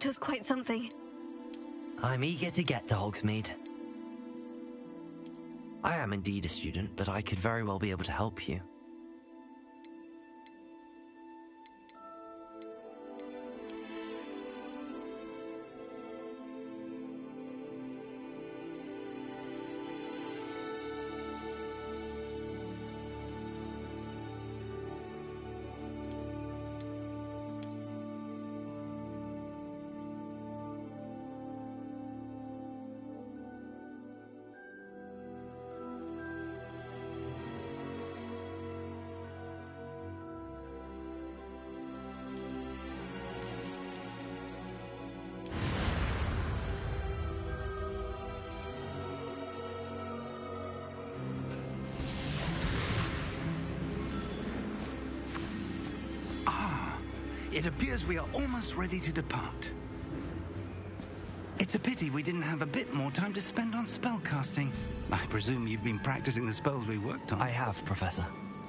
was quite something. I'm eager to get to Hogsmeade. I am indeed a student, but I could very well be able to help you. It appears we are almost ready to depart. It's a pity we didn't have a bit more time to spend on spellcasting. I presume you've been practicing the spells we worked on. I have, Professor.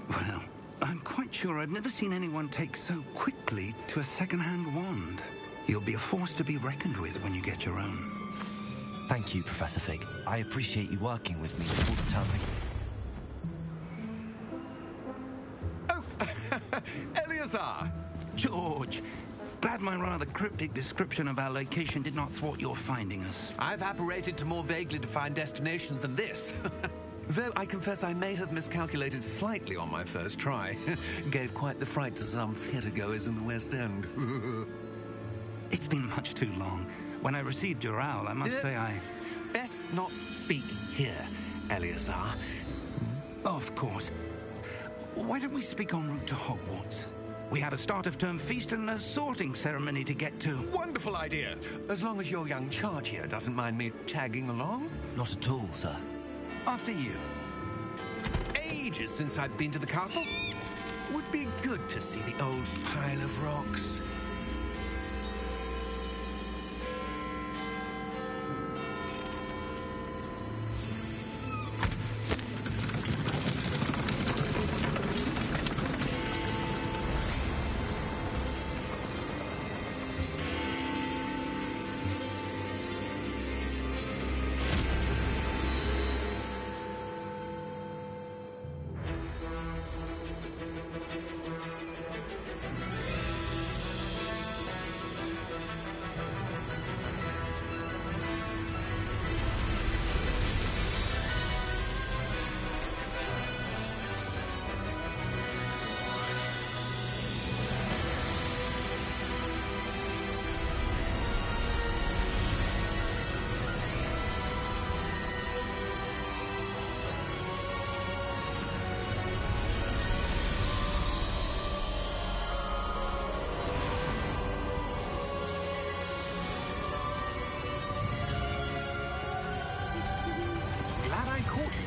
Well, I'm quite sure I've never seen anyone take so quickly to a second-hand wand. You'll be a force to be reckoned with when you get your own. Thank you, Professor Fig. I appreciate you working with me all the time. Oh, helRAEzzzer! George, glad my rather cryptic description of our location did not thwart your finding us. I've apparated to more vaguely defined destinations than this. Though I confess I may have miscalculated slightly on my first try. Gave quite the fright to some theatre-goers in the West End. It's been much too long. When I received your owl, I must say I... Best not speak here, helRAEzzzer. Of course. Why don't we speak en route to Hogwarts? We have a start-of-term feast and a sorting ceremony to get to. Wonderful idea! As long as your young charge here doesn't mind me tagging along. Not at all, sir. After you. Ages since I've been to the castle. Would be good to see the old pile of rocks.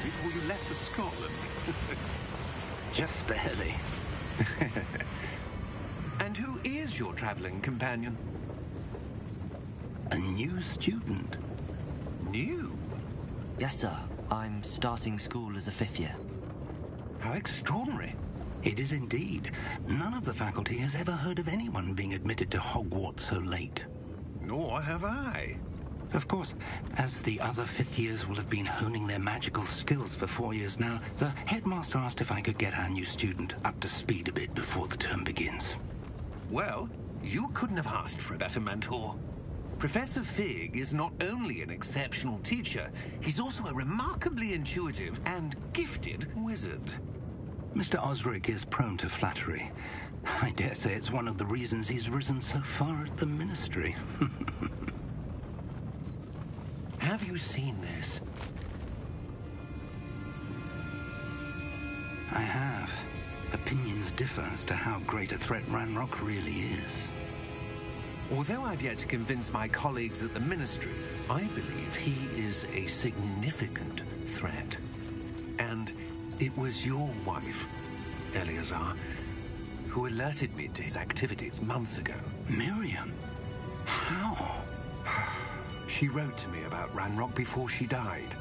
Before you left for Scotland. Just barely. And who is your traveling companion? A new student. New? Yes, sir. I'm starting school as a 5th year. How extraordinary. It is indeed. None of the faculty has ever heard of anyone being admitted to Hogwarts so late. Nor have I. Of course, as the other 5th years will have been honing their magical skills for 4 years now, the headmaster asked if I could get our new student up to speed a bit before the term begins. Well, you couldn't have asked for a better mentor. Professor Fig is not only an exceptional teacher, he's also a remarkably intuitive and gifted wizard. Mr. Osric is prone to flattery. I dare say it's one of the reasons he's risen so far at the ministry. Have you seen this? I have. Opinions differ as to how great a threat Ranrock really is. Although I've yet to convince my colleagues at the Ministry, I believe he is a significant threat. And it was your wife, helRAEzzzer, who alerted me to his activities months ago. Miriam? How? She wrote to me about Ranrock before she died,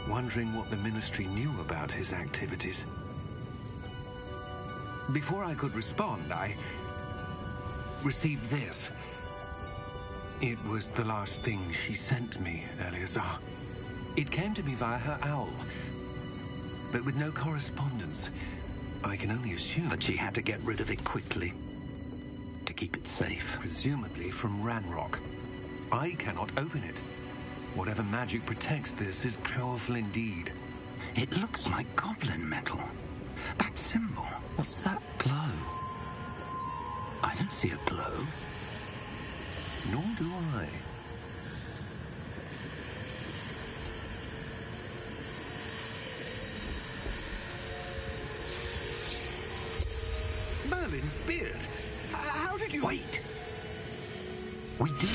wondering what the Ministry knew about his activities. Before I could respond, I received this. It was the last thing she sent me, helRAEzzzer. It came to me via her owl, but with no correspondence. I can only assume that she had to get rid of it quickly to keep it safe. Presumably from Ranrock. I cannot open it. Whatever magic protects this is powerful indeed. It looks like goblin metal. That symbol. What's that glow? I don't see a glow. Nor do I. Merlin's beard. How did you... Wait! We did...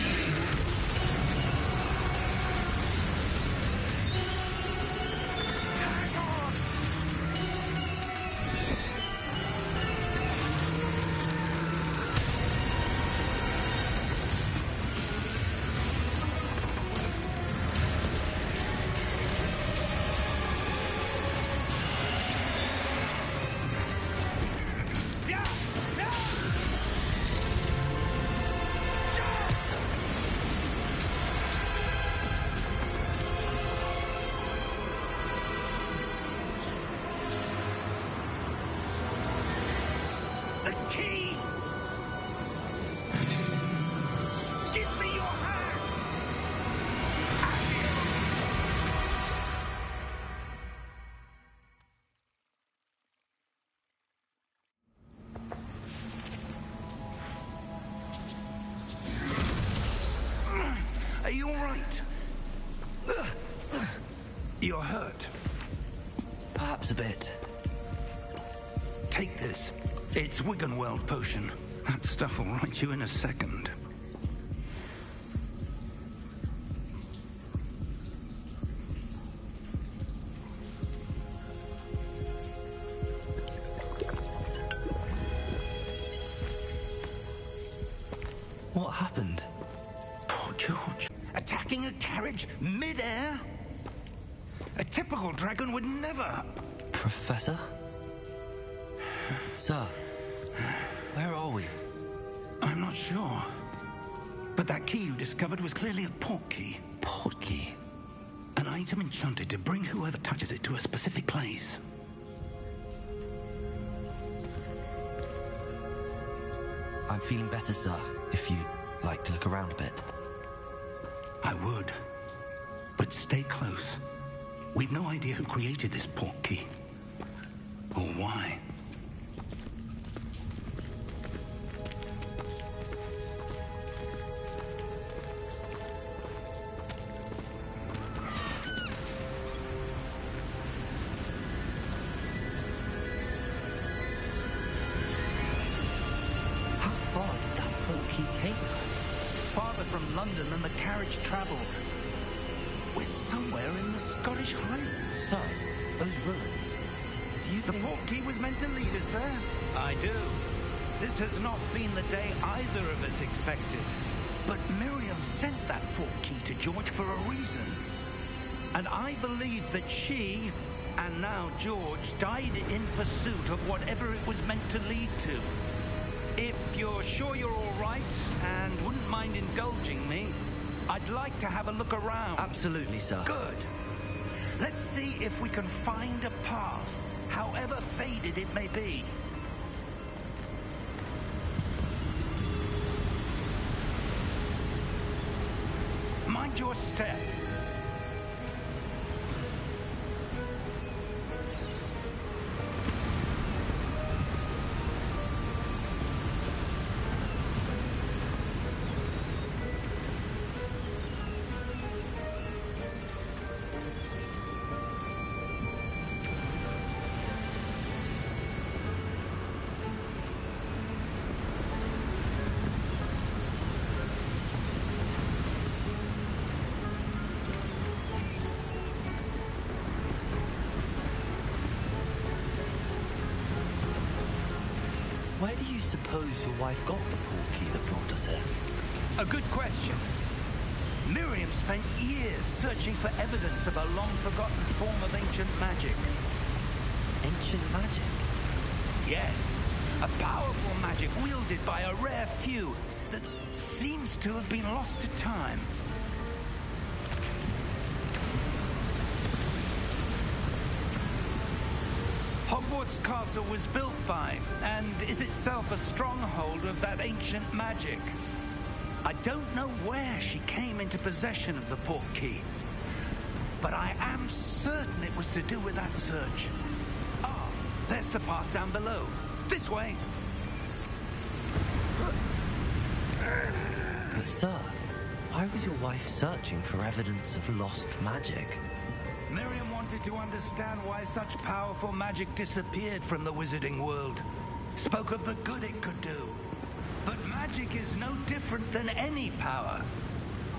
Are you all right? You're hurt. Perhaps a bit. Take this. It's Wiggenweld potion. That stuff will right you in a second. What happened? Poor George. Attacking a carriage mid-air? A typical dragon would never... Professor? Sir, where are we? I'm not sure. But that key you discovered was clearly a port key. Port key? An item enchanted to bring whoever touches it to a specific place. I'm feeling better, sir, if you'd like to look around a bit. I would. But stay close. We've no idea who created this port key. Or why. How far did that port key take us? Farther from London than the carriage travelled. We're somewhere in the Scottish Highlands. Sir, those ruins. Do you think... The port key was meant to lead us there? I do. This has not been the day either of us expected. But Miriam sent that port key to George for a reason. And I believe that she, and now George, died in pursuit of whatever it was meant to lead to. If you're sure you're all right, and wouldn't mind indulging me, I'd like to have a look around. Absolutely, sir. Good. Let's see if we can find a path, however faded it may be. Mind your step. Where do you suppose your wife got the port key that brought us here? A good question. Miriam spent years searching for evidence of a long-forgotten form of ancient magic. Ancient magic? Yes, a powerful magic wielded by a rare few, that seems to have been lost to time. Hogwarts Castle was built by, and is itself a stronghold of that ancient magic. I don't know where she came into possession of the portkey, but I am certain it was to do with that search. Ah, there's the path down below. This way. But sir, why was your wife searching for evidence of lost magic? Miriam wanted to understand why such powerful magic disappeared from the wizarding world. Spoke of the good it could do. But magic is no different than any power.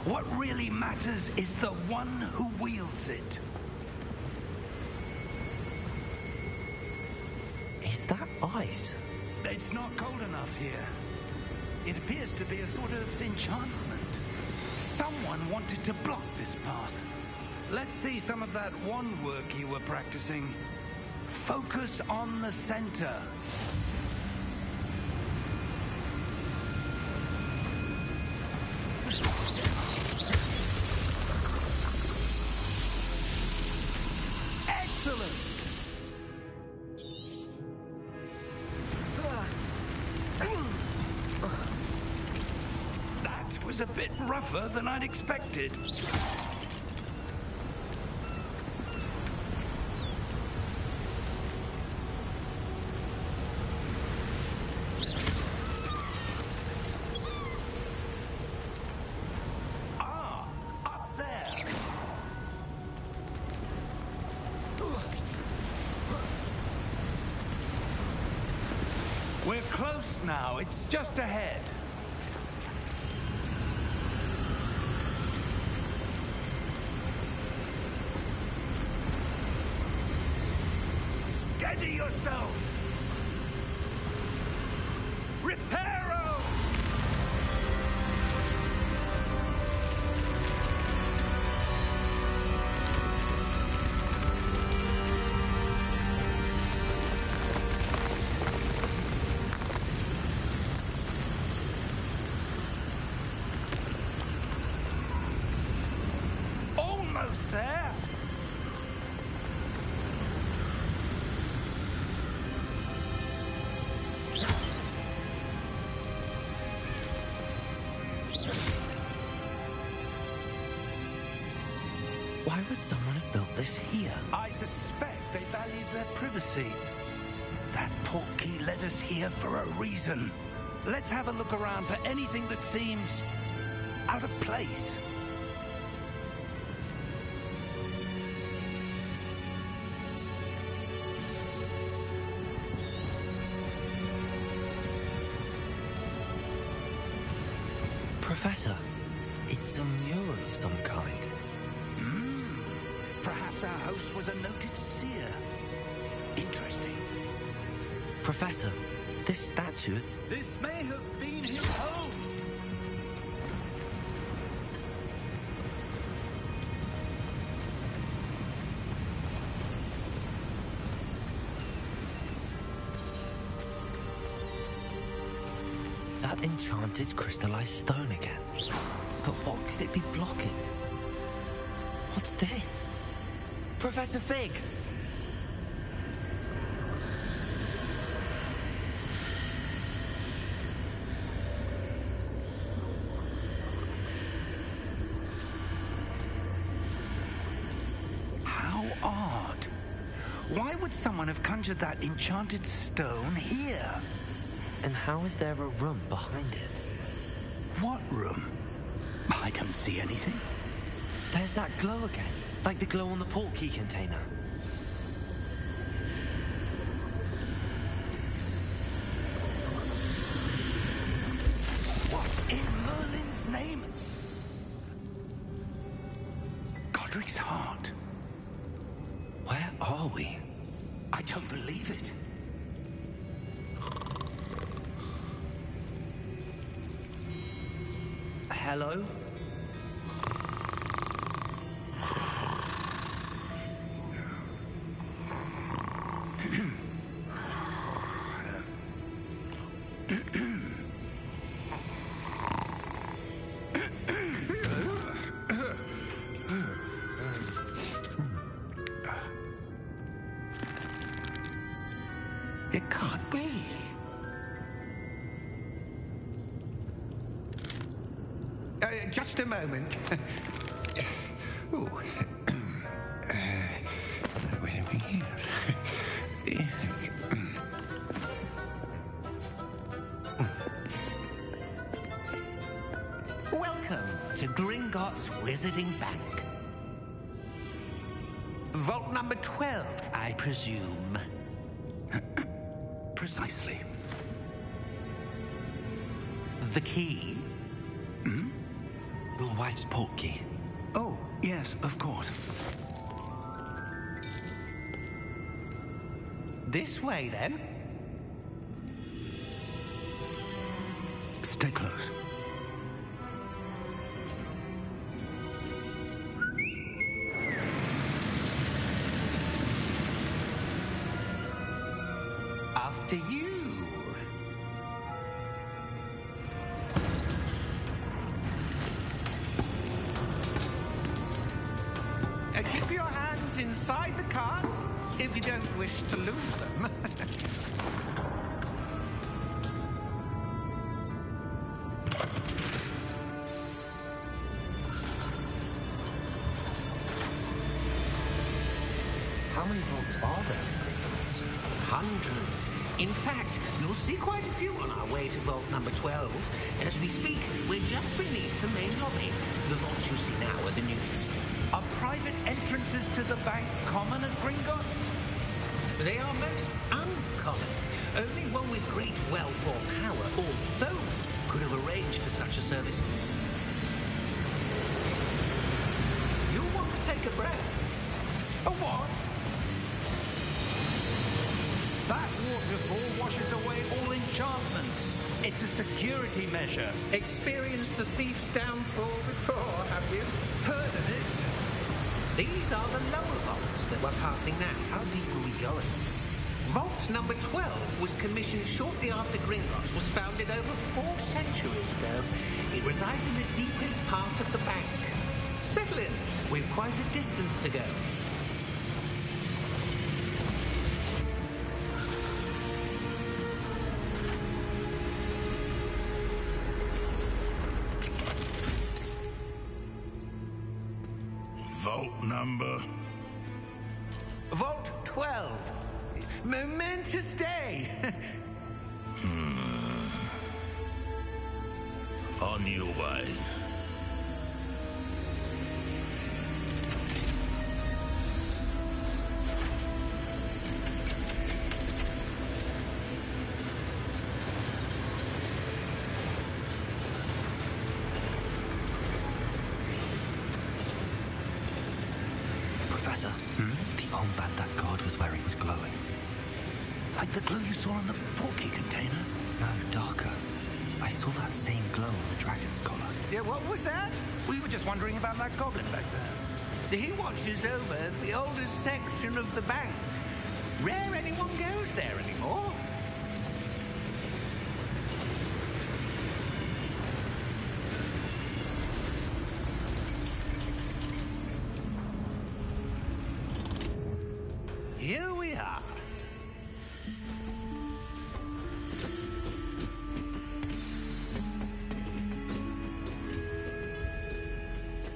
What really matters is the one who wields it. Is that ice? It's not cold enough here. It appears to be a sort of enchantment. Someone wanted to block this path. Let's see some of that wand work you were practicing. Focus on the center. Excellent! That was a bit rougher than I'd expected. We're close now. It's just ahead. Steady yourself! Reparo! Almost there. Why would someone have built this here? I suspect they valued their privacy. That portkey led us here for a reason. Let's have a look around for anything that seems out of place. Professor, it's a mural of some kind. Perhaps our host was a noted seer. Interesting. Professor, this statue... This may have been his home. That enchanted crystallized stone again. But what could it be blocking? What's this? Professor Fig! How odd. Why would someone have conjured that enchanted stone here? And how is there a room behind it? What room? I don't see anything. There's that glow again, like the glow on the portkey container. What in Merlin's name? Godric's heart. Where are we? I don't believe it. Hello? It can't be. Just a moment. Ooh. Where are we here? Welcome to Gringotts Wizarding Bank. Vault number 12, I presume. Precisely. The key? Hmm? Your wife's portkey. Oh, yes, of course. This way, then. Stay close. After you. Keep your hands inside the cart if you don't wish to lose them. How many vaults are there in Gringotts? Hundreds. In fact, you'll see quite a few on our way to vault number 12. As we speak, we're just beneath the main lobby. The vaults you see now are the newest. Are private entrances to the bank common at Gringotts? They are most uncommon. Only one with great wealth or power, or both, could have arranged for such a service. You'll want to take a breath. A what? That waterfall washes away all enchantments. It's a security measure. Experienced the thief's downfall before, have you? Heard of it? These are the lower vaults that we're passing now. How deep are we going? Vault number 12 was commissioned shortly after Gringotts was founded over 4 centuries ago. It resides in the deepest part of the bank. Settle in. We've quite a distance to go. Vault number? Vault 12. Momentous day. On your way. Professor, the armband that guard was wearing was glowing. Like the glow you saw on the portkey container? No, darker. I saw that same glow on the dragon's collar. Yeah, what was that? We were just wondering about that goblin back there. He watches over the oldest section of the bank. Rare anyone goes there anymore. Here we are.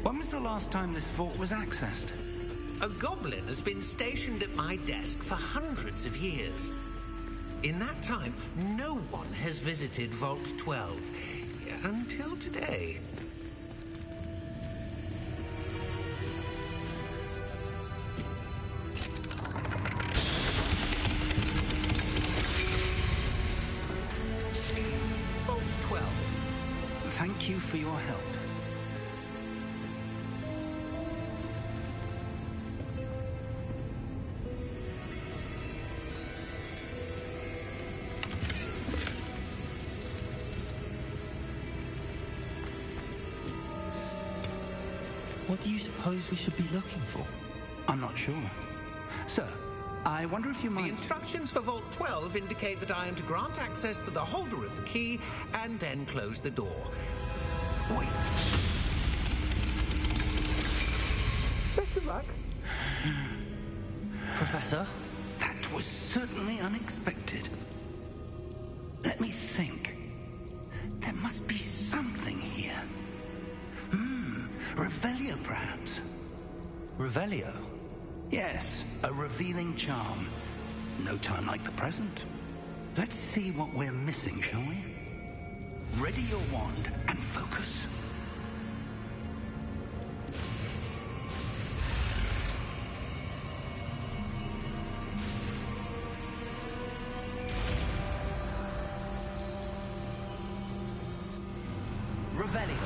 When was the last time this vault was accessed? A goblin has been stationed at my desk for hundreds of years. In that time, no one has visited Vault 12 until today. Vault 12. Thank you for your help. What do you suppose we should be looking for? I'm not sure. Sir, I wonder if you The might... instructions for Vault 12 indicate that I am to grant access to the holder of the key and then close the door. Wait. Professor? That That was certainly unexpected. Let me think. There must be something here. Revelio, perhaps. Revelio? Yes, a revealing charm. No time like the present. Let's see what we're missing, shall we? Ready your wand and focus. Revelio.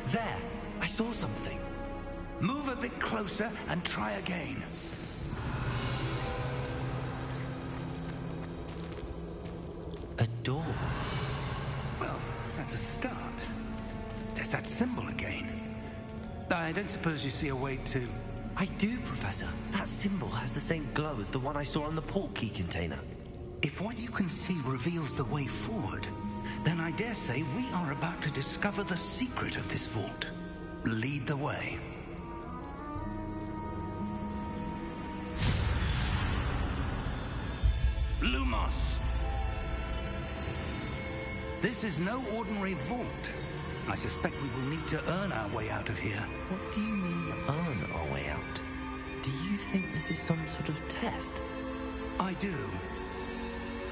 There, I saw something. Move a bit closer and try again. A door. Well, that's a start. There's that symbol again. I don't suppose you see a way to... I do, Professor. That symbol has the same glow as the one I saw on the portkey container. If what you can see reveals the way forward, then I dare say we are about to discover the secret of this vault. Lead the way. Lumos! This is no ordinary vault. I suspect we will need to earn our way out of here. What do you mean, earn our way out? Do you think this is some sort of test? I do.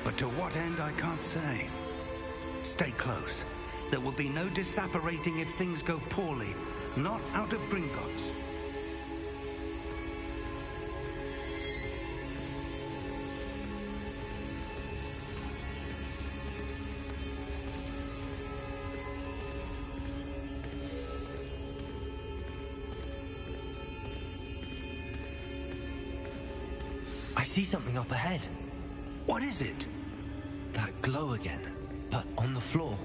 But to what end, I can't say. Stay close. There will be no disapparating if things go poorly. Not out of Gringotts. I see something up ahead. What is it? That glow again, but on the floor.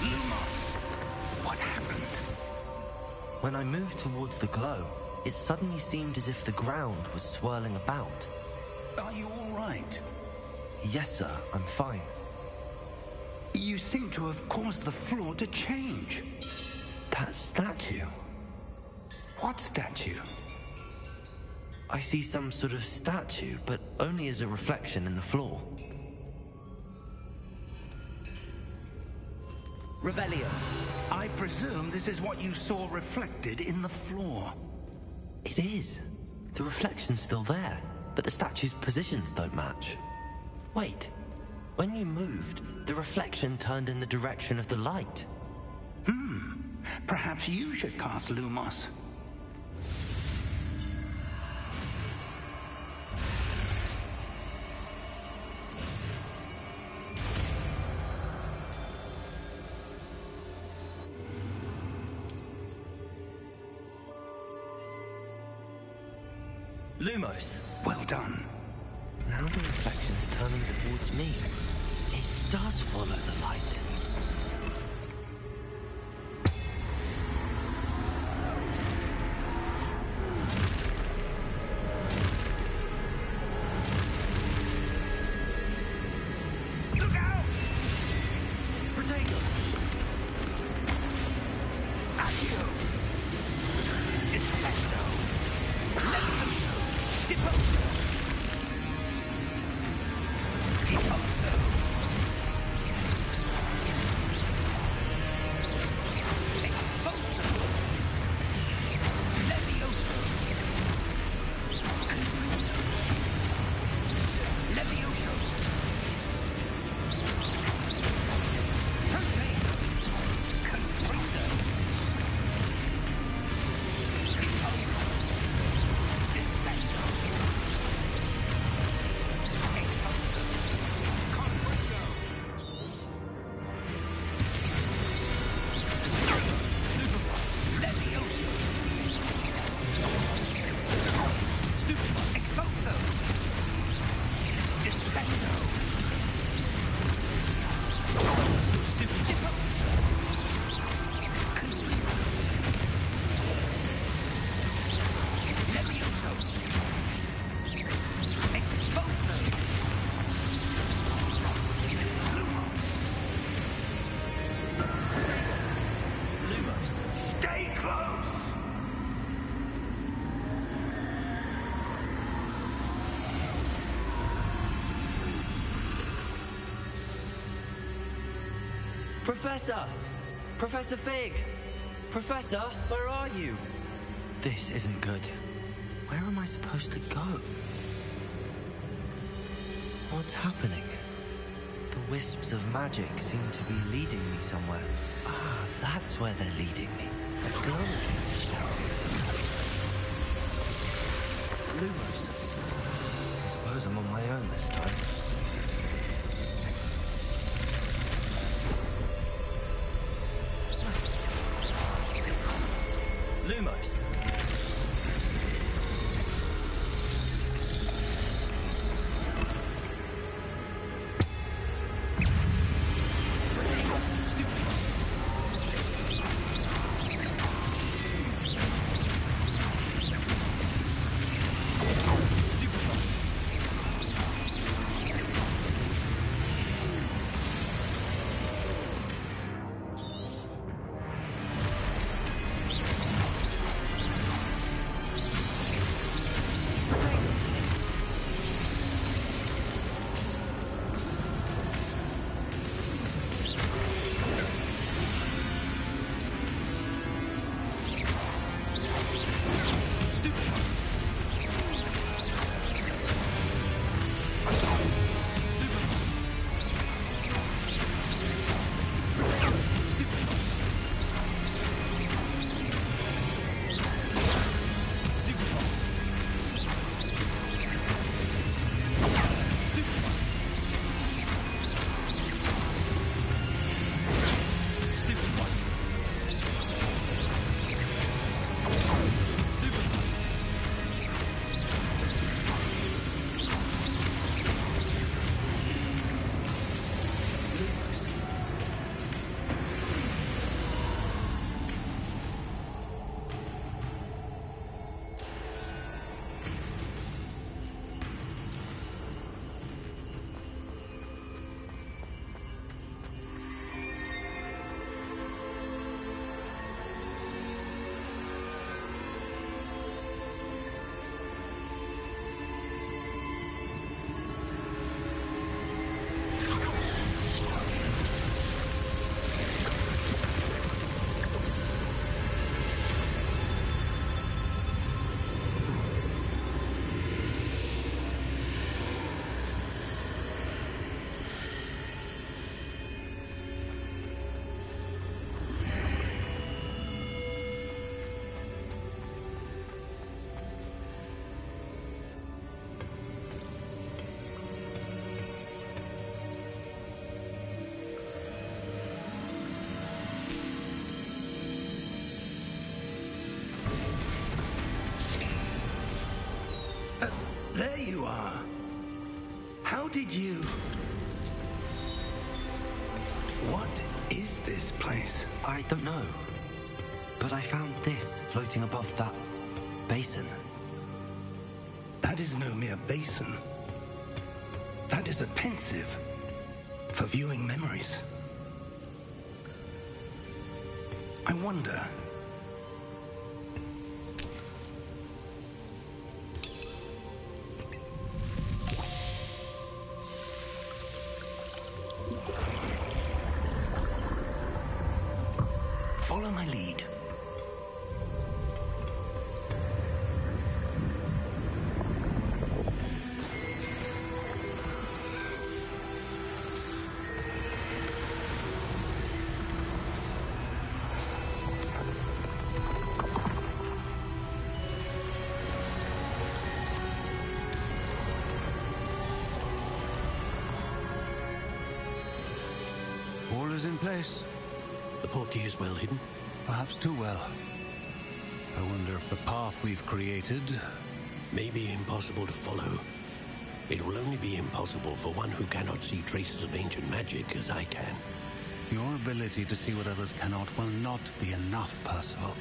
Lumos! What happened? When I moved towards the glow, it suddenly seemed as if the ground was swirling about. Are you all right? Yes, sir, I'm fine. You seem to have caused the floor to change. That statue. What statue? I see some sort of statue, but only as a reflection in the floor. Revelio. I presume this is what you saw reflected in the floor. It is. The reflection's still there, but the statue's positions don't match. Wait. When you moved, the reflection turned in the direction of the light. Perhaps you should cast Lumos. Lumos. Well done. Now the reflection's turning towards me. It does follow the light. Look out! Protego! Accio! Defendo! Levioso! Deposo! Deposo! Professor! Professor Fig! Professor, where are you? This isn't good. Where am I supposed to go? What's happening? The wisps of magic seem to be leading me somewhere. Ah, that's where they're leading me. They're glowing. Lumos. I suppose I'm on my own this time. Lumos. There you are. How did you... What is this place? I don't know. But I found this floating above that basin. That is no mere basin. That is a pensive for viewing memories. I wonder... Follow my lead. All is in place. The portkey is well hidden. Perhaps too well. I wonder if the path we've created... May be impossible to follow. It will only be impossible for one who cannot see traces of ancient magic as I can. Your ability to see what others cannot will not be enough, Percival.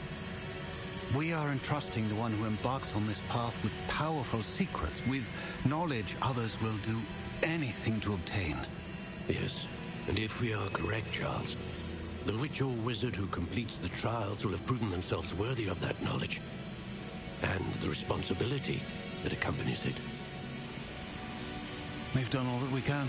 We are entrusting the one who embarks on this path with powerful secrets, with knowledge others will do anything to obtain. Yes, and if we are correct, Charles, the witch or wizard who completes the trials will have proven themselves worthy of that knowledge, and the responsibility that accompanies it. We've done all that we can.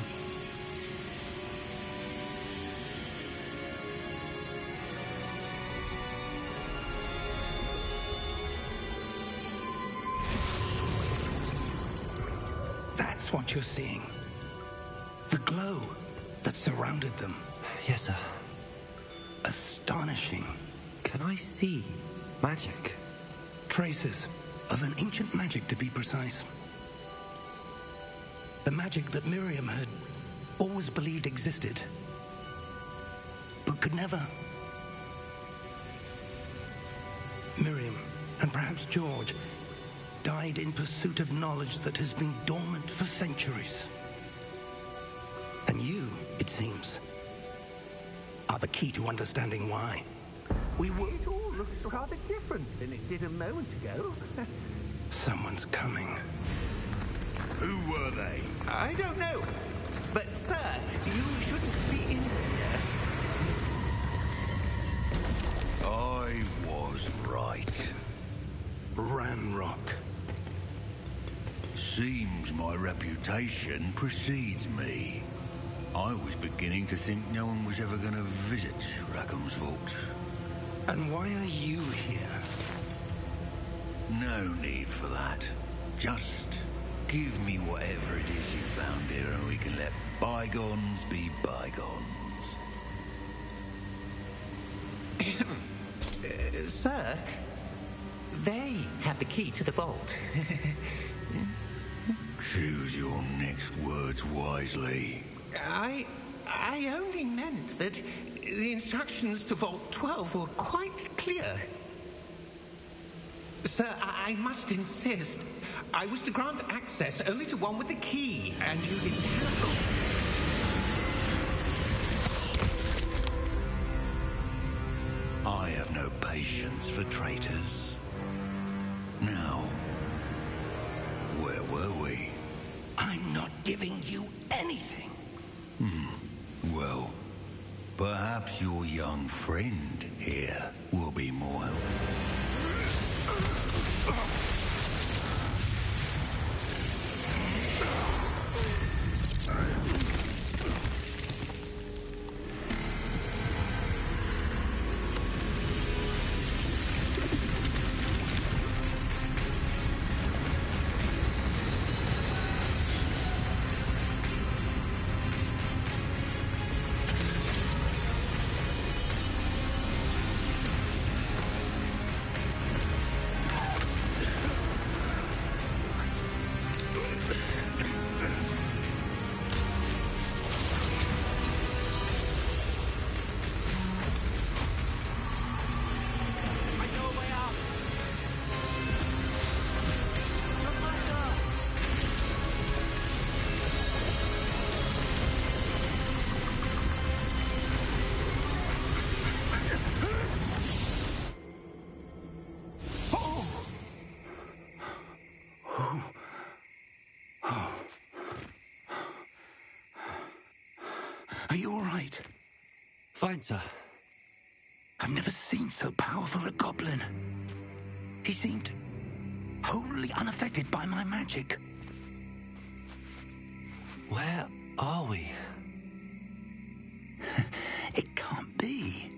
That's what you're seeing. The glow that surrounded them. Yes, sir. Astonishing. Can I see magic? Traces of an ancient magic, to be precise. The magic that Miriam had always believed existed, but could never. Miriam, and perhaps George, died in pursuit of knowledge that has been dormant for centuries. And you, it seems, are the key to understanding why. It all looks rather different than it did a moment ago. Someone's coming. Who were they? I don't know. But, sir, you shouldn't be in here. I was right. Ranrock. Seems my reputation precedes me. I was beginning to think no one was ever going to visit Rackham's vault. And why are you here? No need for that. Just give me whatever it is you found here and we can let bygones be bygones. Sir, they have the key to the vault. Choose your next words wisely. I only meant that the instructions to Vault 12 were quite clear. Sir, I must insist. I was to grant access only to one with the key, and you didn't have them. I have no patience for traitors. Now, where were we? I'm not giving you anything. Well, perhaps your young friend here will be more helpful. Are you all right? Fine, sir. I've never seen so powerful a goblin. He seemed wholly unaffected by my magic. Where are we? It can't be.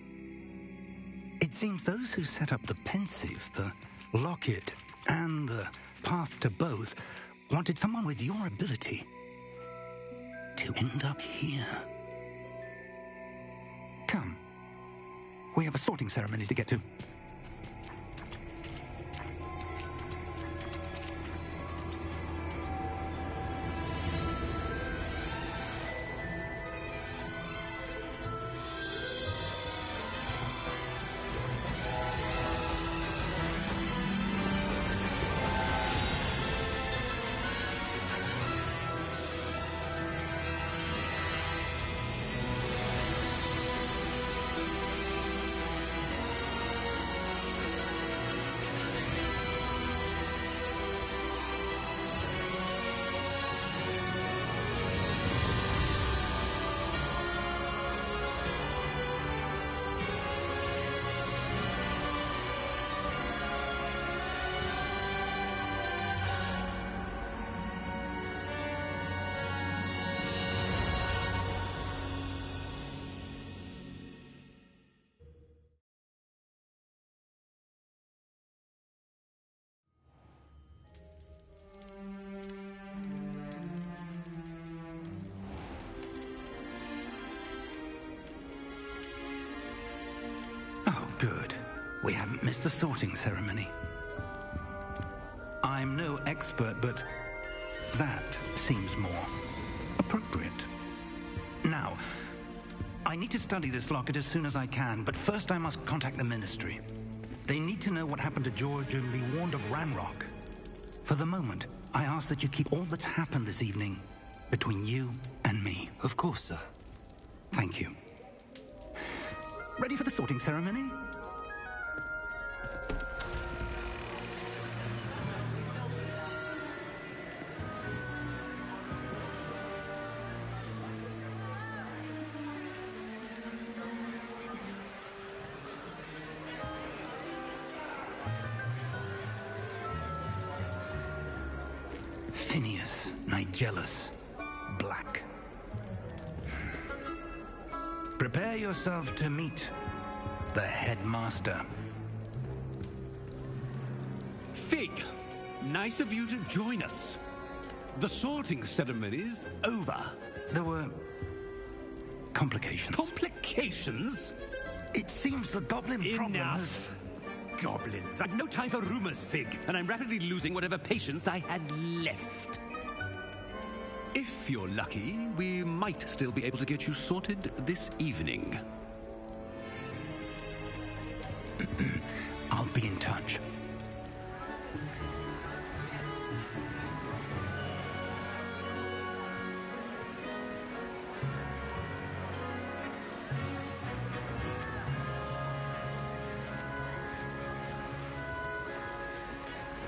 It seems those who set up the pensive, the locket, and the path to both wanted someone with your ability to end up here. Come. We have a sorting ceremony to get to. We haven't missed the sorting ceremony. I'm no expert, but that seems more appropriate. Now, I need to study this locket as soon as I can, but first I must contact the Ministry. They need to know what happened to George and be warned of Ranrock. For the moment, I ask that you keep all that's happened this evening between you and me. Of course, sir. Thank you. Ready for the sorting ceremony? Phineas, Nigellus, Black. Prepare yourself to meet the headmaster. Fig, nice of you to join us. The sorting ceremony's over. There were complications. Complications? It seems the goblin problem has... Enough. Goblins. I've no time for rumors, Fig, and I'm rapidly losing whatever patience I had left. If you're lucky, we might still be able to get you sorted this evening. I'll be in touch.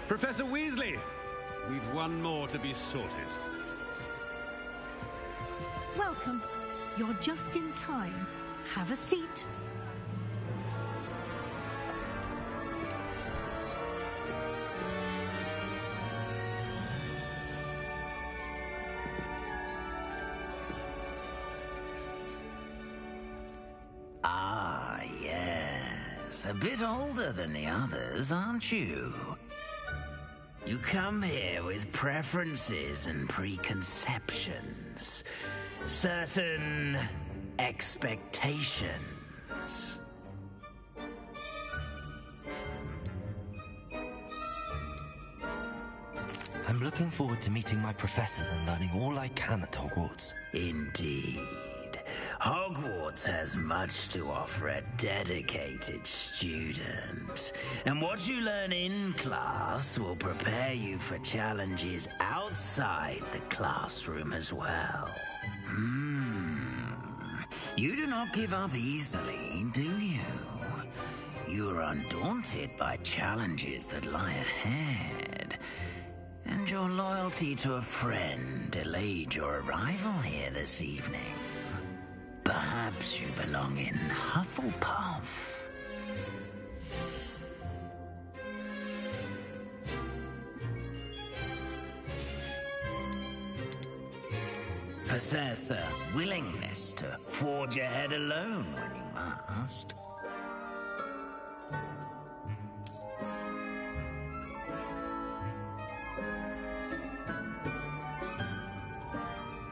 Professor Weasley, we've one more to be sorted. Welcome. You're just in time. Have a seat. Ah, yes. A bit older than the others, aren't you? You come here with preferences and preconceptions. Certain expectations. I'm looking forward to meeting my professors and learning all I can at Hogwarts. Indeed. Hogwarts has much to offer a dedicated student. And what you learn in class will prepare you for challenges outside the classroom as well. You do not give up easily, do you? You are undaunted by challenges that lie ahead. And your loyalty to a friend delayed your arrival here this evening. Perhaps you belong in Hufflepuff. Possess a willingness to forge ahead alone when you must.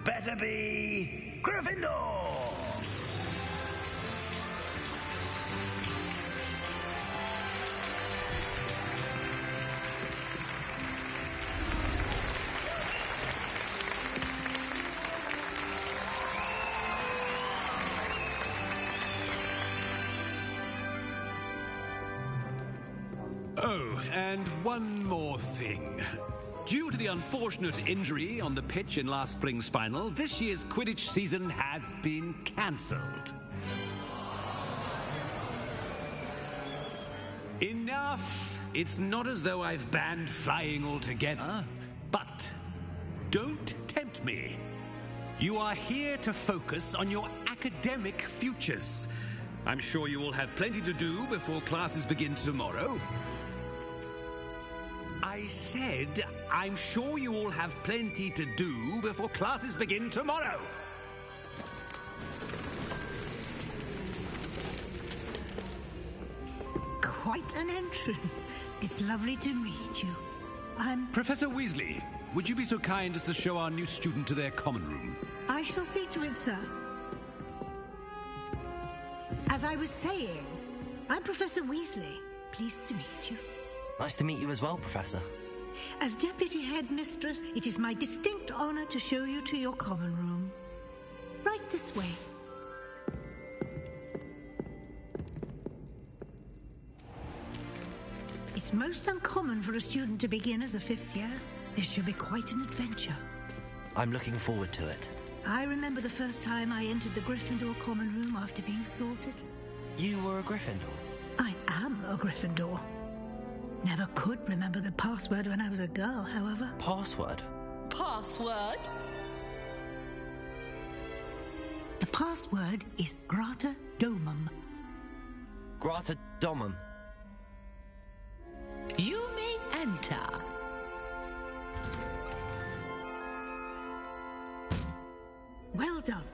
Better be Gryffindor! Oh, and one more thing. Due to the unfortunate injury on the pitch in last spring's final, this year's Quidditch season has been cancelled. Enough! It's not as though I've banned flying altogether, but don't tempt me. You are here to focus on your academic futures. I'm sure you will have plenty to do before classes begin tomorrow. I said, I'm sure you all have plenty to do before classes begin tomorrow. Quite an entrance. It's lovely to meet you. Professor Weasley, would you be so kind as to show our new student to their common room? I shall see to it, sir. As I was saying, I'm Professor Weasley. Pleased to meet you. Nice to meet you as well, Professor. As Deputy Headmistress, it is my distinct honor to show you to your common room. Right this way. It's most uncommon for a student to begin as a 5th year. This should be quite an adventure. I'm looking forward to it. I remember the first time I entered the Gryffindor common room after being sorted. You were a Gryffindor? I am a Gryffindor. Never could remember the password when I was a girl, however. Password? Password? The password is Grata Domum. Grata Domum. You may enter. Well done.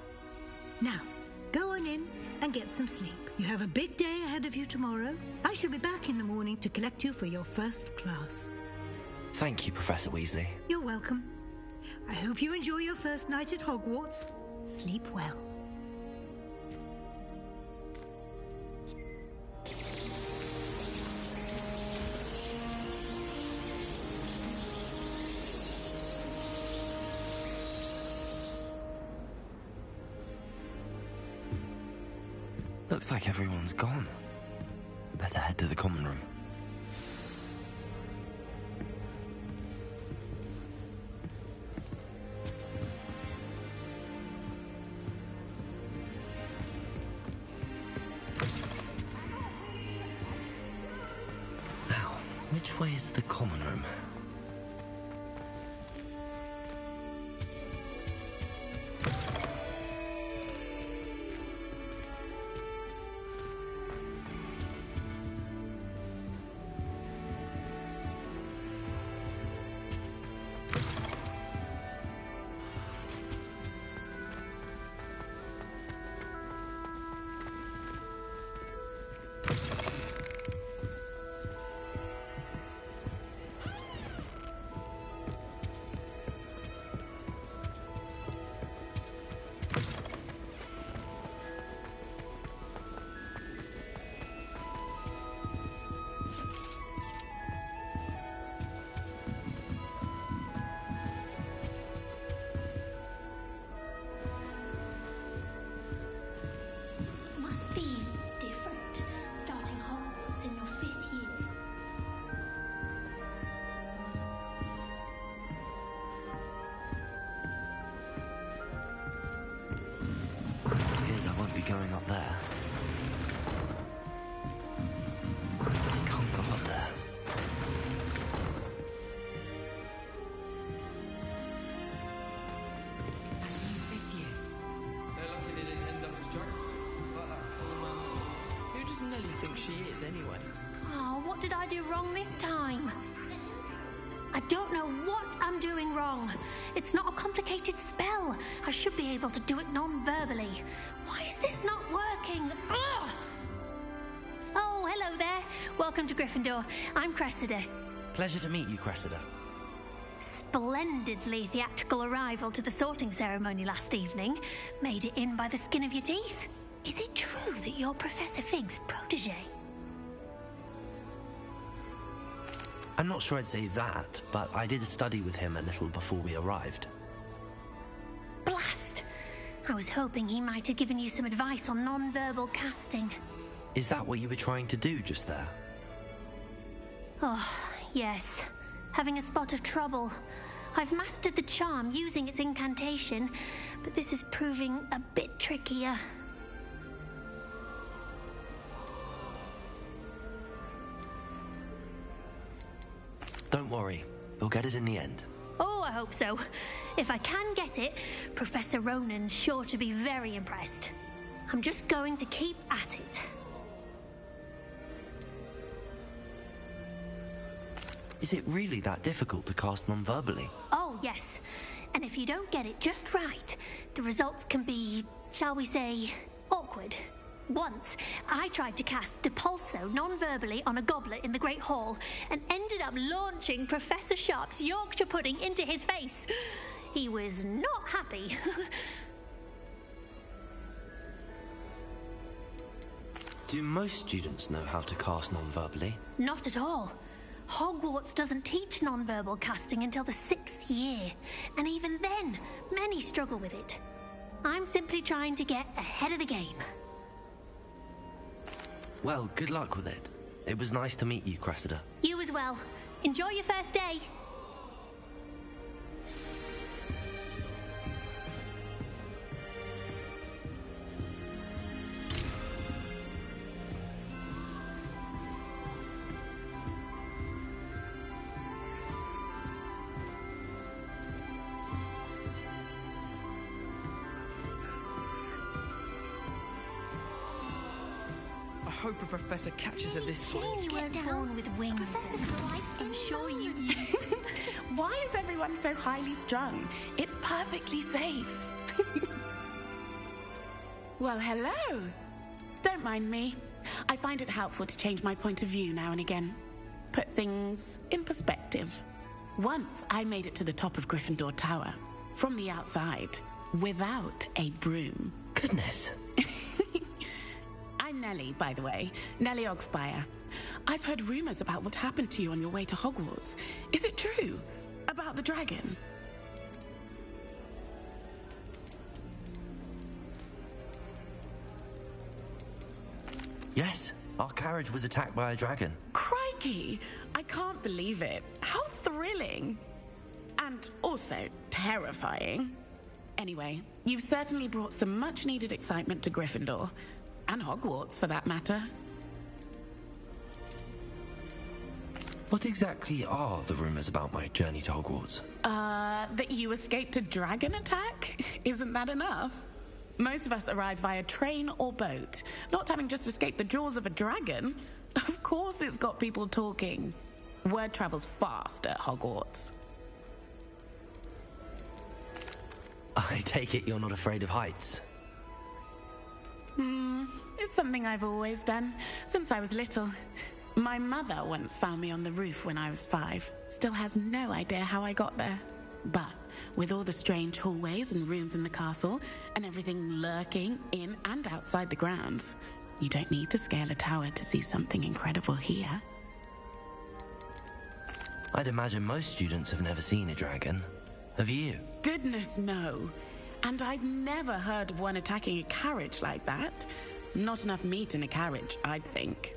Now, go on in and get some sleep. You have a big day ahead of you tomorrow. I shall be back in the morning to collect you for your first class. Thank you, Professor Weasley. You're welcome. I hope you enjoy your first night at Hogwarts. Sleep well. Looks like everyone's gone. Better head to the common room. Now, which way is the common room? I won't be going up there. I can't go up there. They're lucky they didn't end up as Jock. Who does Nelly think she is, anyway? Oh, what did I do wrong this time? I don't know what I'm doing wrong. It's not a complicated spell. I should be able to do it non-verbally. Why is this not working? Ugh! Oh, hello there. Welcome to Gryffindor. I'm Cressida. Pleasure to meet you, Cressida. Splendidly theatrical arrival to the sorting ceremony last evening. Made it in by the skin of your teeth. Is it true that you're Professor Fig's protege? I'm not sure I'd say that, but I did study with him a little before we arrived. Blast! I was hoping he might have given you some advice on non-verbal casting. Is that what you were trying to do just there? Oh, yes. Having a spot of trouble. I've mastered the charm using its incantation, but this is proving a bit trickier. Don't worry, you'll get it in the end. Oh, I hope so. If I can get it, Professor Ronan's sure to be very impressed. I'm just going to keep at it. Is it really that difficult to cast non-verbally? Oh, yes. And if you don't get it just right, the results can be, shall we say, awkward. Once, I tried to cast Depulso non-verbally on a goblet in the Great Hall and ended up launching Professor Sharp's Yorkshire pudding into his face. He was not happy. Do most students know how to cast non-verbally? Not at all. Hogwarts doesn't teach non-verbal casting until the 6th year, and even then, many struggle with it. I'm simply trying to get ahead of the game. Well, good luck with it. It was nice to meet you, Cressida. You as well. Enjoy your first day. I hope a professor catches her this time. You weren't born with wings. Professor Clive, I'm sure you knew. why is everyone so highly strung? It's perfectly safe. Well, hello. Don't mind me. I find it helpful to change my point of view now and again. Put things in perspective. Once I made it to the top of Gryffindor Tower, from the outside, without a broom. Goodness. I'm Nellie, by the way. Nellie Ogspire. I've heard rumors about what happened to you on your way to Hogwarts. Is it true? About the dragon? Yes, our carriage was attacked by a dragon. Crikey! I can't believe it. How thrilling! And also terrifying. Anyway, you've certainly brought some much-needed excitement to Gryffindor. And Hogwarts, for that matter. What exactly are the rumors about my journey to Hogwarts? That you escaped a dragon attack? Isn't that enough? Most of us arrive via train or boat, not having just escaped the jaws of a dragon. Of course it's got people talking. Word travels fast at Hogwarts. I take it you're not afraid of heights. It's something I've always done, since I was little. My mother once found me on the roof when I was 5. Still has no idea how I got there. But with all the strange hallways and rooms in the castle, and everything lurking in and outside the grounds, you don't need to scale a tower to see something incredible here. I'd imagine most students have never seen a dragon. Have you? Goodness, no. And I've never heard of one attacking a carriage like that. Not enough meat in a carriage, I'd think.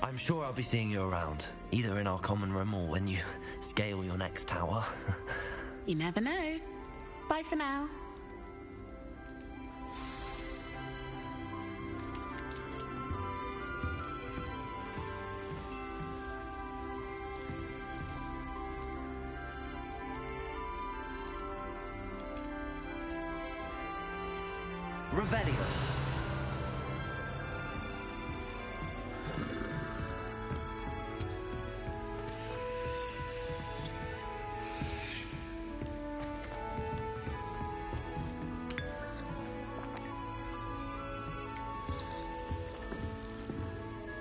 I'm sure I'll be seeing you around, either in our common room or when you scale your next tower. You never know. Bye for now. Revelio.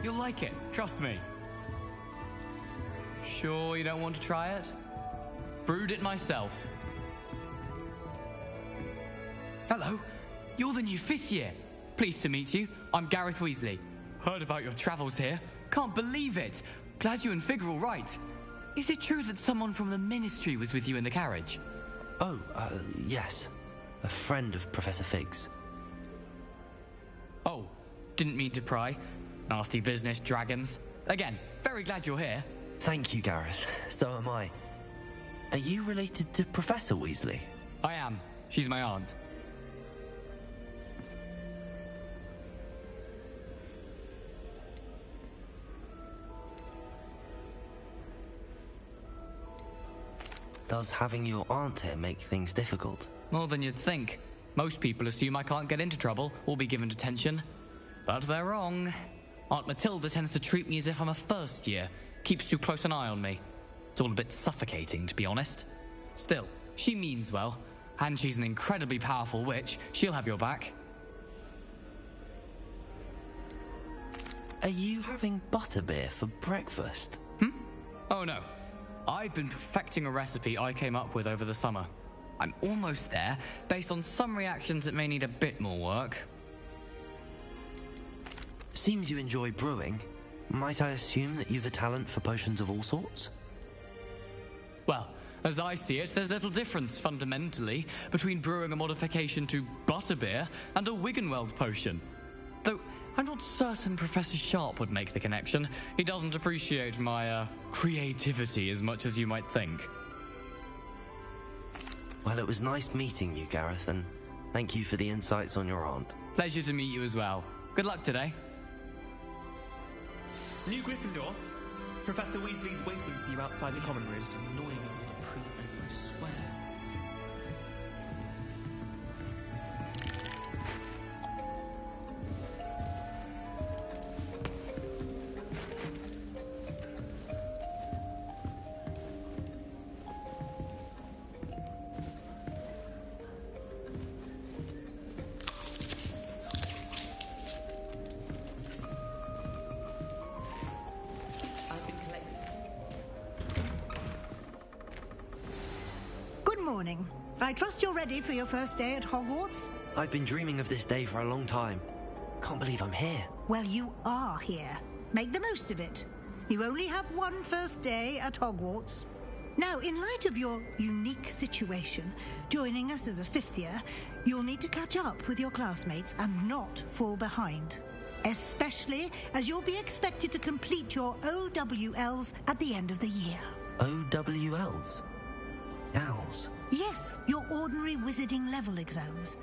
You'll like it, trust me. Sure you don't want to try it? Brewed it myself. Hello, you're the new 5th year. Pleased to meet you. I'm Gareth Weasley. Heard about your travels here. Can't believe it. Glad you and Fig are all right. Is it true that someone from the Ministry was with you in the carriage? Oh, yes. A friend of Professor Fig's. Oh, didn't mean to pry. Nasty business, dragons. Again, very glad you're here. Thank you, Gareth. So am I. Are you related to Professor Weasley? I am. She's my aunt. Does having your aunt here make things difficult? More than you'd think. Most people assume I can't get into trouble or be given detention. But they're wrong. Aunt Matilda tends to treat me as if I'm a first year. Keeps too close an eye on me. It's all a bit suffocating, to be honest. Still, she means well. And she's an incredibly powerful witch. She'll have your back. Are you having butterbeer for breakfast? Oh no. I've been perfecting a recipe I came up with over the summer. I'm almost there. Based on some reactions, it may need a bit more work. Seems you enjoy brewing. Might I assume that you've a talent for potions of all sorts? Well, as I see it, there's little difference, fundamentally, between brewing a modification to butterbeer and a Wiggenweld potion. Though, I'm not certain Professor Sharp would make the connection. He doesn't appreciate my, creativity as much as you might think. Well, it was nice meeting you, Gareth, and thank you for the insights on your aunt. Pleasure to meet you as well. Good luck today. New Gryffindor. Professor Weasley's waiting for you outside the common room. Most annoying of all the prefects, I swear. Morning. I trust you're ready for your first day at Hogwarts? I've been dreaming of this day for a long time. Can't believe I'm here. Well, you are here. Make the most of it. You only have one first day at Hogwarts. Now, in light of your unique situation, joining us as a fifth year, you'll need to catch up with your classmates and not fall behind. Especially as you'll be expected to complete your OWLs at the end of the year. OWLs? Owls? Yes, your ordinary wizarding level exams.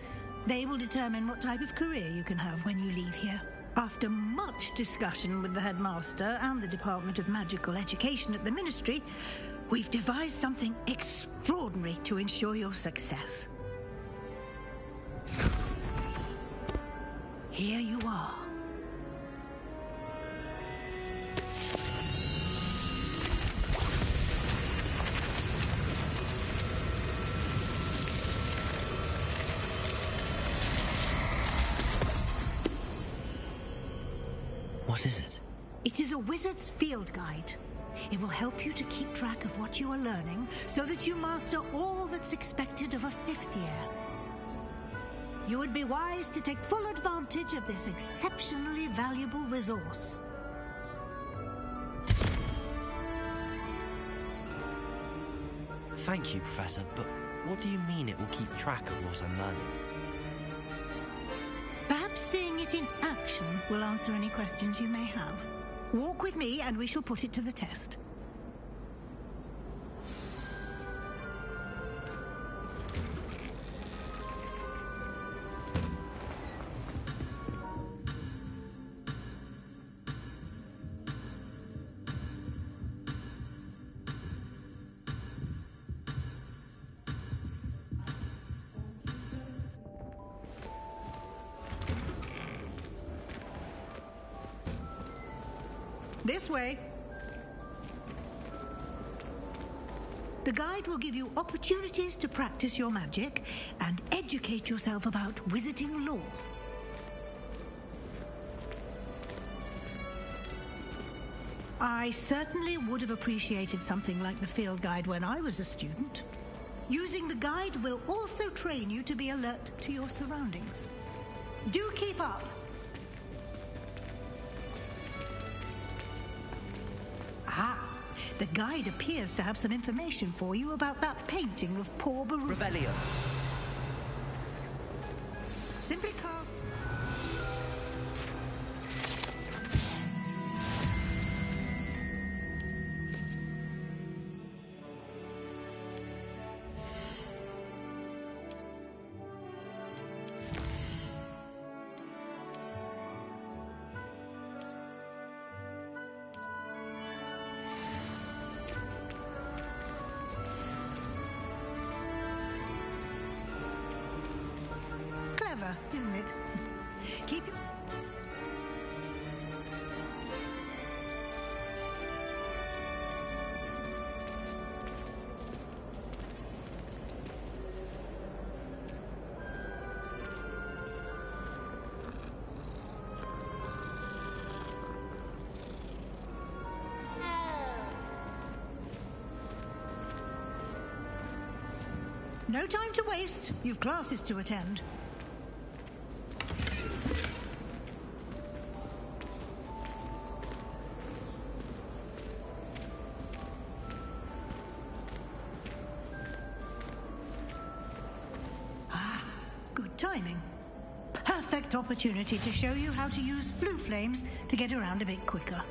They will determine what type of career you can have when you leave here. After much discussion with the headmaster and the Department of Magical Education at the Ministry, we've devised something extraordinary to ensure your success. Here you are. What is it? It is a wizard's field guide. It will help you to keep track of what you are learning so that you master all that's expected of a fifth year. You would be wise to take full advantage of this exceptionally valuable resource. Thank you, Professor, but what do you mean it will keep track of what I'm learning? Perhaps seeing it in action will answer any questions you may have. Walk with me and we shall put it to the test. This way. The guide will give you opportunities to practice your magic and educate yourself about wizarding lore. I certainly would have appreciated something like the field guide when I was a student. Using the guide will also train you to be alert to your surroundings. Do keep up! Aha! The guide appears to have some information for you about that painting of poor Baruch. Revelio. Simply cast... Isn't it? Keep it. No time to waste. You've classes to attend. good timing. Perfect opportunity to show you how to use flue flames to get around a bit quicker.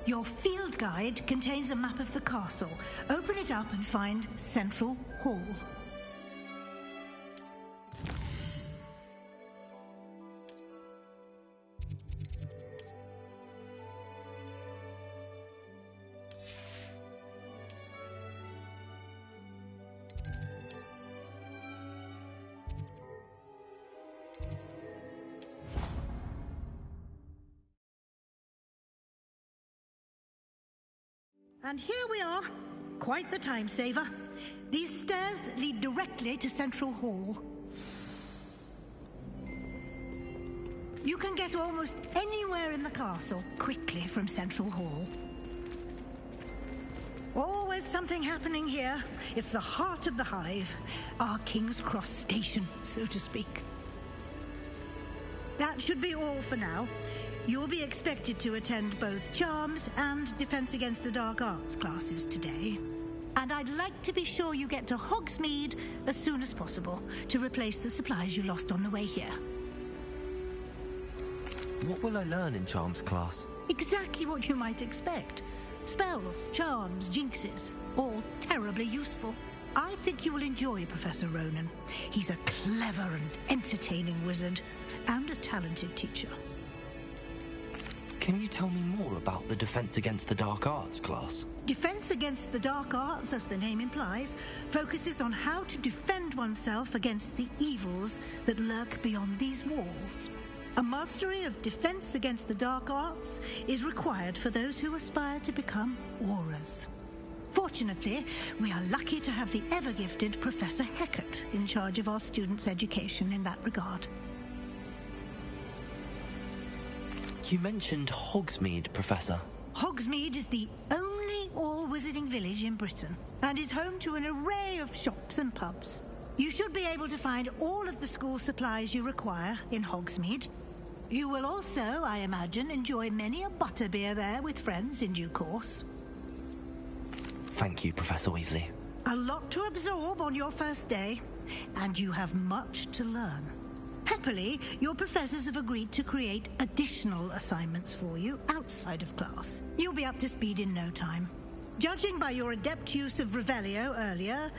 Your field guide contains a map of the castle. Open it up and find Central Hall. And here we are. Quite the time saver. These stairs lead directly to Central Hall. You can get almost anywhere in the castle quickly from Central Hall. Always something happening here. It's the heart of the hive, our King's Cross station, so to speak. That should be all for now. You'll be expected to attend both Charms and Defense Against the Dark Arts classes today. And I'd like to be sure you get to Hogsmeade as soon as possible to replace the supplies you lost on the way here. What will I learn in Charms class? Exactly what you might expect. Spells, charms, jinxes, all terribly useful. I think you will enjoy Professor Ronan. He's a clever and entertaining wizard and a talented teacher. Can you tell me more about the Defense Against the Dark Arts class? Defense Against the Dark Arts, as the name implies, focuses on how to defend oneself against the evils that lurk beyond these walls. A mastery of Defense Against the Dark Arts is required for those who aspire to become Aurors. Fortunately, we are lucky to have the ever-gifted Professor Hecat in charge of our students' education in that regard. You mentioned Hogsmeade, Professor. Hogsmeade is the only all-wizarding village in Britain and is home to an array of shops and pubs. You should be able to find all of the school supplies you require in Hogsmeade. You will also, I imagine, enjoy many a butterbeer there with friends in due course. Thank you, Professor Weasley. A lot to absorb on your first day, and you have much to learn. Happily, your professors have agreed to create additional assignments for you outside of class. You'll be up to speed in no time. Judging by your adept use of Revelio earlier,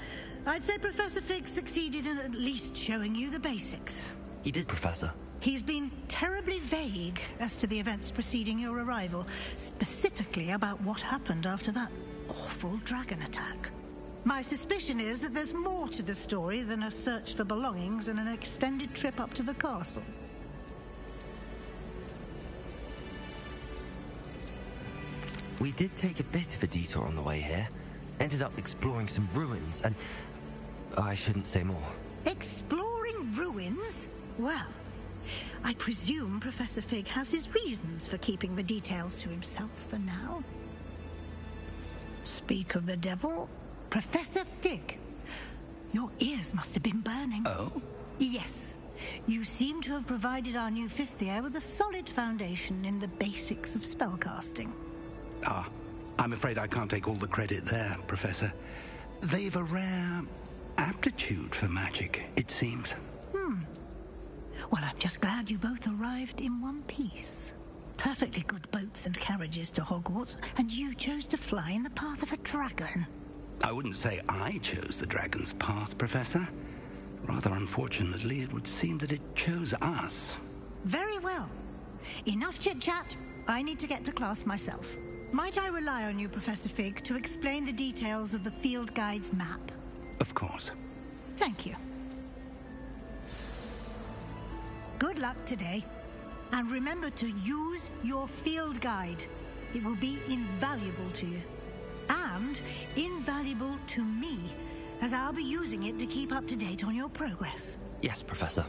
I'd say Professor Fig succeeded in at least showing you the basics. He did, Professor. He's been terribly vague as to the events preceding your arrival, specifically about what happened after that awful dragon attack. My suspicion is that there's more to the story than a search for belongings and an extended trip up to the castle. We did take a bit of a detour on the way here. Ended up exploring some ruins and... I shouldn't say more. Exploring ruins? Well, I presume Professor Fig has his reasons for keeping the details to himself for now. Speak of the devil, Professor Fig. Your ears must have been burning. Oh? Yes. You seem to have provided our new fifth year with a solid foundation in the basics of spellcasting. Ah, I'm afraid I can't take all the credit there, Professor. They've a rare aptitude for magic, it seems. Well, I'm just glad you both arrived in one piece. Perfectly good boats and carriages to Hogwarts, and you chose to fly in the path of a dragon. I wouldn't say I chose the dragon's path, Professor. Rather unfortunately, it would seem that it chose us. Very well. Enough chit-chat. I need to get to class myself. Might I rely on you, Professor Fig, to explain the details of the field guide's map? Of course. Thank you. Good luck today. And remember to use your field guide. It will be invaluable to you. And invaluable to me, as I'll be using it to keep up to date on your progress. Yes, Professor.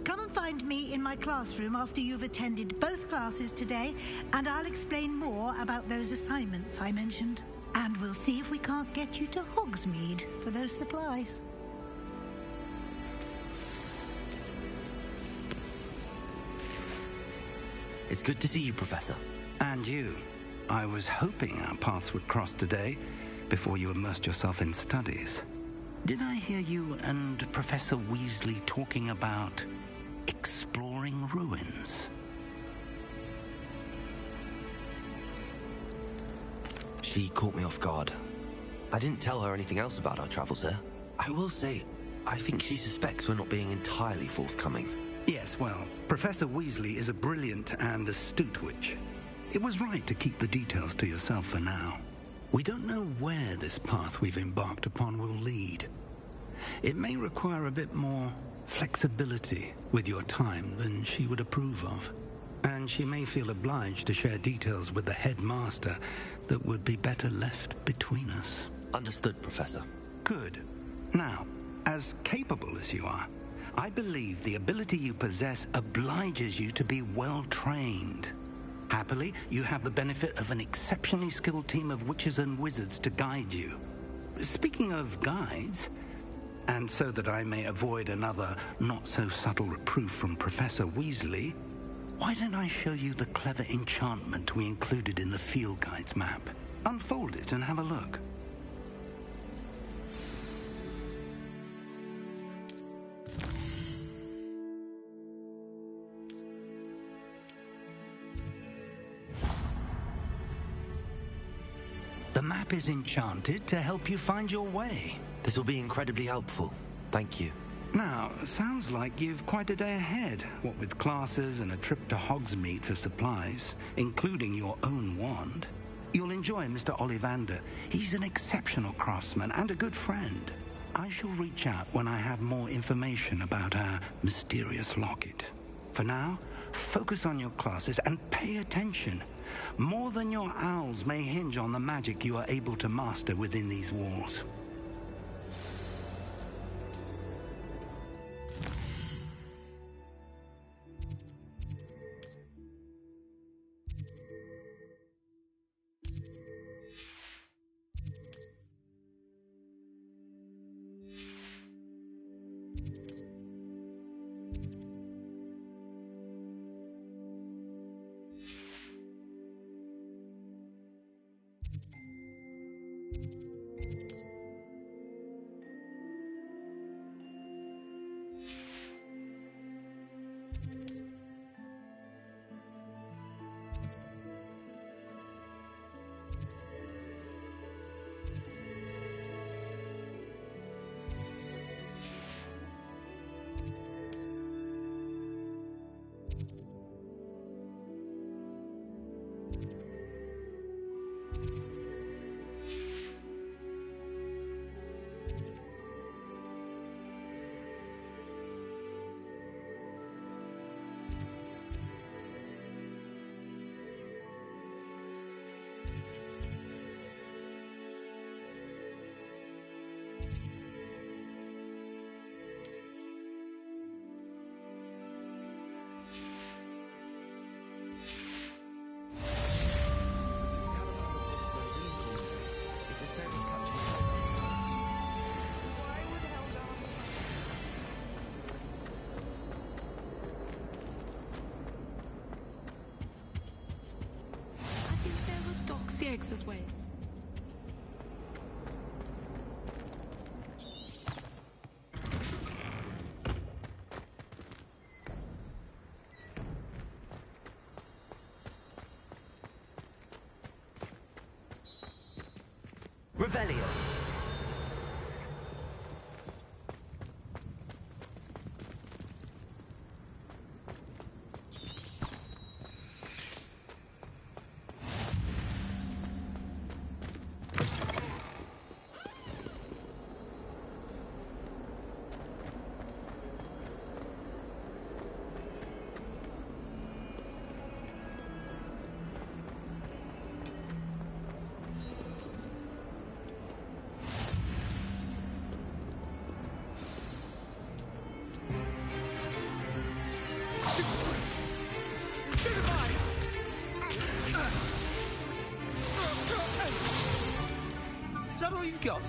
Come and find me in my classroom after you've attended both classes today, and I'll explain more about those assignments I mentioned. And we'll see if we can't get you to Hogsmeade for those supplies. It's good to see you, Professor. And you. I was hoping our paths would cross today, before you immersed yourself in studies. Did I hear you and Professor Weasley talking about exploring ruins. She caught me off guard. I didn't tell her anything else about our travels here. I will say, I think she suspects we're not being entirely forthcoming. Yes, well, Professor Weasley is a brilliant and astute witch. It was right to keep the details to yourself for now. We don't know where this path we've embarked upon will lead. It may require a bit more flexibility with your time than she would approve of. And she may feel obliged to share details with the headmaster that would be better left between us. Understood, Professor. Good. Now, as capable as you are, I believe the ability you possess obliges you to be well-trained. Happily, you have the benefit of an exceptionally skilled team of witches and wizards to guide you. Speaking of guides, and so that I may avoid another not-so-subtle reproof from Professor Weasley, why don't I show you the clever enchantment we included in the field guide's map? Unfold it and have a look. The map is enchanted to help you find your way. This will be incredibly helpful. Thank you. Now, sounds like you've quite a day ahead, what with classes and a trip to Hogsmeade for supplies, including your own wand. You'll enjoy Mr. Ollivander. He's an exceptional craftsman and a good friend. I shall reach out when I have more information about our mysterious locket. For now, focus on your classes and pay attention. More than your owls may hinge on the magic you are able to master within these walls. WIZARD-WEEN way. Revelio. Is that all you've got?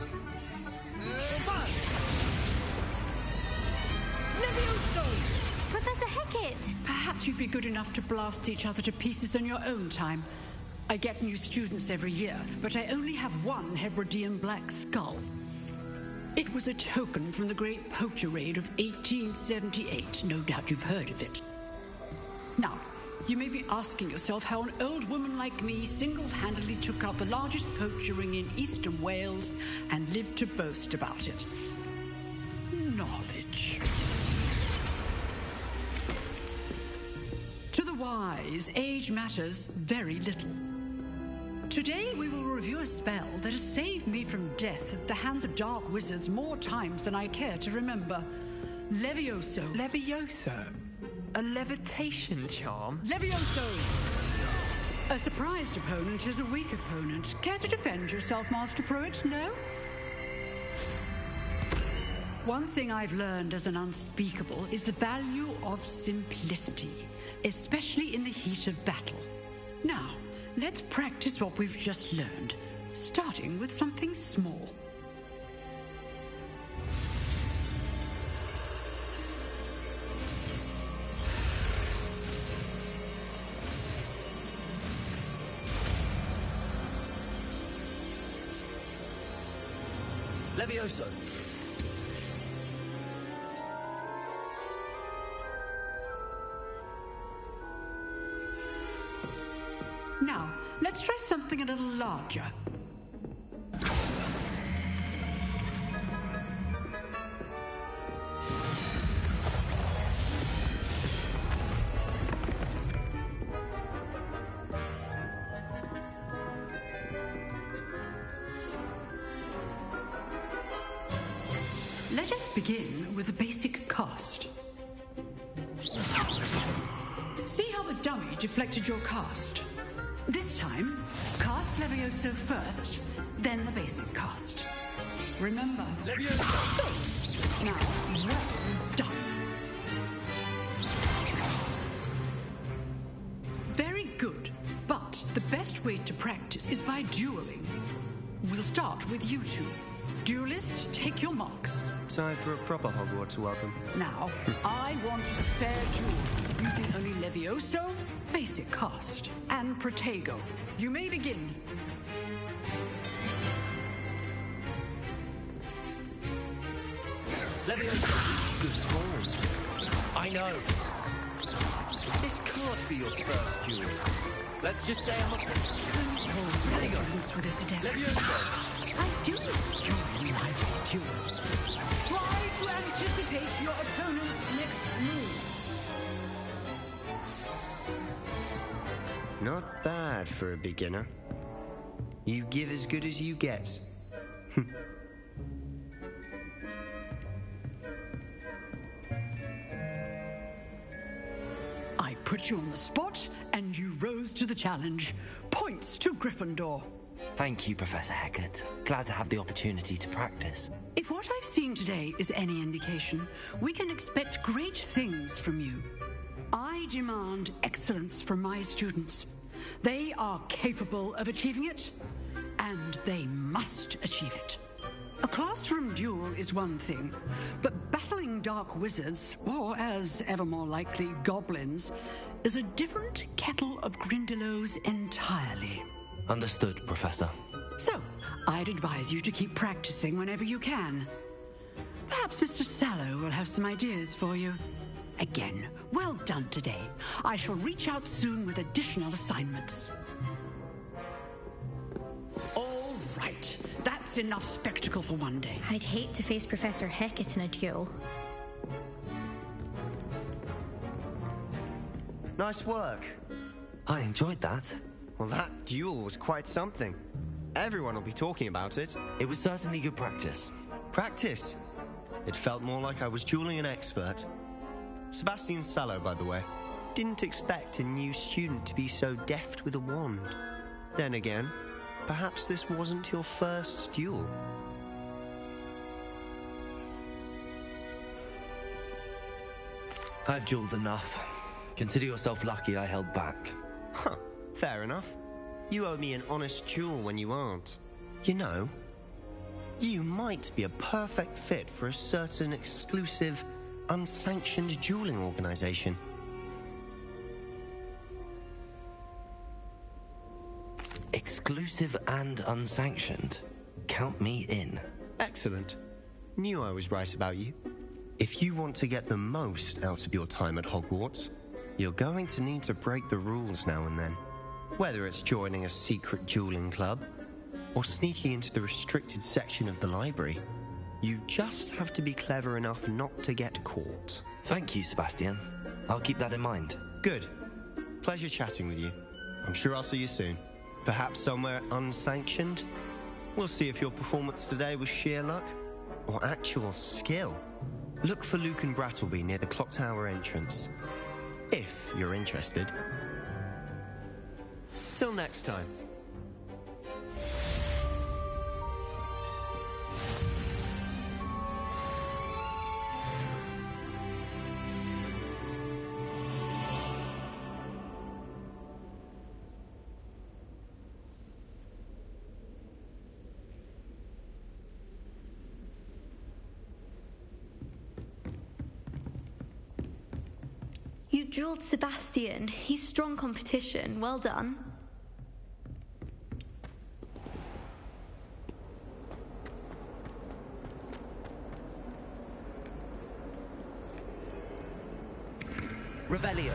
Professor Hecat! Perhaps you'd be good enough to blast each other to pieces on your own time. I get new students every year, but I only have one Hebridean black skull. It was a token from the Great Poacher Raid of 1878. No doubt you've heard of it. Now, you may be asking yourself how an old woman like me single-handedly took out the largest poacher ring in eastern Wales and lived to boast about it. Knowledge. To the wise, age matters very little. Today we will review a spell that has saved me from death at the hands of dark wizards more times than I care to remember. Levioso. Levioso? A levitation charm? Levioso! A surprised opponent is a weak opponent. Care to defend yourself, Master Pruitt? No? One thing I've learned as an unspeakable is the value of simplicity, especially in the heat of battle. Now, let's practice what we've just learned, starting with something small. Levioso! Now, let's try something a little larger. Let us begin with the basic cast. See how the dummy deflected your cast? This time, cast Levioso first, then the basic cast. Remember, Levioso! Now, well done. Very good, but the best way to practice is by dueling. We'll start with you two. Duelists, take your marks. Time for a proper Hogwarts welcome. Now, I want a fair duel, using only Levioso, basic cast, and Protego. You may begin. Levioso! Good form. I know. This can't be your first duel. Let's just say I'm a... There you go. For this attack. Levioso! I do enjoy lively duels. Try to anticipate your opponent's next move. Not bad for a beginner. You give as good as you get. I put you on the spot, and you rose to the challenge. Points to Gryffindor. Thank you, Professor Hecat. Glad to have the opportunity to practice. If what I've seen today is any indication, we can expect great things from you. I demand excellence from my students. They are capable of achieving it, and they must achieve it. A classroom duel is one thing, but battling dark wizards, or as ever more likely, goblins, is a different kettle of Grindylows entirely. Understood, Professor. So, I'd advise you to keep practicing whenever you can. Perhaps Mr. Sallow will have some ideas for you. Again, well done today. I shall reach out soon with additional assignments. All right, that's enough spectacle for one day. I'd hate to face Professor Hecat in a duel. Nice work. I enjoyed that. Well, that duel was quite something. Everyone will be talking about it. It was certainly good practice. Practice? It felt more like I was dueling an expert. Sebastian Sallow, by the way. Didn't expect a new student to be so deft with a wand. Then again, perhaps this wasn't your first duel. I've dueled enough. Consider yourself lucky I held back. Huh. Fair enough. You owe me an honest duel when you aren't. You know, you might be a perfect fit for a certain exclusive, unsanctioned dueling organization. Exclusive and unsanctioned? Count me in. Excellent. knew I was right about you. If you want to get the most out of your time at Hogwarts, you're going to need to break the rules now and then. Whether it's joining a secret dueling club, or sneaking into the restricted section of the library, you just have to be clever enough not to get caught. Thank you, Sebastian. I'll keep that in mind. Good. Pleasure chatting with you. I'm sure I'll see you soon. Perhaps somewhere unsanctioned? We'll see if your performance today was sheer luck or actual skill. Look for Luke and Brattleby near the clock tower entrance, if you're interested. Till next time. You drilled Sebastian. He's strong competition. Well done. Revelio.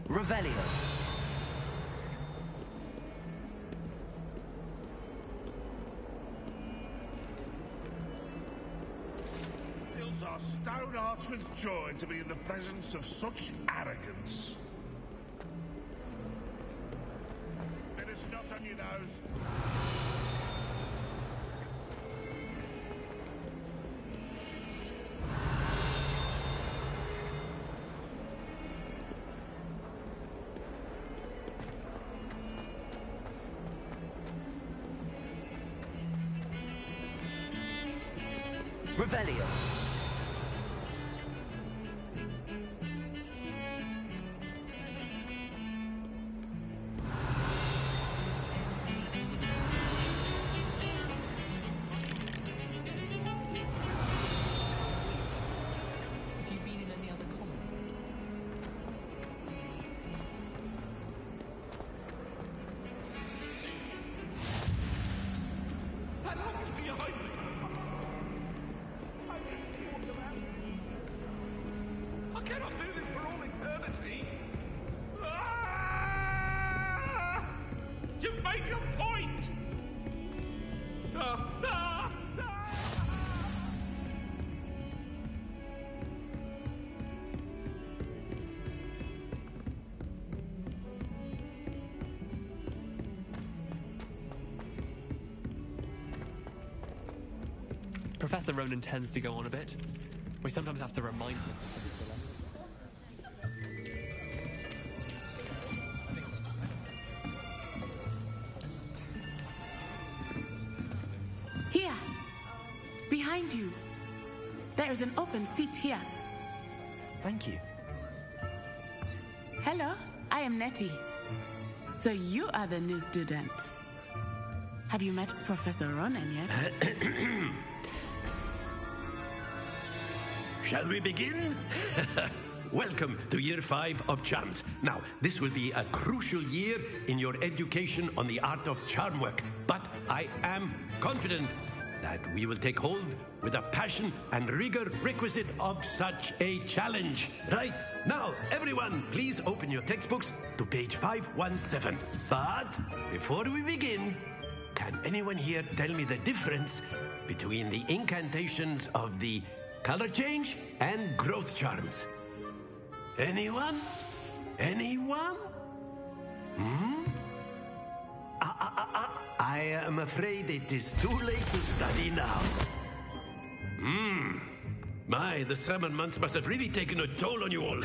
Revelio. Fills our stone hearts with joy to be in the presence of such arrogance. Bit of snot on your nose. Revelio. Professor Ronan tends to go on a bit. We sometimes have to remind him. Here! Behind you! There is an open seat here. Thank you. Hello, I am Nettie. So you are the new student. Have you met Professor Ronan yet? Shall we begin? Welcome to Year 5 of Charms. Now, this will be a crucial year in your education on the art of charm work, but I am confident that we will take hold with the passion and rigor requisite of such a challenge. Right, now, everyone, please open your textbooks to page 517. But before we begin, can anyone here tell me the difference between the incantations of the color change and growth charms? Anyone? Anyone? I am afraid it is too late to study now. My, the summer months must have really taken a toll on you all.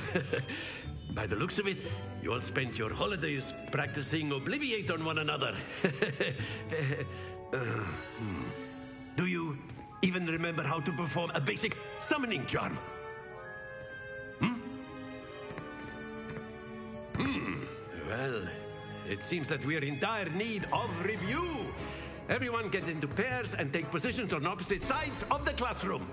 By the looks of it, You all spent your holidays practicing Obliviate on one another. Do you even remember how to perform a basic summoning charm? Well, it seems that we are in dire need of review. Everyone get into pairs and take positions on opposite sides of the classroom.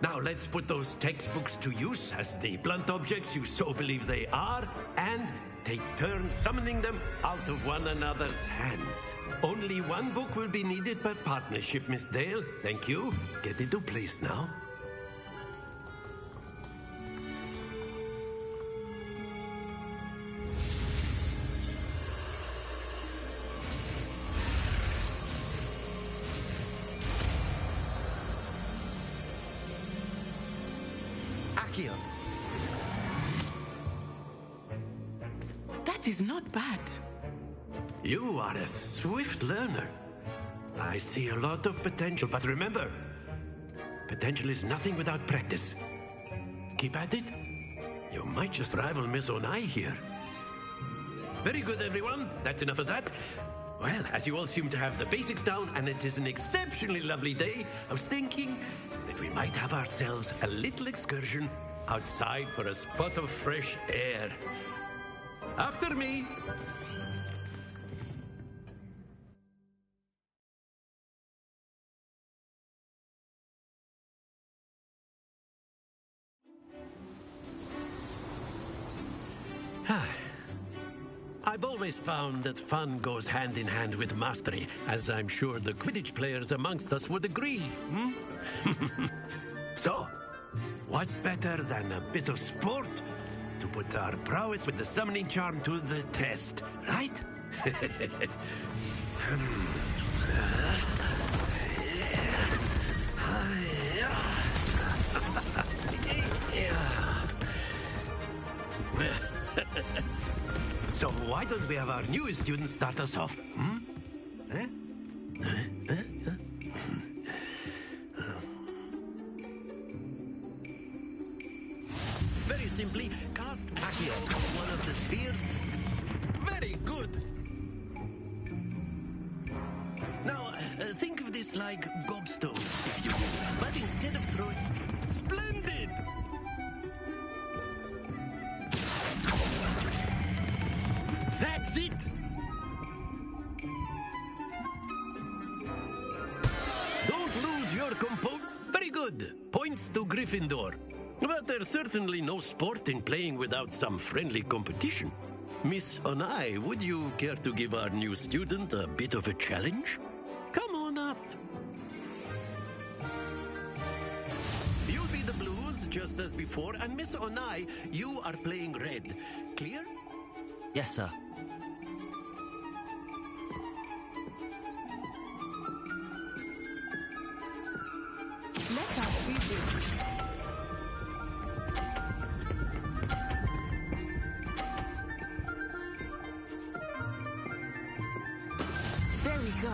Now let's put those textbooks to use as the blunt objects you so believe they are, and take turns summoning them out of one another's hands. Only one book will be needed per partnership, Miss Dale. Thank you. Get into place now. That is not bad. You are a swift learner. I see a lot of potential, but remember, potential is nothing without practice. Keep at it. You might just rival Miss Onai here. Very good, everyone. That's enough of that. Well, as you all seem to have the basics down, and it is an exceptionally lovely day, I was thinking that we might have ourselves a little excursion outside for a spot of fresh air. After me. I've always found that fun goes hand in hand with mastery, as I'm sure the Quidditch players amongst us would agree. So, what better than a bit of sport to put our prowess with the summoning charm to the test, right? So why don't we have our newest student start us off? Very simply, cast Accio on one of the spheres. Very good. Now, think of this like gobstones, if you will. But instead of throwing... Splendid! That's it! Don't lose your composure. Very good. Points to Gryffindor. But there's certainly no sport in playing without some friendly competition. Miss Onai, would you care to give our new student a bit of a challenge? Come on up. You'll be the blues, just as before, and Miss Onai, you are playing red. Clear? Yes, sir. Let us see this. There we go.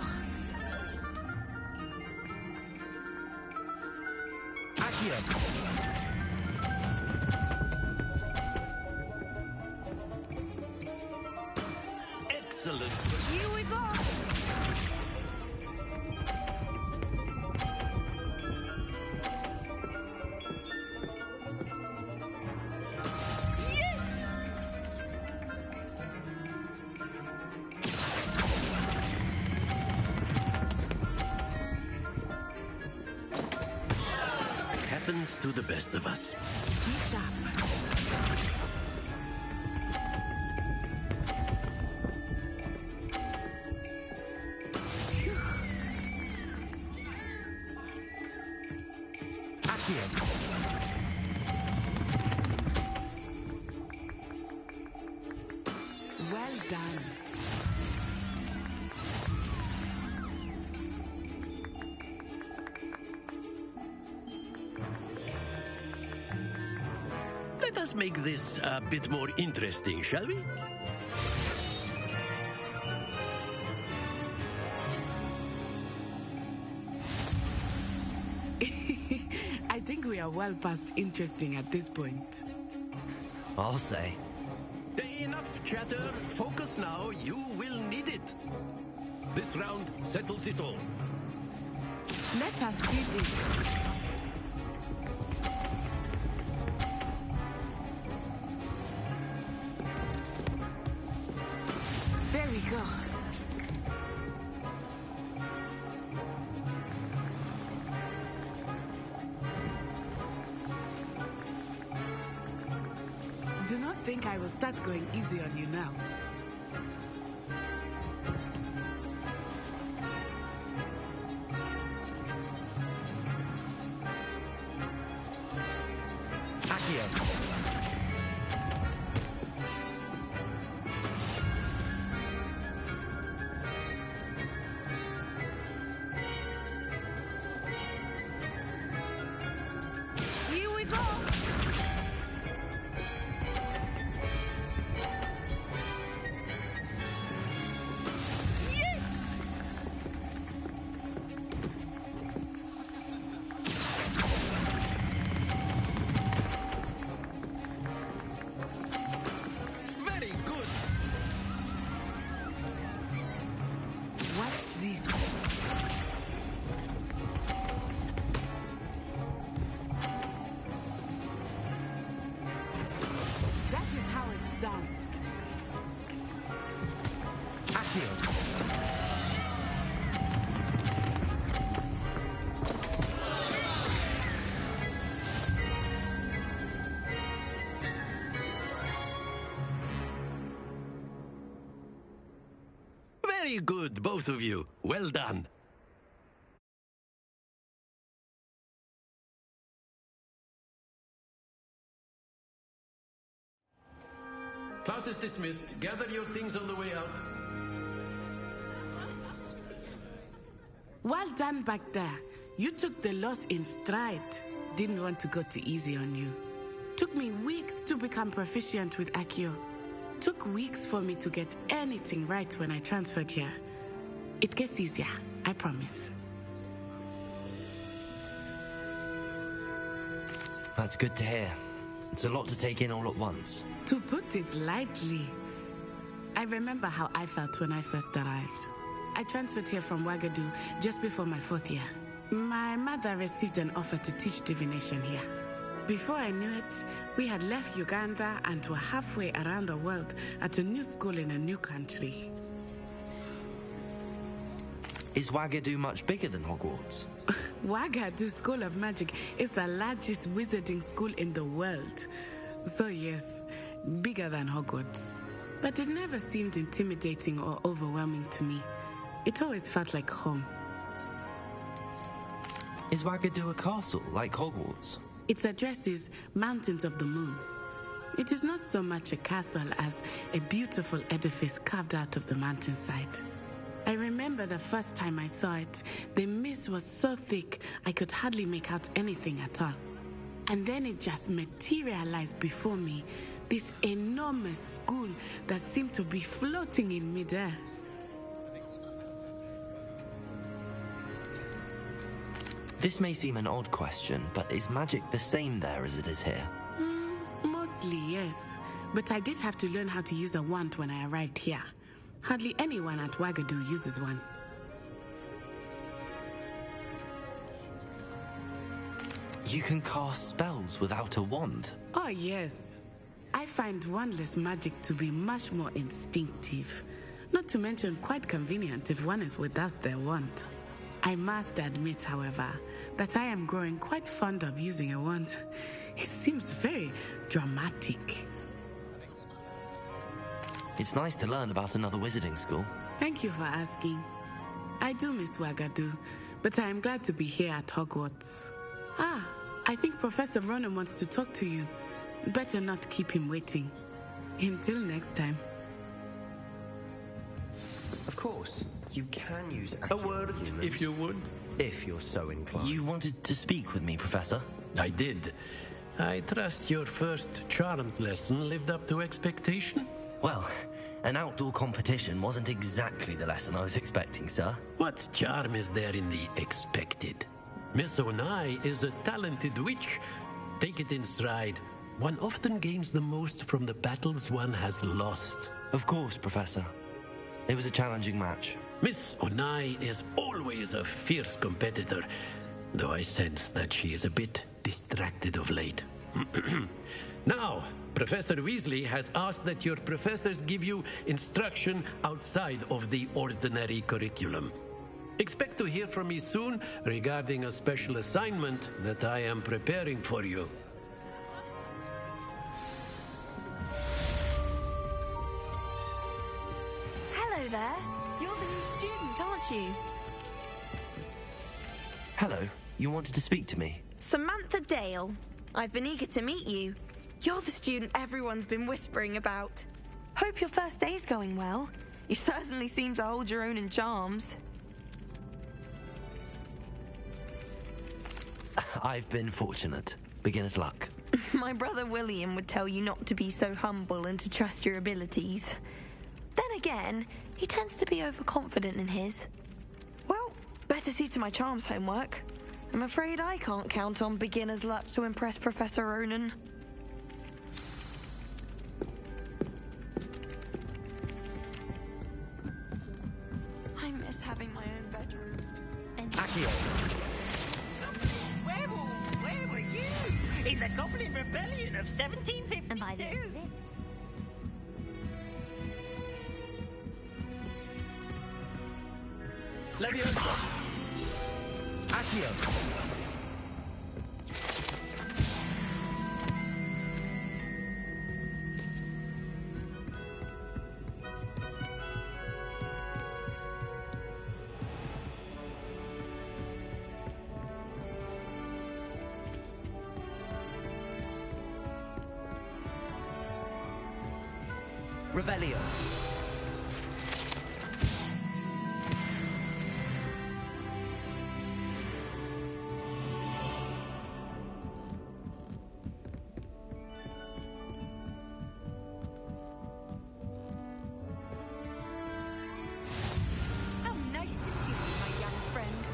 Excellent. Here we go. Happens to the best of us. Well done. Let us make this a bit more interesting, shall we? I think we are well past interesting at this point. I'll say. Enough chatter. Focus now. You will need it. This round settles it all. Let us do this. There we go. Do not think I will start going easy on you now. Very good, both of you. Well done. Class is dismissed. Gather your things on the way out. Well done back there. You took the loss in stride. Didn't want to go too easy on you. Took me weeks to become proficient with Accio. Took weeks for me to get anything right when I transferred here. It gets easier, I promise. That's good to hear. It's a lot to take in all at once. To put it lightly, I remember how I felt when I first arrived. I transferred here from Wagadu just before my 4th year. My mother received an offer to teach divination here. Before I knew it, we had left Uganda and were halfway around the world at a new school in a new country. Is Wagadu much bigger than Hogwarts? Wagadu School of Magic is the largest wizarding school in the world. So yes, bigger than Hogwarts. But it never seemed intimidating or overwhelming to me. It always felt like home. Is Wagadu a castle, like Hogwarts? Its address is Mountains of the Moon. It is not so much a castle as a beautiful edifice carved out of the mountainside. I remember the first time I saw it, the mist was so thick I could hardly make out anything at all. And then it just materialized before me, this enormous school that seemed to be floating in midair. This may seem an odd question, but is magic the same there as it is here? Mostly, yes. But I did have to learn how to use a wand when I arrived here. Hardly anyone at Wagadu uses one. You can cast spells without a wand? Oh, yes. I find wandless magic to be much more instinctive. Not to mention quite convenient if one is without their wand. I must admit, however, that I am growing quite fond of using a wand. It seems very dramatic. It's nice to learn about another wizarding school. Thank you for asking. I do miss Wagadu, but I am glad to be here at Hogwarts. Ah, I think Professor Ronan wants to talk to you. Better not keep him waiting. Until next time. Of course, you can use a word, if you would. If you're so inclined. You wanted to speak with me, Professor? I did. I trust your first charms lesson lived up to expectation? Well, an outdoor competition wasn't exactly the lesson I was expecting, sir. What charm is there in the expected? Miss Onai is a talented witch. Take it in stride. one often gains the most from the battles one has lost. Of course, Professor. It was a challenging match. Miss Onai is always a fierce competitor, though I sense that she is a bit distracted of late. Now, Professor Weasley has asked that your professors give you instruction outside of the ordinary curriculum. Expect to hear from me soon regarding a special assignment that I am preparing for you. Hello there. You're the new student, aren't you? Hello, you wanted to speak to me? Samantha Dale. I've been eager to meet you. You're the student everyone's been whispering about. Hope your first day's going well. You certainly seem to hold your own in charms. I've been fortunate. Beginner's luck. My brother William would tell you not to be so humble and to trust your abilities. Then again, he tends to be overconfident in his. Well, better see to my charms homework. I'm afraid I can't count on beginner's luck to impress Professor Ronan. I miss having my own bedroom. Accio. Where were you? In the Goblin Rebellion of 1752. And by the end of it, Leviosa. Accio. Revelio. How nice to see you, my young friend.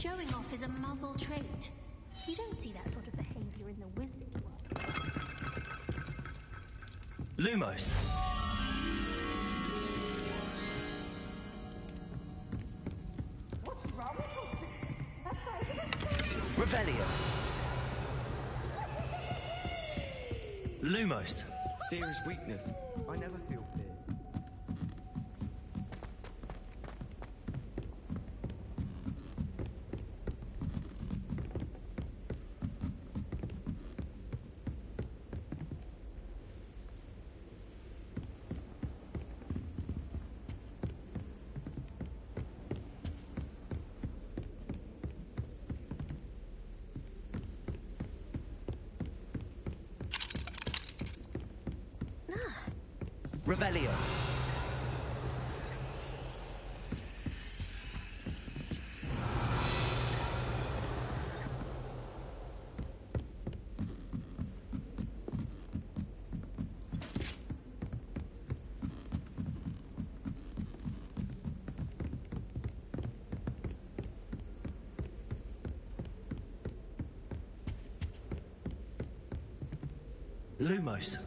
showing off is a muggle trait. You don't see that sort of behavior in the wizard world. Lumos. What's wrong with Revelio. Lumos. Fear is weakness. I never feel fear. Revelio. Lumos.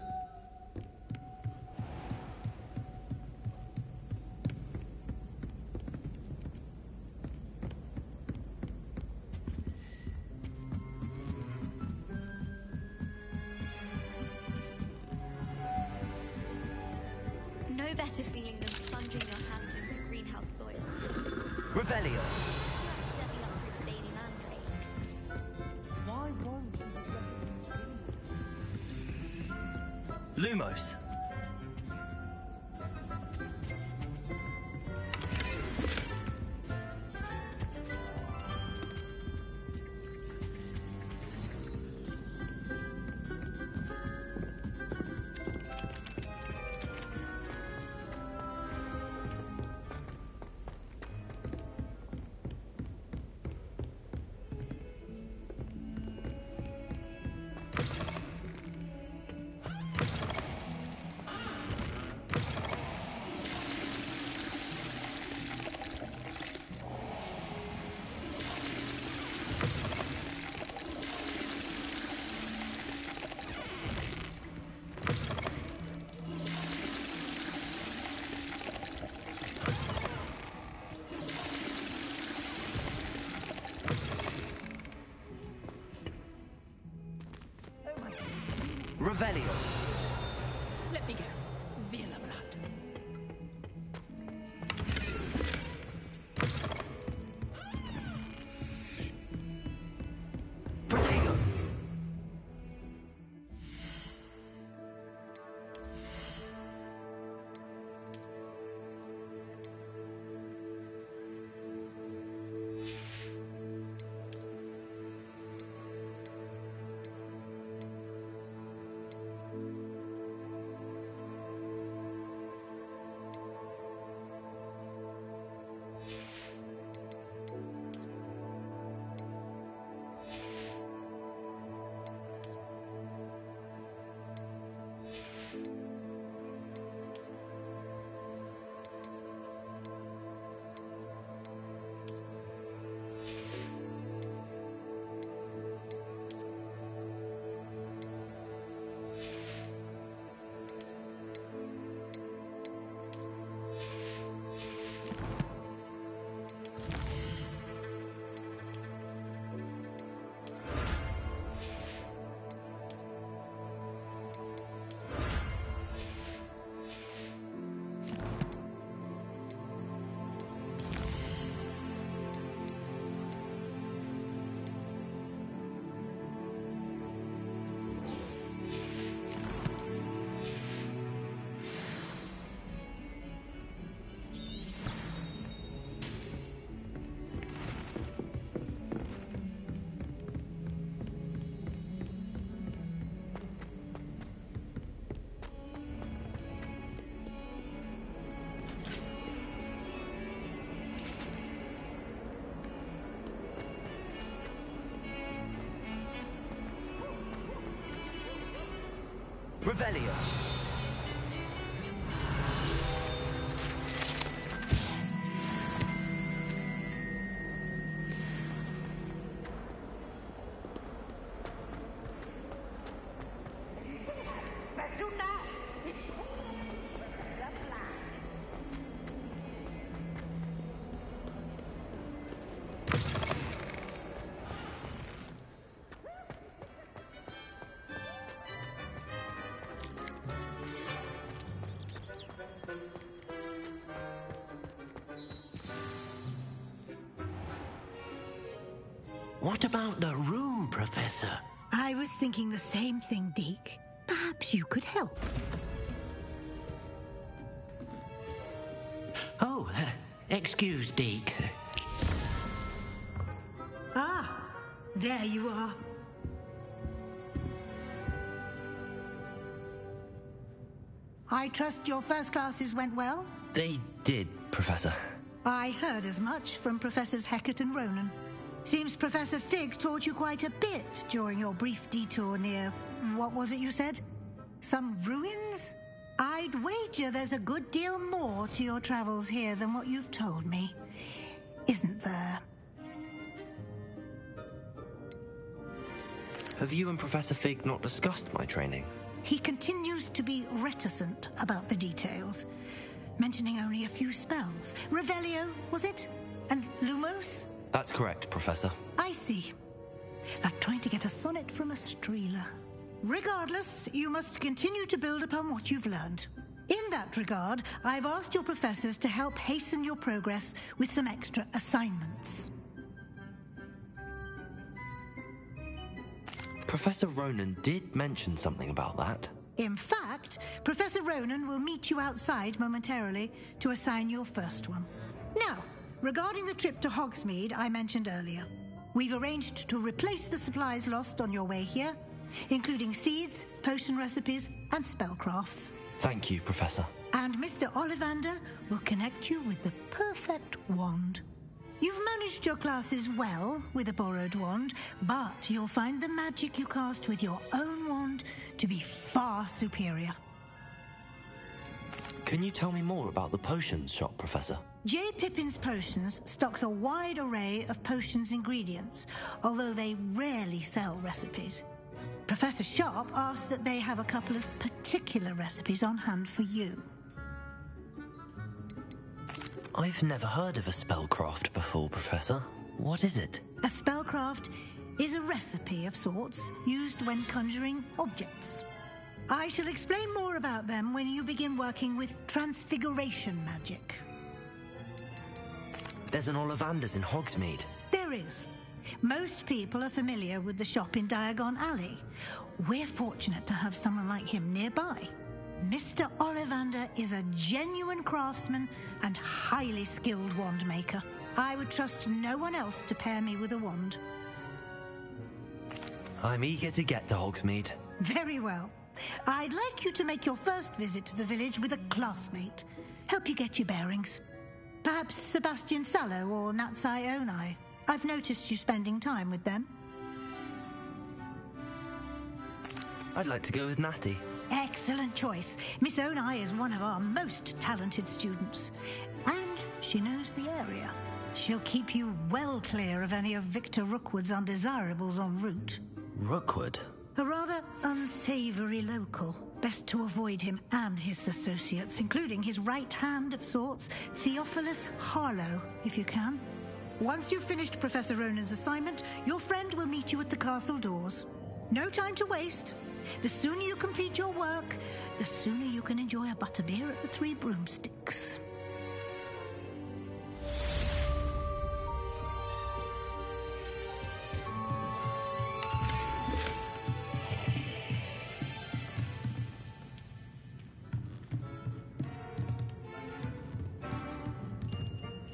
No better feeling than plunging your hands into greenhouse soil. Revelio. Stepping up to its daily mandate. Why won't Lumos. Revelio. Let me guess. Villa blood. Protego. Revelio. What about the room, Professor? I was thinking the same thing, Deke. Perhaps you could help. Oh, excuse, Deke. Ah, there you are. I trust your first classes went well? They did, Professor. I heard as much from Professors Hecat and Ronan. Seems Professor Fig taught you quite a bit during your brief detour near... what was it you said? Some ruins? I'd wager there's a good deal more to your travels here than what you've told me. Isn't there? Have you and Professor Fig not discussed my training? He continues to be reticent about the details, mentioning only a few spells. Revelio, was it? And Lumos? That's correct, Professor. I see. Like trying to get a sonnet from a streeler. Regardless, you must continue to build upon what you've learned. In that regard, I've asked your professors to help hasten your progress with some extra assignments. Professor Ronan did mention something about that. In fact, Professor Ronan will meet you outside momentarily to assign your first one. Now, regarding the trip to Hogsmeade I mentioned earlier, we've arranged to replace the supplies lost on your way here, including seeds, potion recipes, and spellcrafts. Thank you, Professor. And Mr. Ollivander will connect you with the perfect wand. You've managed your classes well with a borrowed wand, but you'll find the magic you cast with your own wand to be far superior. Can you tell me more about the potions shop, Professor? J. Pippin's Potions stocks a wide array of potions ingredients, although they rarely sell recipes. Professor Sharp asked that they have a couple of particular recipes on hand for you. I've never heard of a spellcraft before, Professor. What is it? A spellcraft is a recipe of sorts used when conjuring objects. I shall explain more about them when you begin working with transfiguration magic. There's an Ollivander's in Hogsmeade. There is. Most people are familiar with the shop in Diagon Alley. We're fortunate to have someone like him nearby. Mr. Ollivander is a genuine craftsman and highly skilled wand maker. I would trust no one else to pair me with a wand. I'm eager to get to Hogsmeade. Very well. I'd like you to make your first visit to the village with a classmate. Help you get your bearings. Perhaps Sebastian Sallow or Natsai Onai. I've noticed you spending time with them. I'd like to go with Natty. Excellent choice. Miss Onai is one of our most talented students. And she knows the area. She'll keep you well clear of any of Victor Rookwood's undesirables en route. Rookwood? A rather unsavoury local. Best to avoid him and his associates, including his right hand of sorts, Theophilus Harlow, if you can. Once you've finished Professor Ronan's assignment, your friend will meet you at the castle doors. No time to waste. The sooner you complete your work, the sooner you can enjoy a butterbeer at the Three Broomsticks.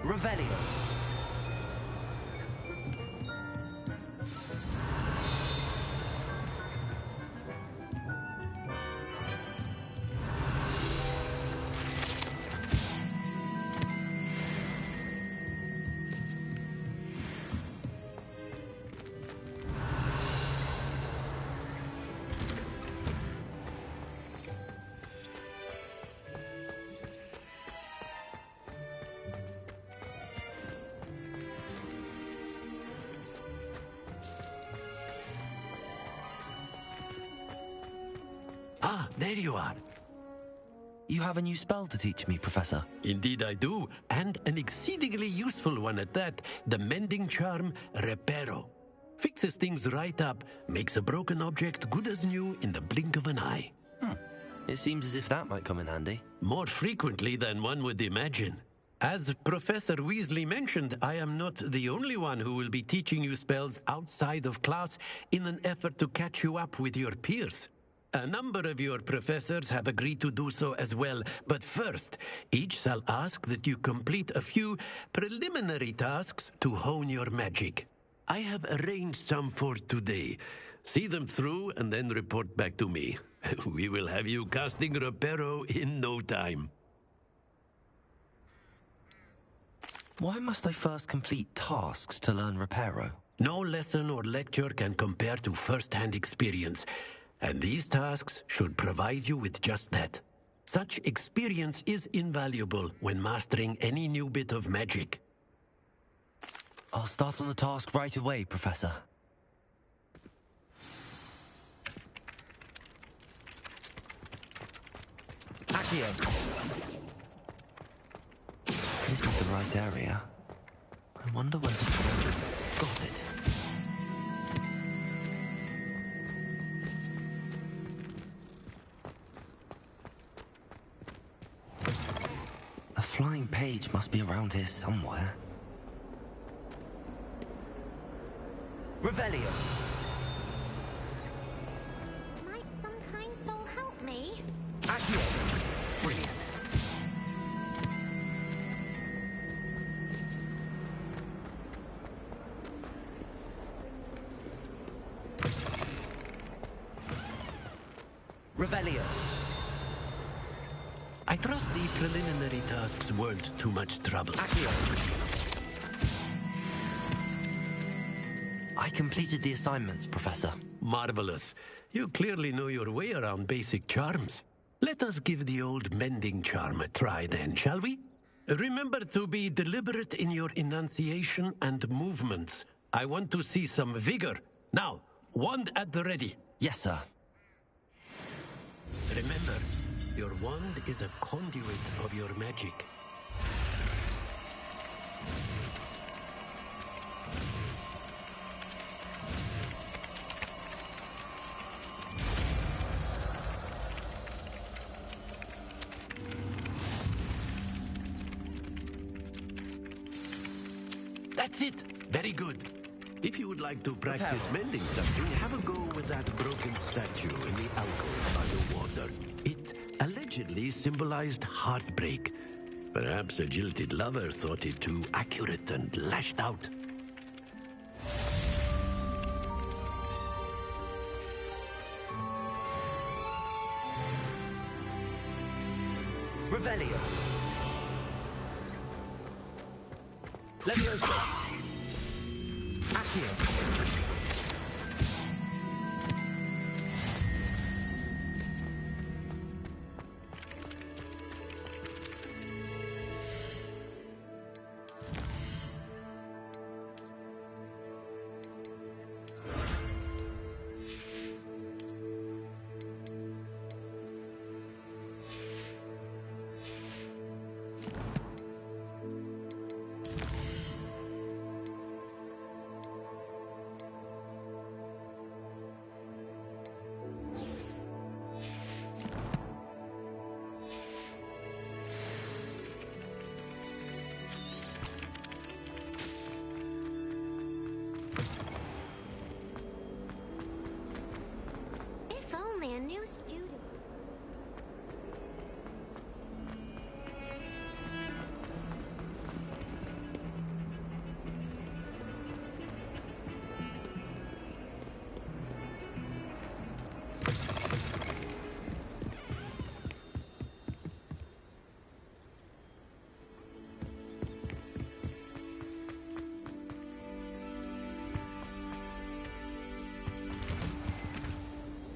Revelio. Ah, there you are. You have a new spell to teach me, Professor. Indeed I do, and an exceedingly useful one at that. The mending charm, Reparo. Fixes things right up, makes a broken object good as new in the blink of an eye. It seems as if that might come in handy. More frequently than one would imagine. As Professor Weasley mentioned, I am not the only one who will be teaching you spells outside of class in an effort to catch you up with your peers. A number of your professors have agreed to do so as well, but first, each shall ask that you complete a few preliminary tasks to hone your magic. I have arranged some for today. See them through and then report back to me. We will have you casting Reparo in no time. Why must I first complete tasks to learn Reparo? No lesson or lecture can compare to first-hand experience. And these tasks should provide you with just that. Such experience is invaluable when mastering any new bit of magic. I'll start on the task right away, Professor. Accio! This is the right area. I wonder where the... Got it. A flying page must be around here somewhere. Revelio! Might some kind soul help me? Accio! Brilliant. Revelio! I trust the preliminary tasks weren't too much trouble. Accio! I completed the assignments, Professor. Marvelous. You clearly know your way around basic charms. Let us give the old mending charm a try then, shall we? Remember to be deliberate in your enunciation and movements. I want to see some vigor. Now, wand at the ready. Yes, sir. Remember, your wand is a conduit of your magic. That's it. Very good. If you would like to practice mending something, have a go with that broken statue in the alcove by the water. It allegedly symbolized heartbreak. Perhaps a jilted lover thought it too accurate and lashed out. Revelio. Leviosa. Accio. A new student.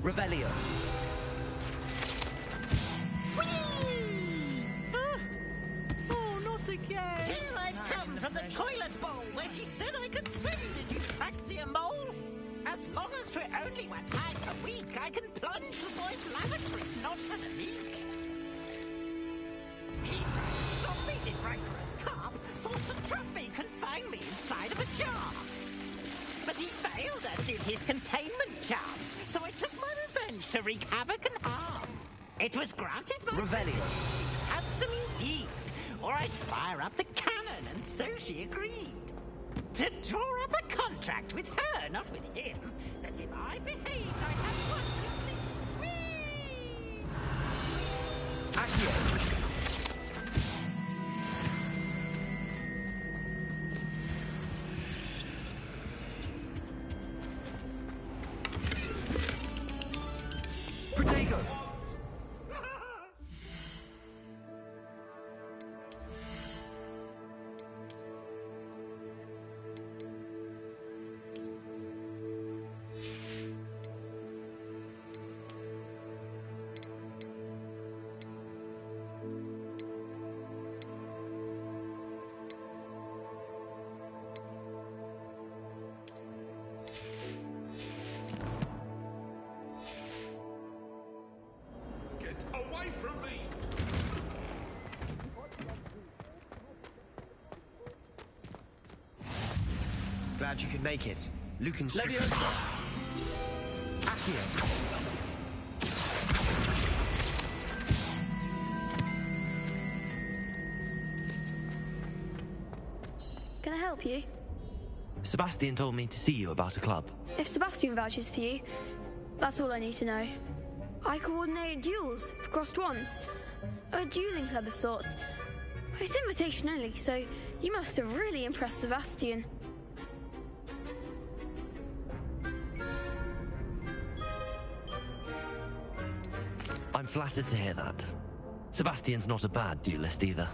Revelio. Oh, not again! Here I've come from the toilet bowl where she said I could swim. Did you fancy a mole? As long as 'twere only 1 time a week, I can plunge the boy's lavatory, not for the meek. He copied it right for his carp, sought to trap me, confine me inside of a jar. But he failed, as did his containment charms, so I took my revenge to wreak havoc and harm. It was granted by Revelio. Handsome indeed, or I'd fire up the cannon, and so she agreed. To draw up a contract with her, not with him, that if I behaved, I'd have one with me. Accio. Protego. Away from me! Glad you could make it. Lucan's Leviosa. Accio. Can I help you? Sebastian told me to see you about a club. If Sebastian vouches for you, that's all I need to know. I coordinate duels for crossed wands. A dueling club of sorts. It's invitation only, so you must have really impressed Sebastian. I'm flattered to hear that. Sebastian's not a bad duelist either.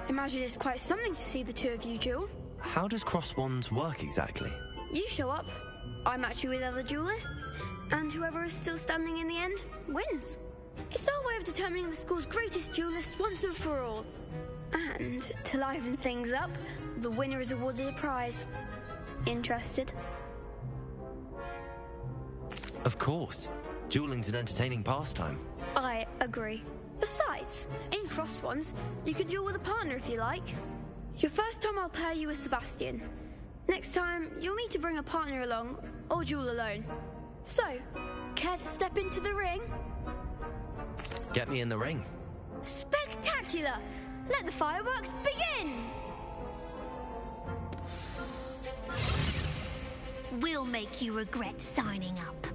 Imagine it's quite something to see the two of you duel. How does cross wands work exactly? You show up, I match you with other duelists, and whoever is still standing in the end wins. It's our way of determining the school's greatest duelist once and for all. And to liven things up, the winner is awarded a prize. Interested? Of course. Dueling's an entertaining pastime. I agree. Besides, in crossed ones, you can duel with a partner if you like. Your first time I'll pair you with Sebastian. Next time, you'll need to bring a partner along, or duel alone. So, care to step into the ring? Get me in the ring. Spectacular! Let the fireworks begin! We'll make you regret signing up.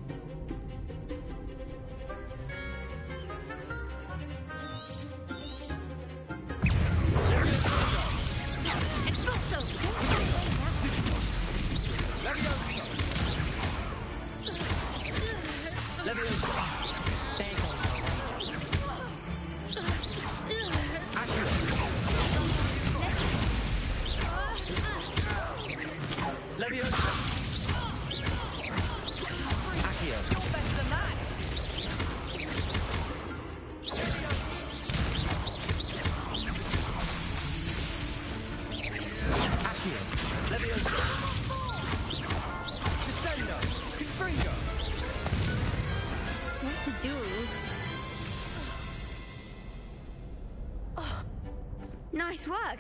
Nice work.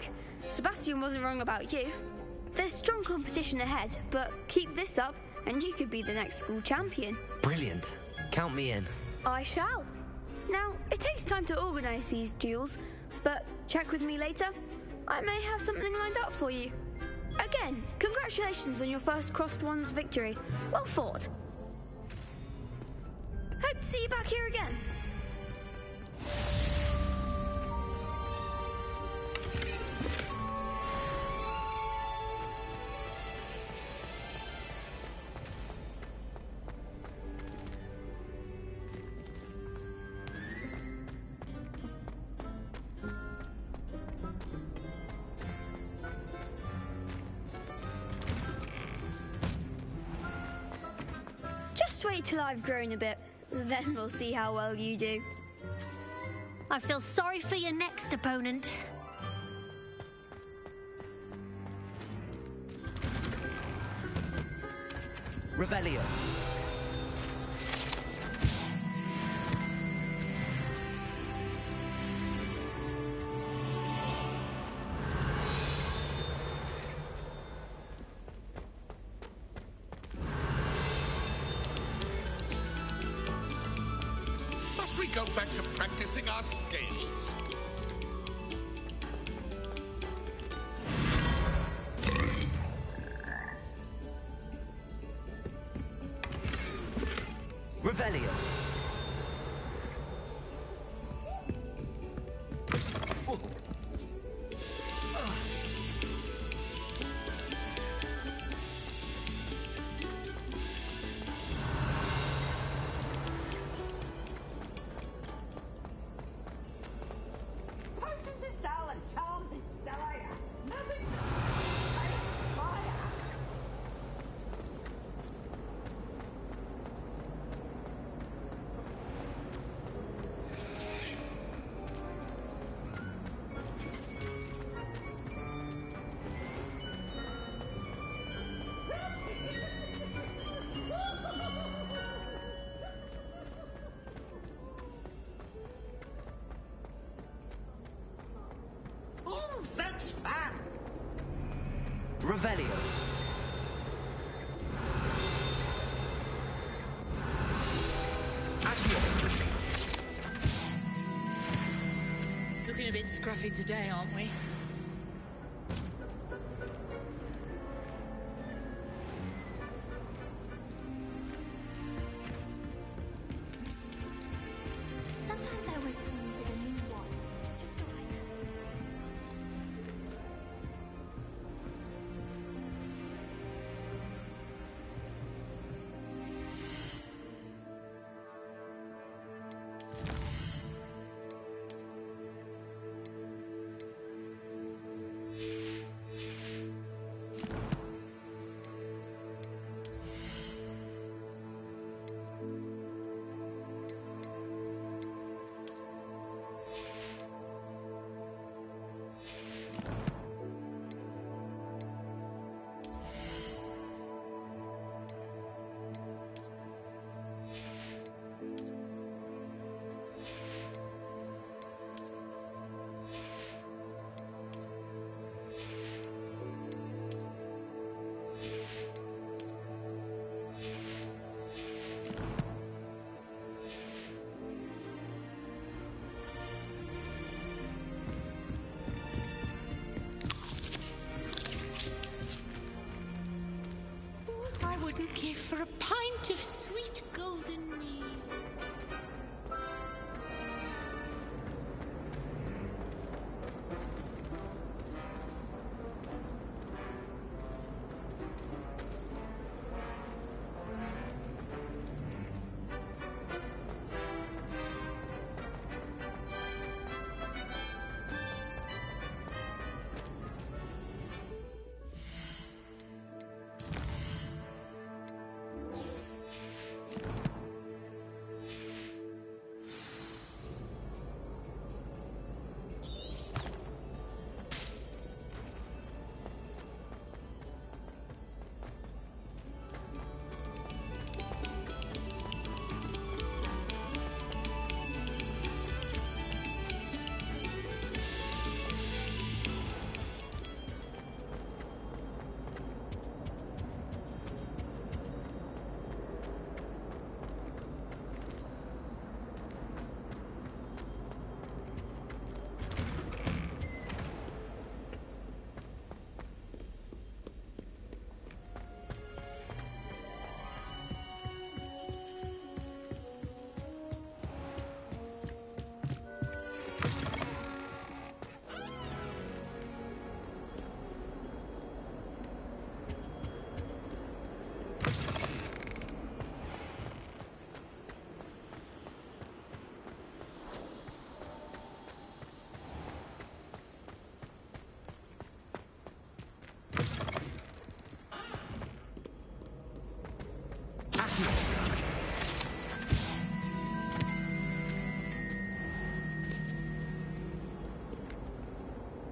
Sebastian wasn't wrong about you. There's strong competition ahead, but keep this up and you could be the next school champion. Brilliant. Count me in. I shall. Now, it takes time to organise these duels, but check with me later. I may have something lined up for you. Again, congratulations on your first Crossed Wands victory. Well fought. Hope to see you back here again. Just wait till I've grown a bit, then we'll see how well you do. I feel sorry for your next opponent. Revelio. Must we go back to practicing our skills? Revelio. Oh, such fun! Revelio. Looking a bit scruffy today, aren't we? Sometimes I went with a new one. wouldn't give for a pint of sweet golden mead.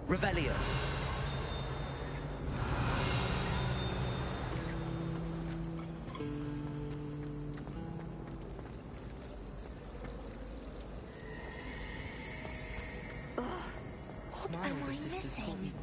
Revelio. What am I missing?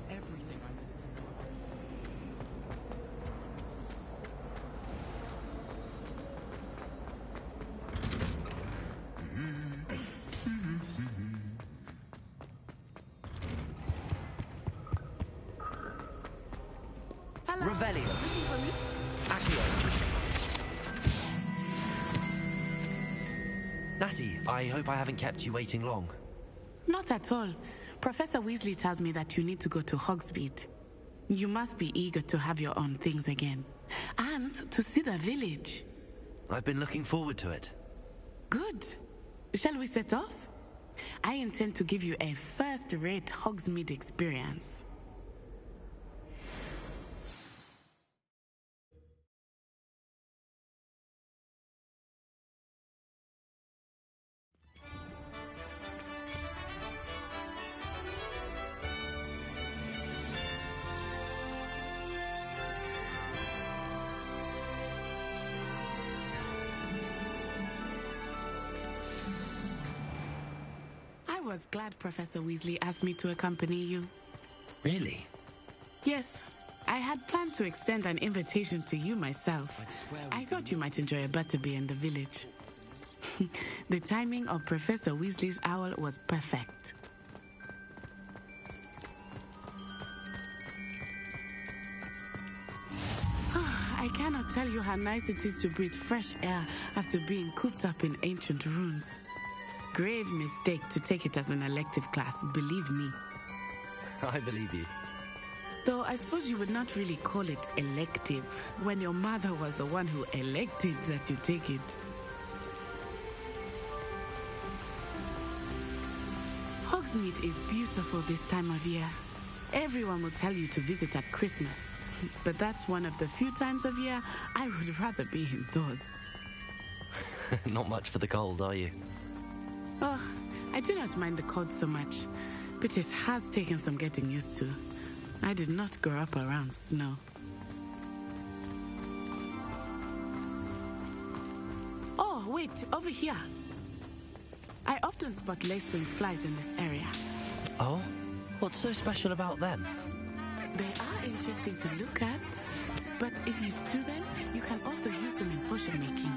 Revelio. Accio. Natty, I hope I haven't kept you waiting long. Not at all. Professor Weasley tells me that you need to go to Hogsmeade. You must be eager to have your own things again. And to see the village. I've been looking forward to it. Good. Shall we set off? I intend to give you a first-rate Hogsmeade experience. I was glad Professor Weasley asked me to accompany you. Really? Yes. I had planned to extend an invitation to you myself. I thought you might enjoy a butterbeer in the village. The timing of Professor Weasley's owl was perfect. I cannot tell you how nice it is to breathe fresh air after being cooped up in ancient ruins. Grave mistake to take it as an elective class, believe me. I believe you. Though I suppose you would not really call it elective when your mother was the one who elected that you take it. Hogsmeade is beautiful this time of year. Everyone will tell you to visit at Christmas. But that's one of the few times of year I would rather be indoors. Not much for the cold, are you? Oh, I do not mind the cold so much, but it has taken some getting used to. I did not grow up around snow. Oh, wait, over here. I often spot lacewing flies in this area. Oh? What's so special about them? They are interesting to look at, but if you stew them, you can also use them in potion making.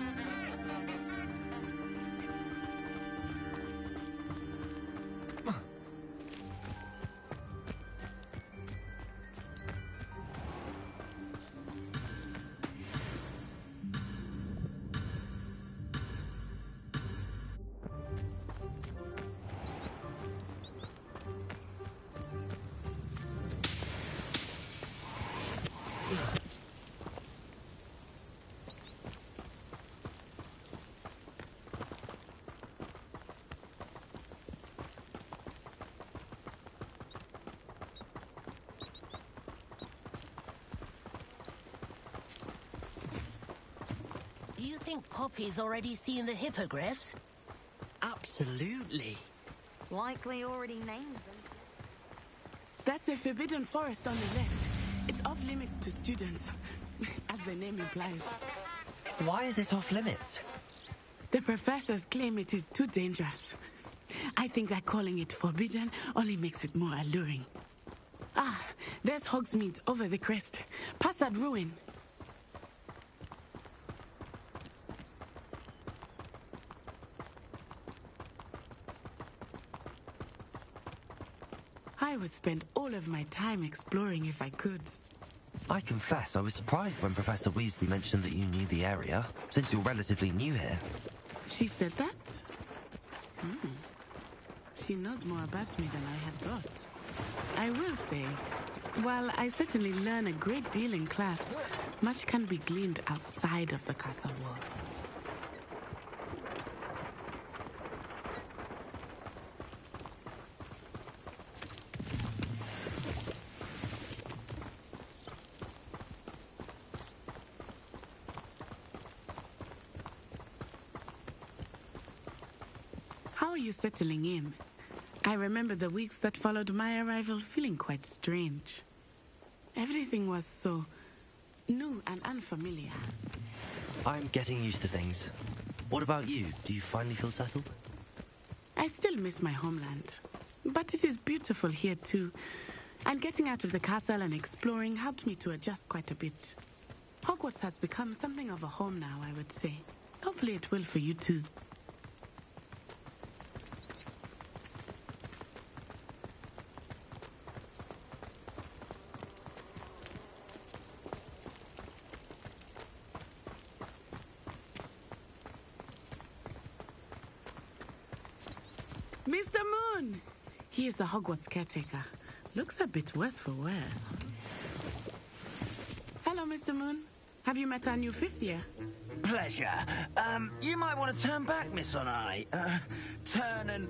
think Poppy's already seen the hippogriffs. Absolutely. Likely already named them. That's the Forbidden Forest on the left. It's off limits to students, as the name implies. Why is it off limits? The professors claim it is too dangerous. I think that calling it forbidden only makes it more alluring. Ah, there's Hogsmeade over the crest. Past that ruin. I would spend all of my time exploring if I could. I confess I was surprised when Professor Weasley mentioned that you knew the area, since you're relatively new here. She said that? She knows more about me than I had thought. I will say, while I certainly learn a great deal in class, much can be gleaned outside of the castle walls. How are you settling in? I remember the weeks that followed my arrival feeling quite strange. Everything was so new and unfamiliar. I'm getting used to things. What about you? Do you finally feel settled? I still miss my homeland, but it is beautiful here too. And getting out of the castle and exploring helped me to adjust quite a bit. Hogwarts has become something of a home now, I would say. Hopefully it will for you too. Mr. Moon! He is the Hogwarts caretaker. Looks a bit worse for wear. Hello, Mr. Moon. Have you met our new fifth year? Pleasure. You might want to turn back, Miss On-Eye. Turn and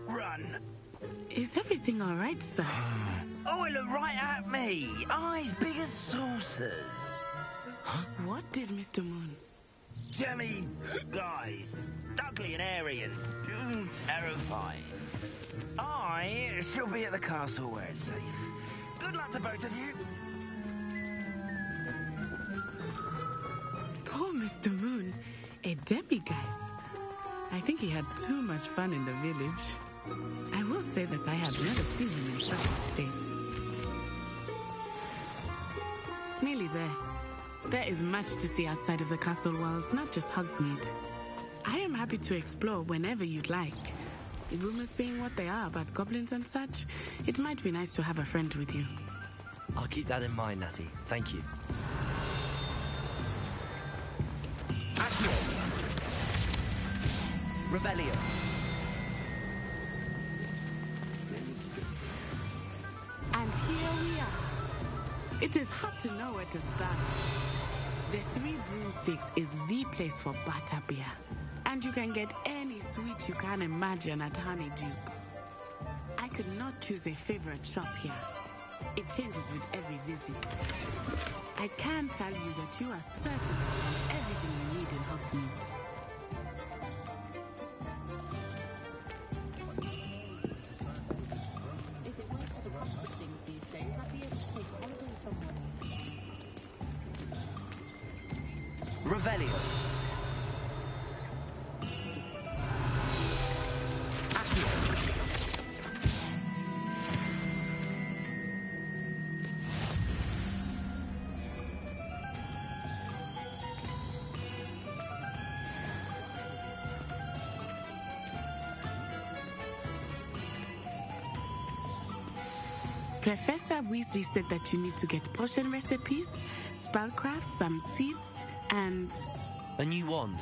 run. Is everything all right, sir? Oh, it looked right at me. Eyes big as saucers. What did Mr. Moon? Jemmy guys. Ugly and airy and terrifying. I shall be at the castle where it's safe. Good luck to both of you. Poor Mr. Moon. A demiguise. I think he had too much fun in the village. I will say that I have never seen him in such a state. Nearly there. There is much to see outside of the castle walls, not just Hogsmeade. I am happy to explore whenever you'd like. Rumors being what they are about goblins and such, it might be nice to have a friend with you. I'll keep that in mind, Natty. Thank you. Rebellion. And here we are. It is hard to know where to start. The Three Broomsticks is the place for butterbeer. And you can get any sweet you can imagine at Honeydukes. I could not choose a favorite shop here. It changes with every visit. I can tell you that you are certain to find everything you need in Hogsmeade. If it weren't for the cost of things these days, I'd be able to take holiday somewhere. Revelio. Professor Weasley said that you need to get potion recipes, spellcrafts, some seeds, and... A new wand.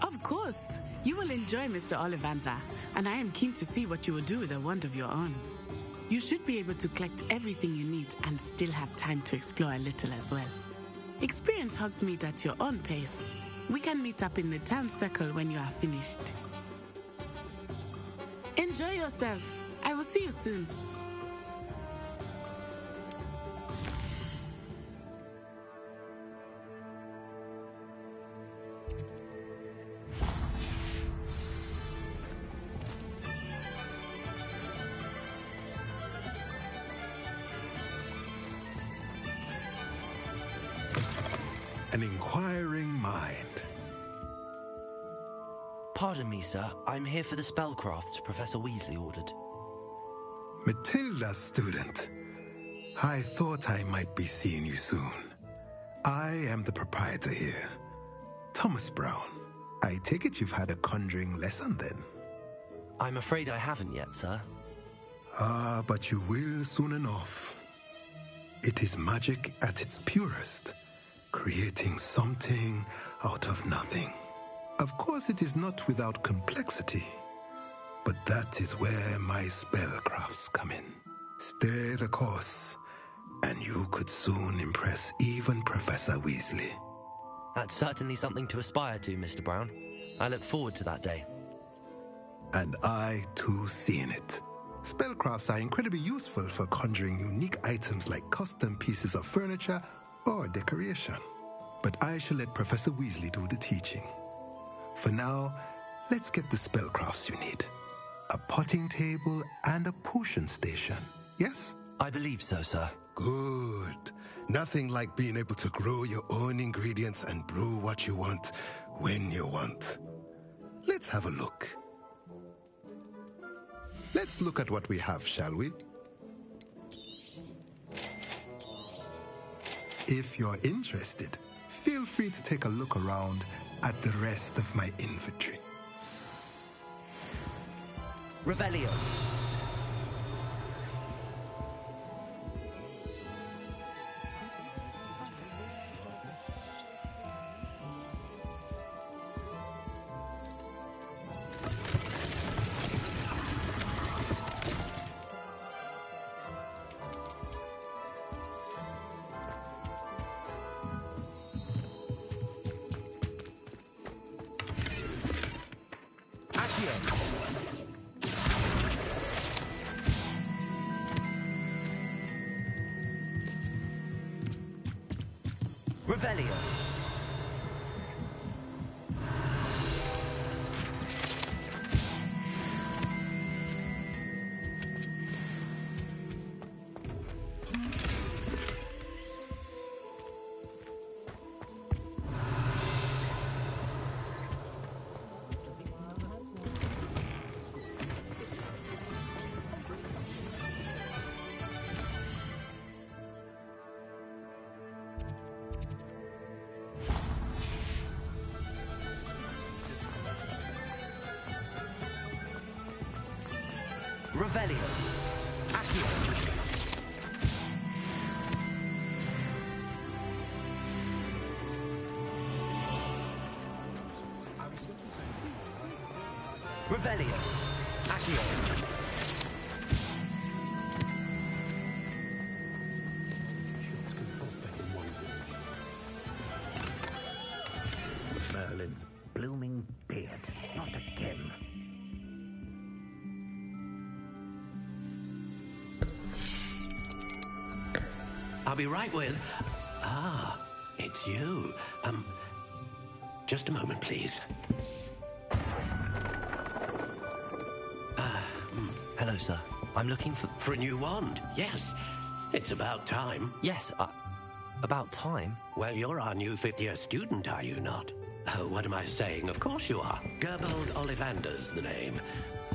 Of course! You will enjoy Mr. Ollivander, and I am keen to see what you will do with a wand of your own. You should be able to collect everything you need and still have time to explore a little as well. Experience Hogsmeade at your own pace. We can meet up in the town circle when you are finished. Enjoy yourself. I will see you soon. an inquiring mind. Pardon me, sir. I'm here for the spellcrafts Professor Weasley ordered. Matilda, student. I thought I might be seeing you soon. I am the proprietor here, Thomas Brown. I take it you've had a conjuring lesson then? I'm afraid I haven't yet, sir. Ah, but you will soon enough. It is magic at its purest, creating something out of nothing. Of course, it is not without complexity, but that is where my spellcrafts come in. Stay the course, and you could soon impress even Professor Weasley. That's certainly something to aspire to, Mr. Brown. I look forward to that day. And I, too, seen it. Spellcrafts are incredibly useful for conjuring unique items like custom pieces of furniture or decoration. But I shall let Professor Weasley do the teaching. For now, let's get the spellcrafts you need. A potting table and a potion station, yes? I believe so, sir. Good. Nothing like being able to grow your own ingredients and brew what you want when you want. Let's have a look. Let's look at what we have, shall we? If you're interested, feel free to take a look around at the rest of my inventory. Revelio. Revelio. Revelio. Accio. Revelio. Accio. Merlin's blooming beard. Not again. I'll be right with... Ah, it's you. Just a moment, please. Hello, sir. I'm looking For a new wand, yes. It's about time. Yes, about time? Well, you're our new fifth-year student, are you not? Oh, what am I saying? Of course you are. Gerbold Ollivander's the name.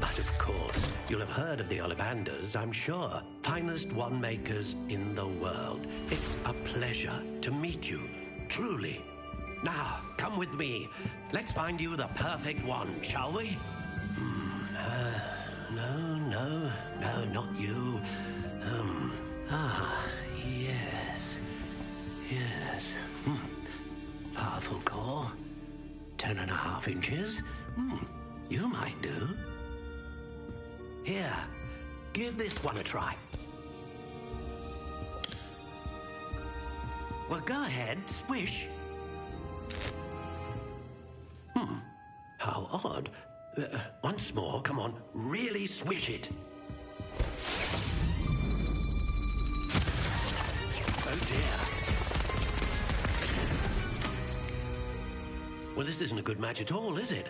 But of course, you'll have heard of the Ollivanders, I'm sure. Finest wand makers in the world. It's a pleasure to meet you, truly. Now, come with me. Let's find you the perfect wand, shall we? No, not you. Yes. Powerful core. 10.5 inches. You might do. Here, give this one a try. Well, go ahead, swish. How odd. Once more, come on, really swish it. Oh dear. Well, this isn't a good match at all, is it?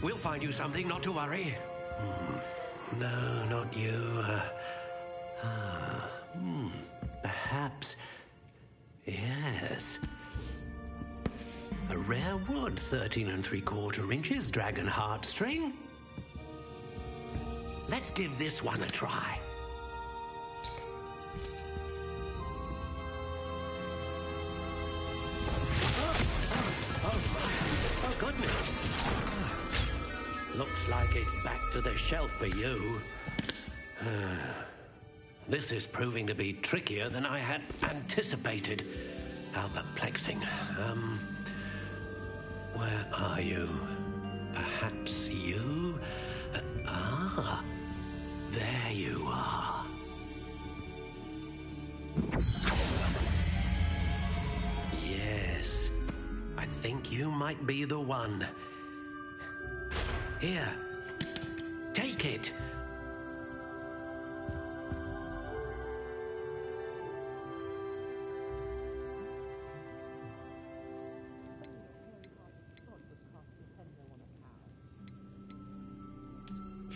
We'll find you something, not to worry. No, not you. perhaps... Yes. A rare wood, 13 3/4 inches, dragon heartstring. Let's give this one a try. Oh, goodness. Looks like it's back to the shelf for you. This is proving to be trickier than I had anticipated. How perplexing. Where are you? Perhaps you? There you are. Yes, I think you might be the one. Here, take it.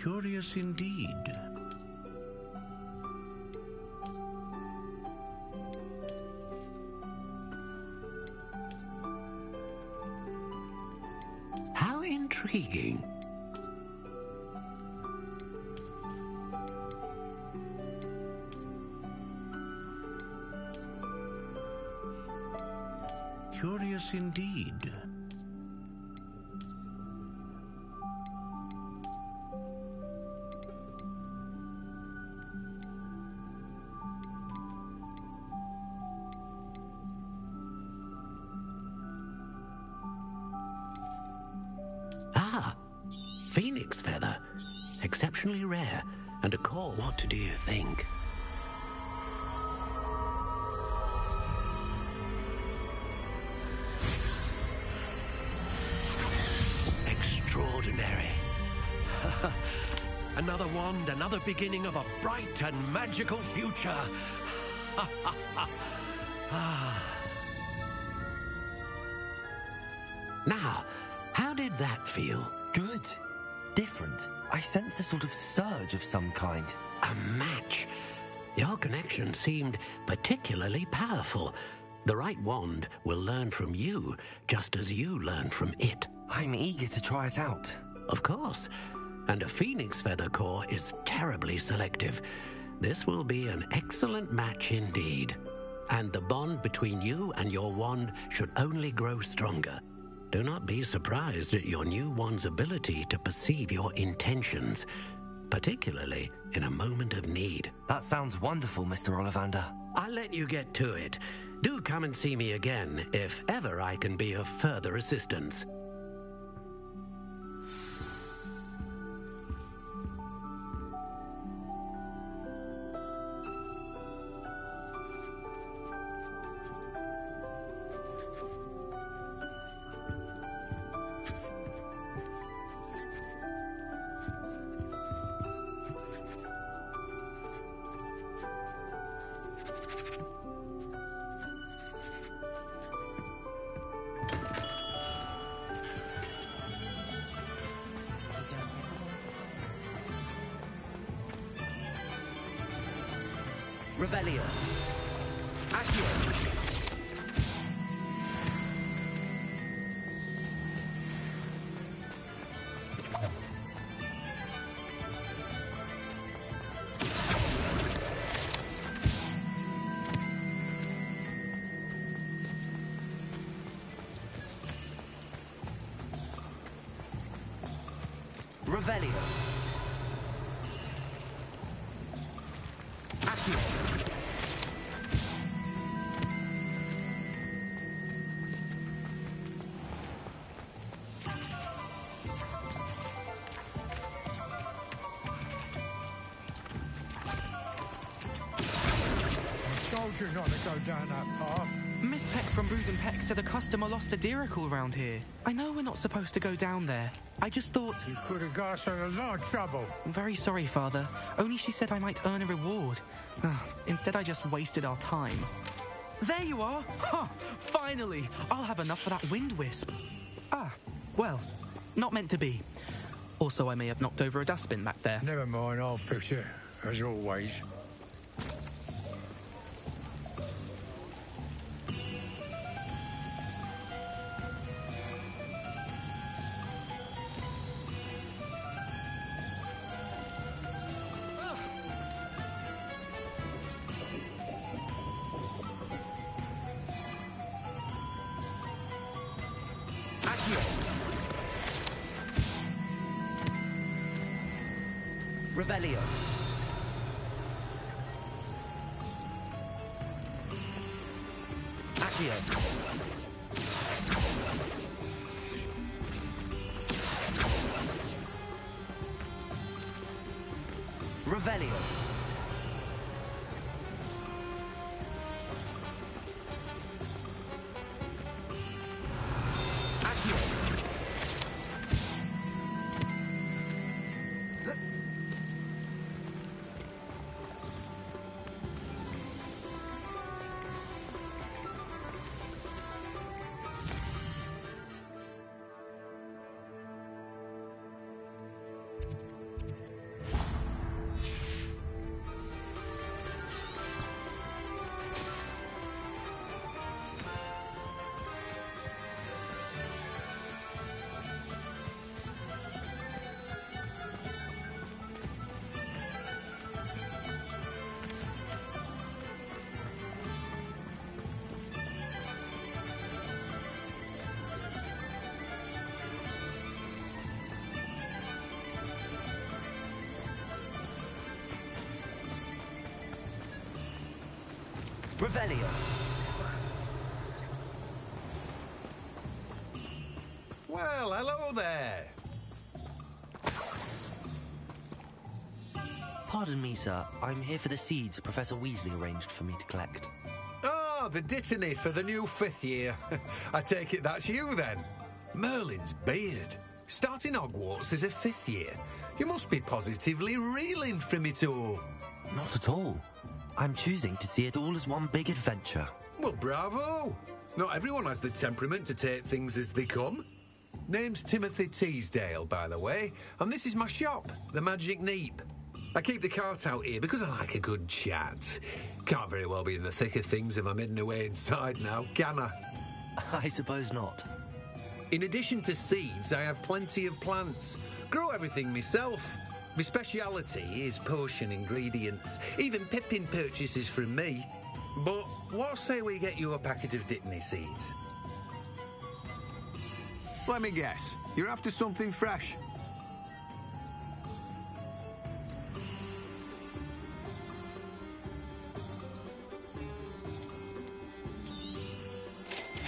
Curious indeed. How intriguing. Curious indeed. Phoenix feather. Exceptionally rare. And a core, what do you think? Extraordinary. Another wand, another beginning of a bright and magical future. Now, how did that feel? Good. Different. I sensed a sort of surge of some kind. A match. Your connection seemed particularly powerful. The right wand will learn from you, just as you learn from it. I'm eager to try it out. Of course. And a phoenix feather core is terribly selective. This will be an excellent match indeed. And the bond between you and your wand should only grow stronger. Do not be surprised at your new wand's ability to perceive your intentions, particularly in a moment of need. That sounds wonderful, Mr. Ollivander. I'll let you get to it. Do come and see me again if ever I can be of further assistance. Revelio. Accio. Revelio. Accio. You're not to go down that path. Miss Peck from Brood and Peck said a customer lost a diricle round here. I know we're not supposed to go down there. I just thought... You could have got us in a lot of trouble. I'm very sorry, Father. Only she said I might earn a reward. Instead, I just wasted our time. There you are! Huh, finally! I'll have enough for that wind wisp. Well, not meant to be. Also, I may have knocked over a dustbin back there. Never mind, I'll fix it, as always. Accio. Revelio. Accio. Revelio. Revelio. Well, hello there. Pardon me, sir. I'm here for the seeds Professor Weasley arranged for me to collect. Oh, the dittany for the new 5th year. I take it that's you, then. Merlin's beard. Starting Hogwarts as a 5th year. You must be positively reeling from it all. Not at all. I'm choosing to see it all as one big adventure. Well, bravo. Not everyone has the temperament to take things as they come. Name's Timothy Teasdale, by the way, and this is my shop, the Magic Neep. I keep the cart out here because I like a good chat. Can't very well be in the thick of things if I'm hidden away inside now, can I? I suppose not. In addition to seeds, I have plenty of plants. Grow everything myself. My speciality is potion ingredients. Even Pippin purchases from me. But what say we get you a packet of Dittany seeds? Let me guess. You're after something fresh.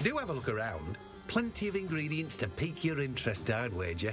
Do have a look around. Plenty of ingredients to pique your interest, I'd wager.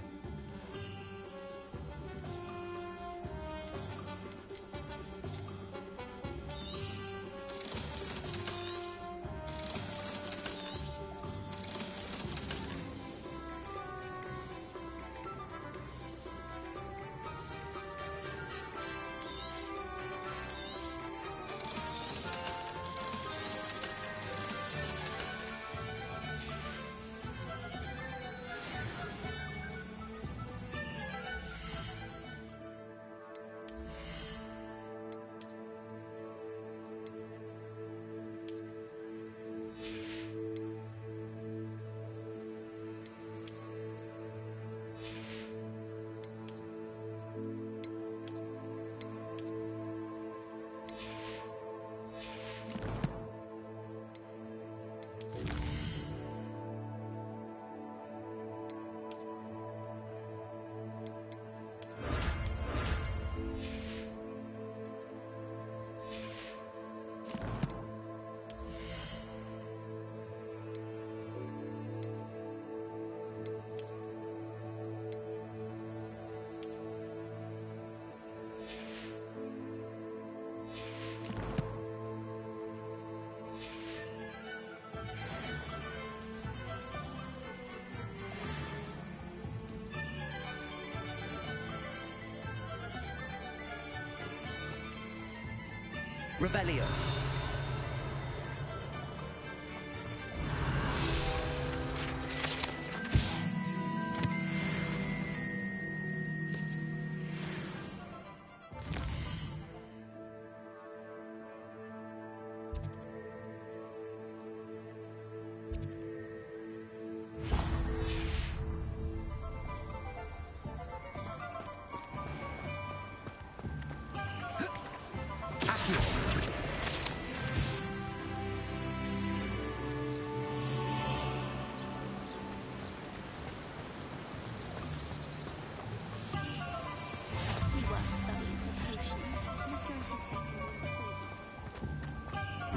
Revelio.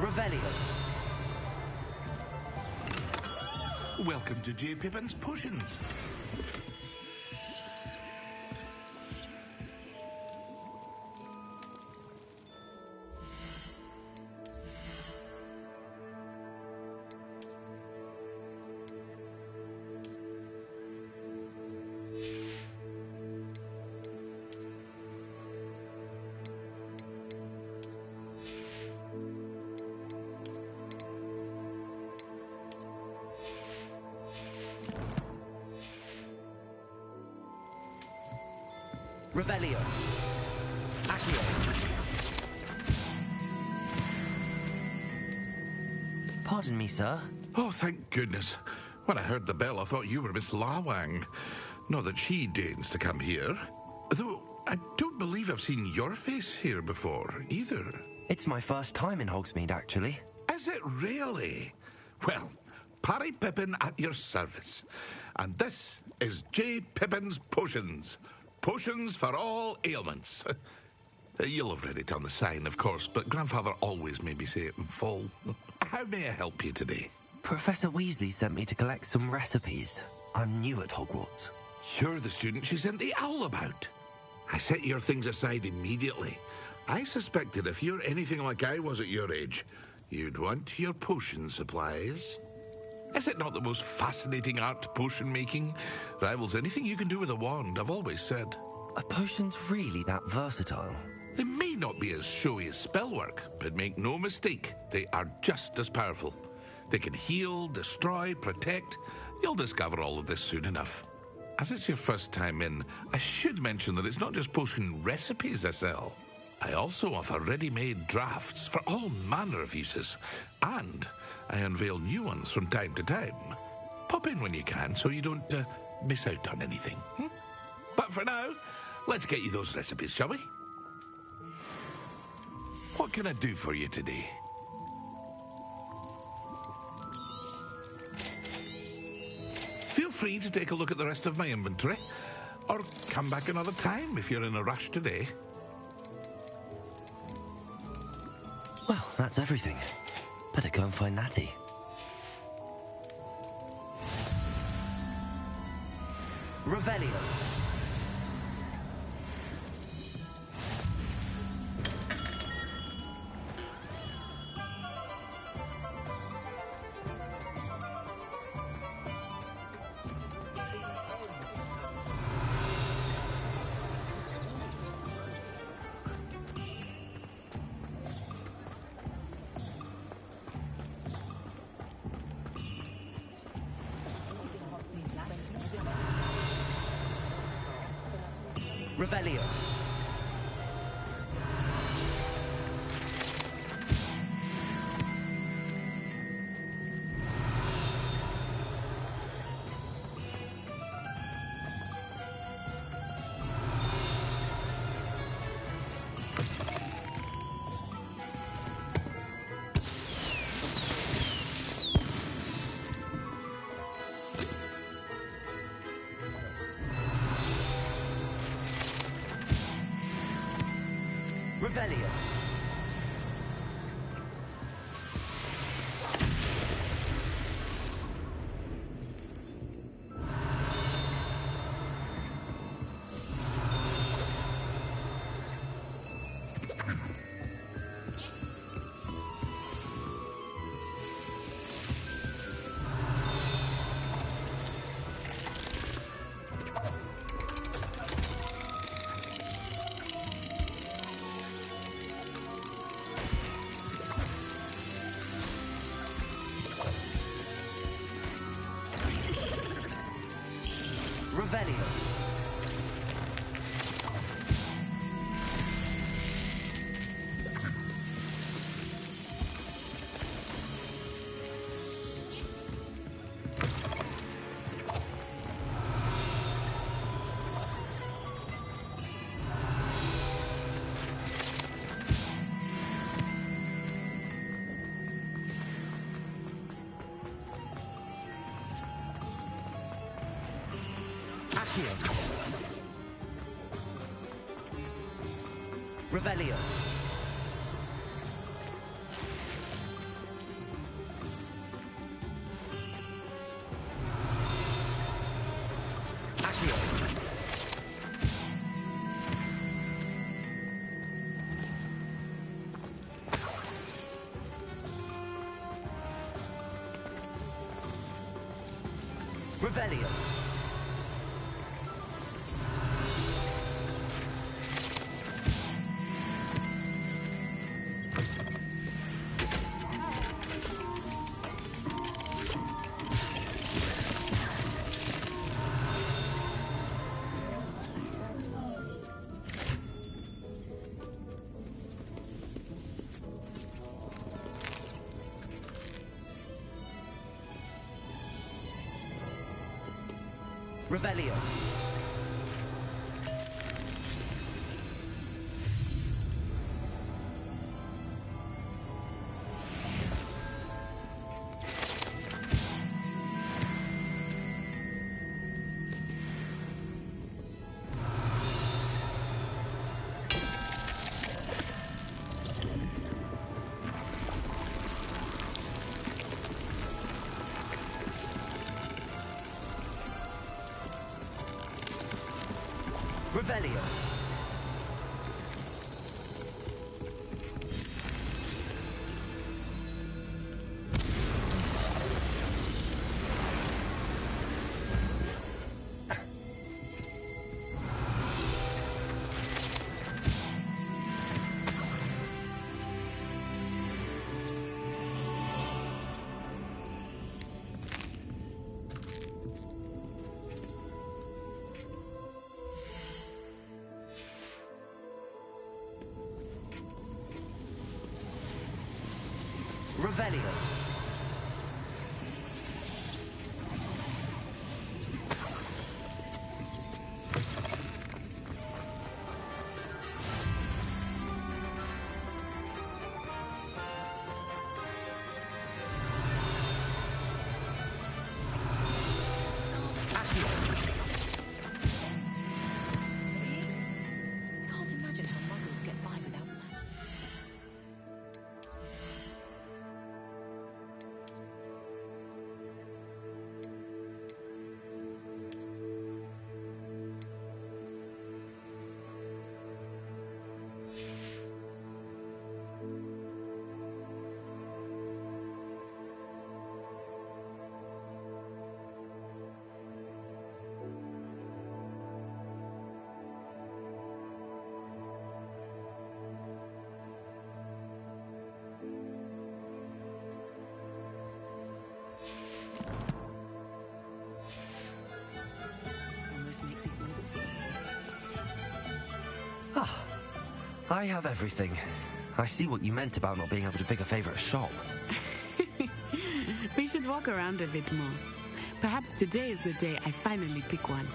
Revelio. Welcome to J. Pippin's Potions. Revelio. Accio. Pardon me, sir. Oh, thank goodness. When I heard the bell, I thought you were Miss Lawang. Not that she deigns to come here. Though, I don't believe I've seen your face here before, either. It's my first time in Hogsmeade, actually. Is it really? Well, Parry Pippin at your service. And this is J. Pippin's Potions. Potions for all ailments. You'll have read it on the sign, of course, but Grandfather always made me say it in full. How may I help you today? Professor Weasley sent me to collect some recipes. I'm new at Hogwarts. You're the student she sent the owl about. I set your things aside immediately. I suspected if you're anything like I was at your age, you'd want your potion supplies. Is it not the most fascinating art, potion making? Rivals anything you can do with a wand, I've always said. Are potions really that versatile? They may not be as showy as spellwork, but make no mistake, they are just as powerful. They can heal, destroy, protect. You'll discover all of this soon enough. As it's your first time in, I should mention that it's not just potion recipes I sell. I also offer ready-made drafts for all manner of uses, and I unveil new ones from time to time. Pop in when you can so you don't miss out on anything. But for now, let's get you those recipes, shall we? What can I do for you today? Feel free to take a look at the rest of my inventory, or come back another time if you're in a rush today. Well, that's everything. Better go and find Natty. Revelio. Revelio. Revelio. Revelio. Revelio. Revelio. Revelio. Revelio. Revelio. Can't imagine how muggles get by without magic. Ah, I have everything. I see what you meant about not being able to pick a favourite shop. We should walk around a bit more. Perhaps today is the day I finally pick one.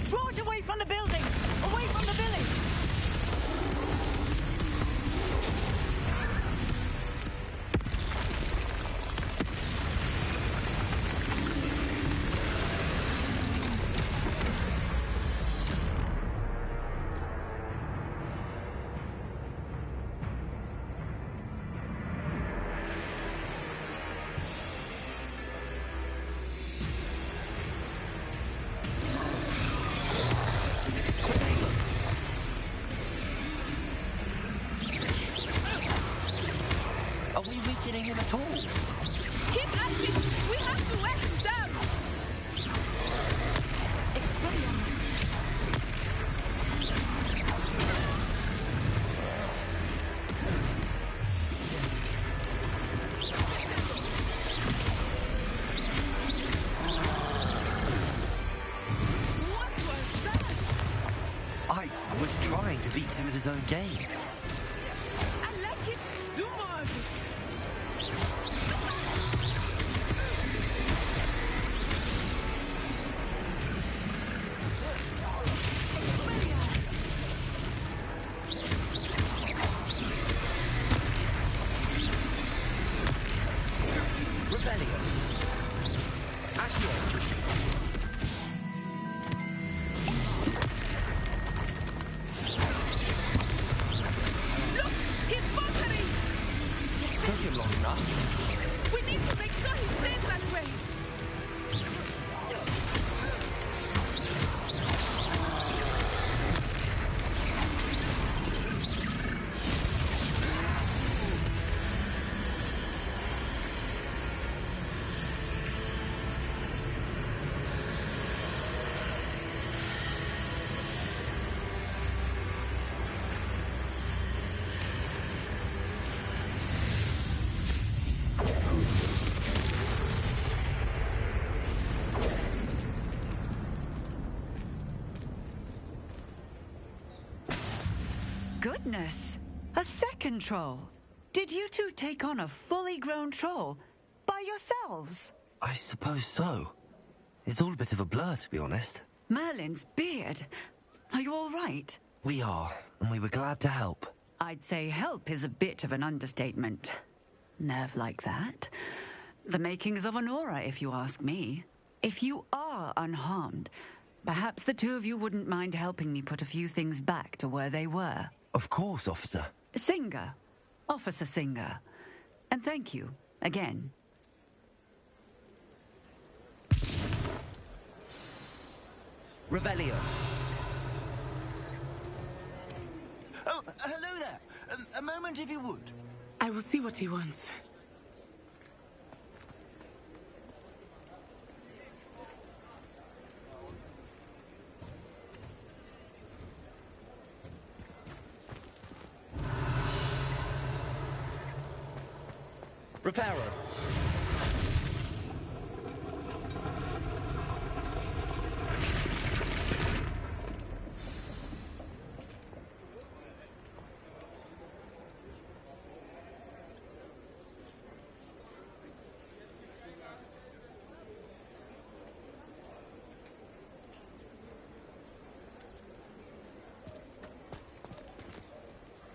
Draw it away from the building! Away from the village! Are we weakening him at all? Keep at me! We have to wear him down! What was that? I was trying to beat him at his own game. I like it! Do more of it! Revelio. Accio. took him long enough. We need to make sure he stays that way. Goodness! A second troll! Did you two take on a fully grown troll by yourselves? I suppose so. It's all a bit of a blur, to be honest. Merlin's beard. Are you all right? We are, and we were glad to help. I'd say help is a bit of an understatement. Nerve like that. The makings of an aura, if you ask me. If you are unharmed, perhaps the two of you wouldn't mind helping me put a few things back to where they were. Of course, officer. Singer. Officer Singer. And thank you, again. Revelio. Oh, hello there. A moment, if you would. I will see what he wants. Reparo.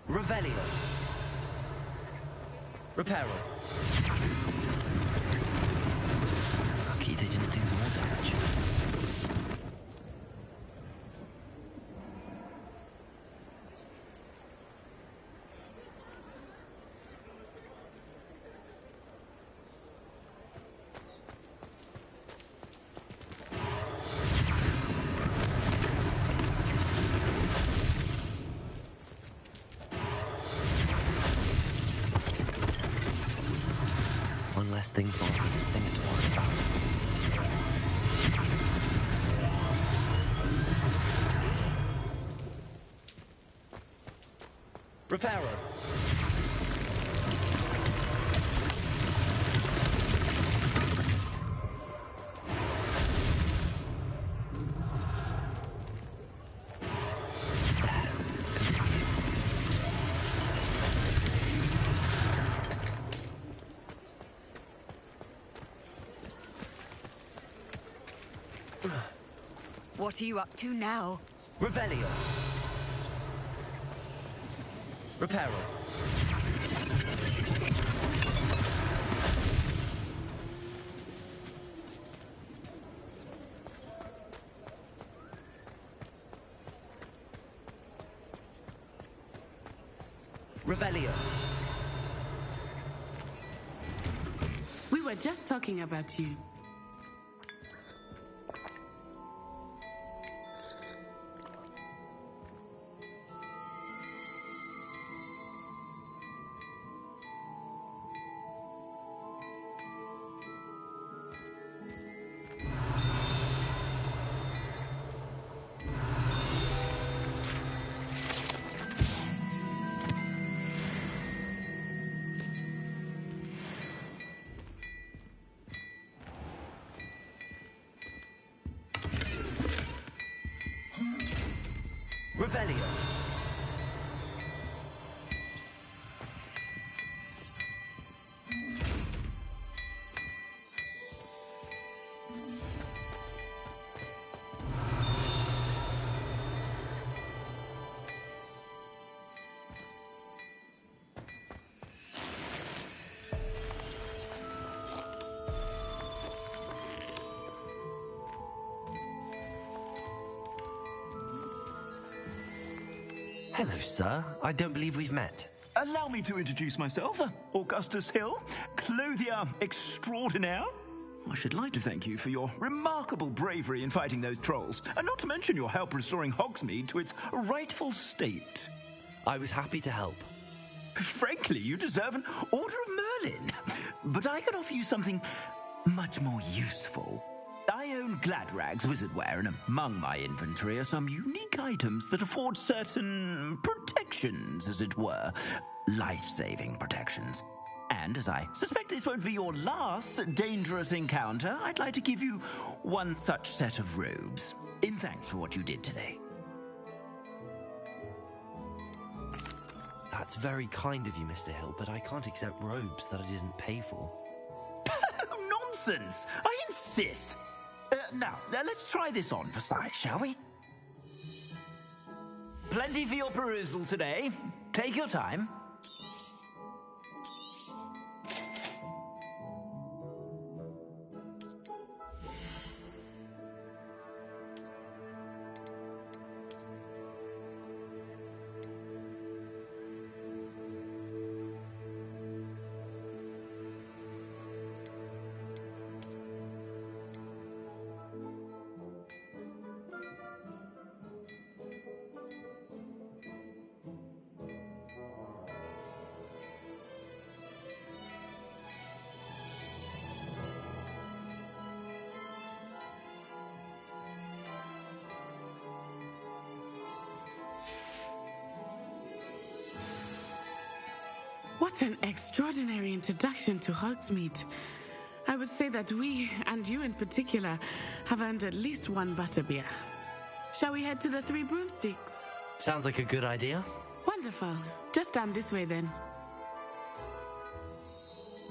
Revelio. Reparo. Lucky they didn't do more damage. One less thing for Officer Singer to worry about. Reparo. What are you up to now? Revelio. Reparo. Revelio. We were just talking about you. Revelio. Hello, sir. I don't believe we've met. allow me to introduce myself. Augustus Hill, clothier extraordinaire. I should like to thank you for your remarkable bravery in fighting those trolls, and not to mention your help restoring Hogsmeade to its rightful state. I was happy to help. Frankly, you deserve an Order of Merlin. But I can offer you something much more useful. I own Gladrag's wizardware, and among my inventory are some unique items that afford certain protections, as it were. Life-saving protections. And as I suspect this won't be your last dangerous encounter, I'd like to give you one such set of robes, in thanks for what you did today. That's very kind of you, Mr. Hill, but I can't accept robes that I didn't pay for. Nonsense! I insist! Now, let's try this on for size, shall we? Plenty for your perusal today. Take your time. What an extraordinary introduction to Hogsmeade. I would say that we, and you in particular, have earned at least one butterbeer. Shall we head to the Three Broomsticks? Sounds like a good idea. Wonderful. Just down this way then.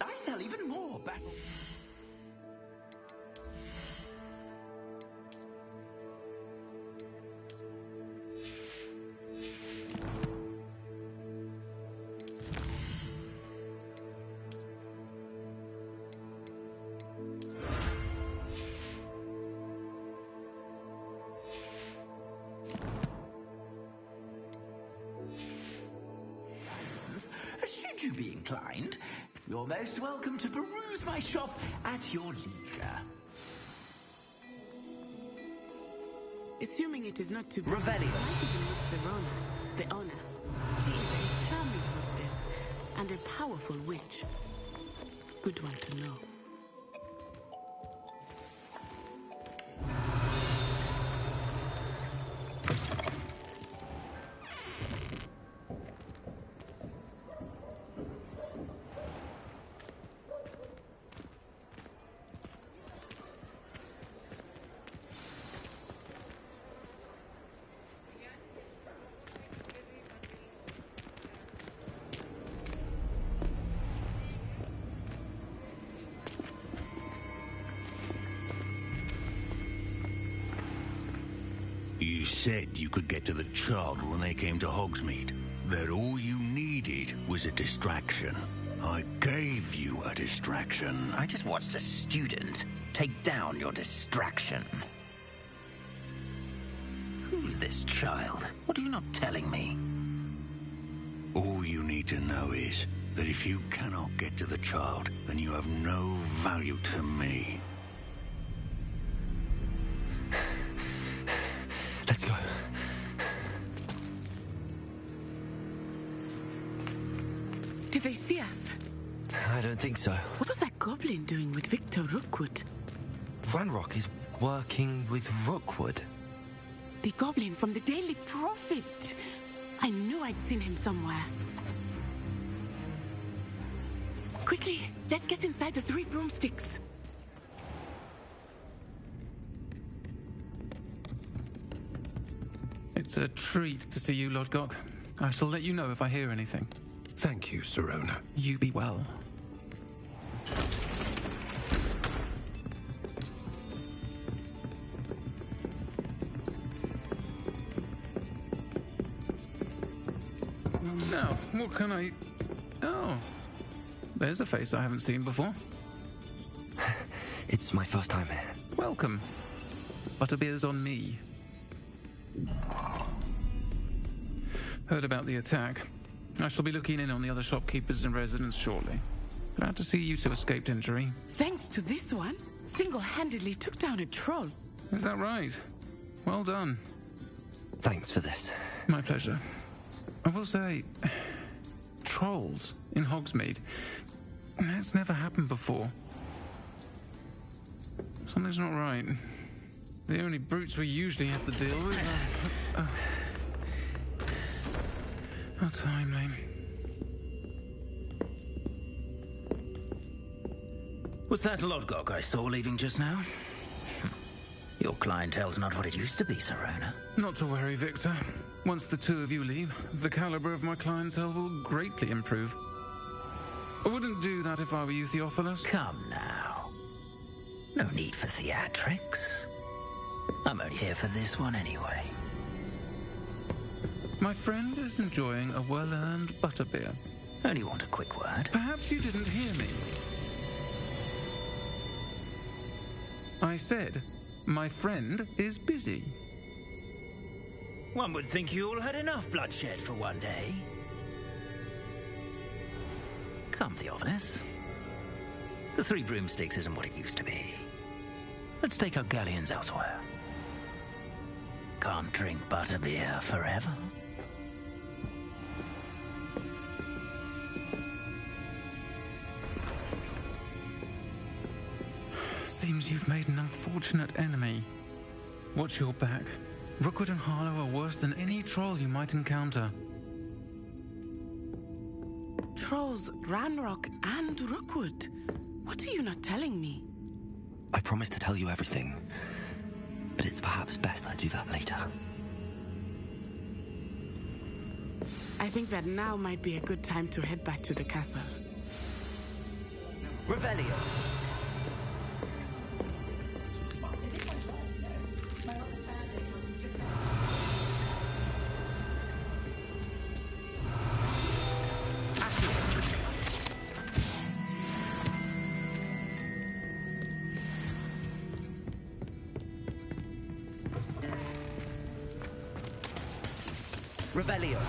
I sell even more back. Should you be inclined, you're most welcome to peruse my shop at your leisure. Assuming it is not too Revelio. I even Miss Serona, the owner. She is a charming hostess and a powerful witch. Good one to know. You said you could get to the child when they came to Hogsmeade. That all you needed was a distraction. I gave you a distraction. I just watched a student take down your distraction. Who's this child? What are you not telling me? All you need to know is that if you cannot get to the child, then you have no value to me. Let's go. Did they see us? I don't think so. What was that goblin doing with Victor Rookwood? Ranrock is working with Rookwood. The goblin from the Daily Prophet. I knew I'd seen him somewhere. Quickly, let's get inside the Three Broomsticks. It's a treat to see you, Lord Gok. I shall let you know if I hear anything. Thank you, Serona. You be well. Now, what can I... Oh, there's a face I haven't seen before. It's my first time here. Welcome. Butterbeer's on me. Heard about the attack. I shall be looking in on the other shopkeepers and residents shortly. Glad to see you two escaped injury. Thanks to this one, single-handedly took down a troll. Is that right? Well done. Thanks for this. My pleasure. I will say, trolls in Hogsmeade. That's never happened before. Something's not right. The only brutes we usually have to deal with are... How timely. Was that Lodgok I saw leaving just now? Your clientele's not what it used to be, Serona. Not to worry, Victor. Once the two of you leave, the caliber of my clientele will greatly improve. I wouldn't do that if I were you, Theophilus. Come now. No need for theatrics. I'm only here for this one anyway. My friend is enjoying a well-earned butterbeer. Only want a quick word. Perhaps you didn't hear me. I said, my friend is busy. One would think you all had enough bloodshed for one day. Come, Theophilus. The Three Broomsticks isn't what it used to be. Let's take our galleons elsewhere. Can't drink butterbeer forever. Seems you've made an unfortunate enemy. Watch your back. Rookwood and Harlow are worse than any troll you might encounter. Trolls, Ranrock, and Rookwood. What are you not telling me? I promise to tell you everything, but it's perhaps best I do that later. I think that now might be a good time to head back to the castle. Revelio! Revelio.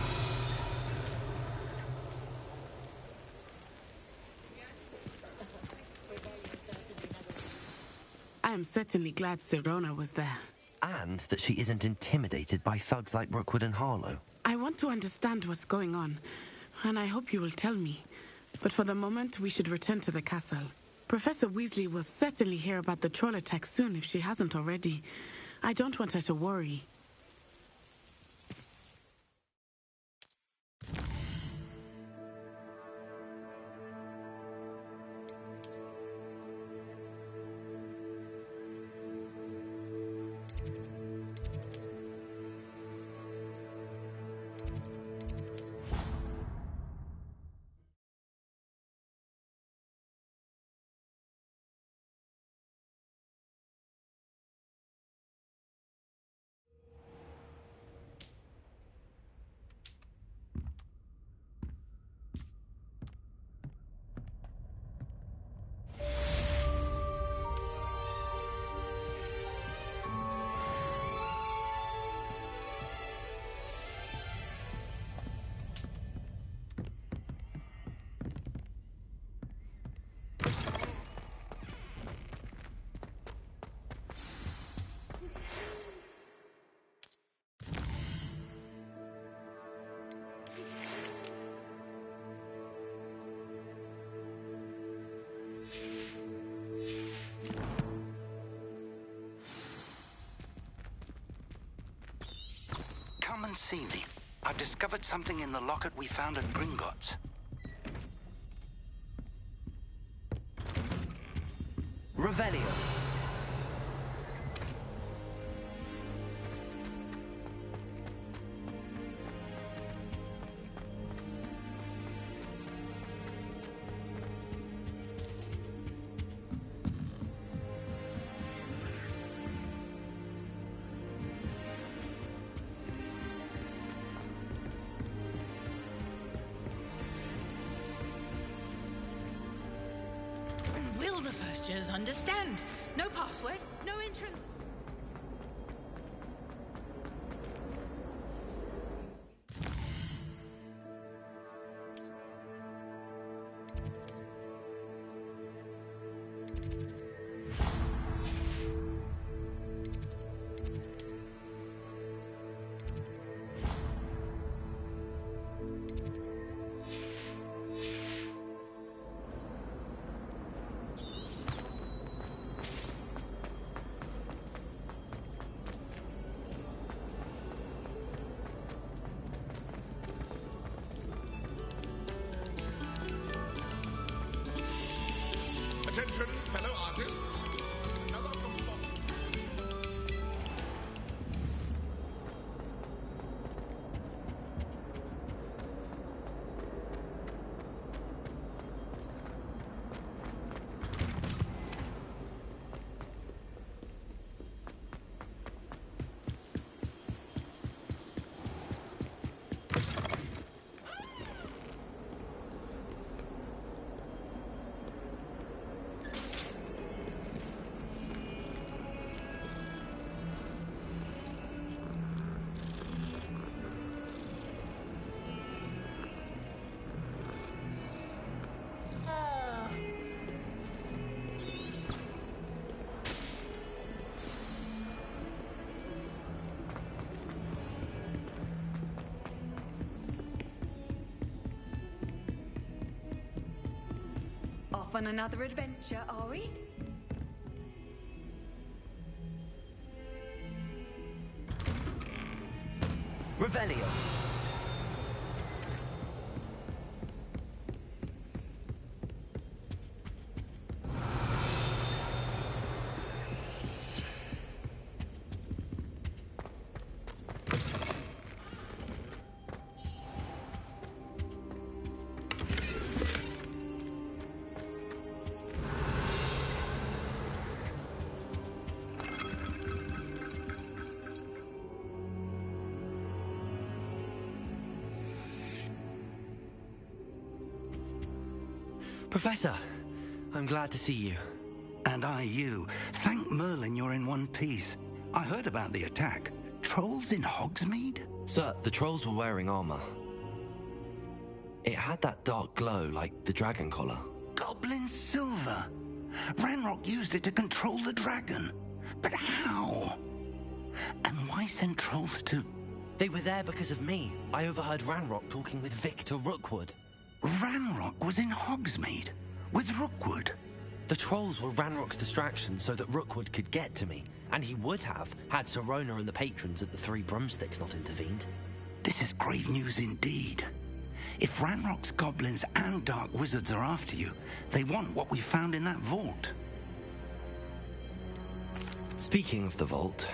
I am certainly glad Serona was there. And that she isn't intimidated by thugs like Rookwood and Harlow. I want to understand what's going on, and I hope you will tell me. But for the moment, we should return to the castle. Professor Weasley will certainly hear about the troll attack soon if she hasn't already. I don't want her to worry. Come and see me. I've discovered something in the locket we found at Gringotts. Revelio. Will the first years understand? No password, no entrance. Attention, fellow artists. Another performance. Off on another adventure, are we? Revelio. Professor, I'm glad to see you. And I you. Thank Merlin you're in one piece. I heard about the attack. Trolls in Hogsmeade? Sir, the trolls were wearing armor. It had that dark glow like the dragon collar. Goblin silver. Ranrock used it to control the dragon. But how? And why send trolls to... They were there because of me. I overheard Ranrock talking with Victor Rookwood. Ranrock was in Hogsmeade with Rookwood. The trolls were Ranrock's distraction so that Rookwood could get to me, and he would have had Serona and the patrons at the Three Broomsticks not intervened. This is grave news indeed. If Ranrock's goblins and dark wizards are after you, they want what we found in that vault. Speaking of the vault,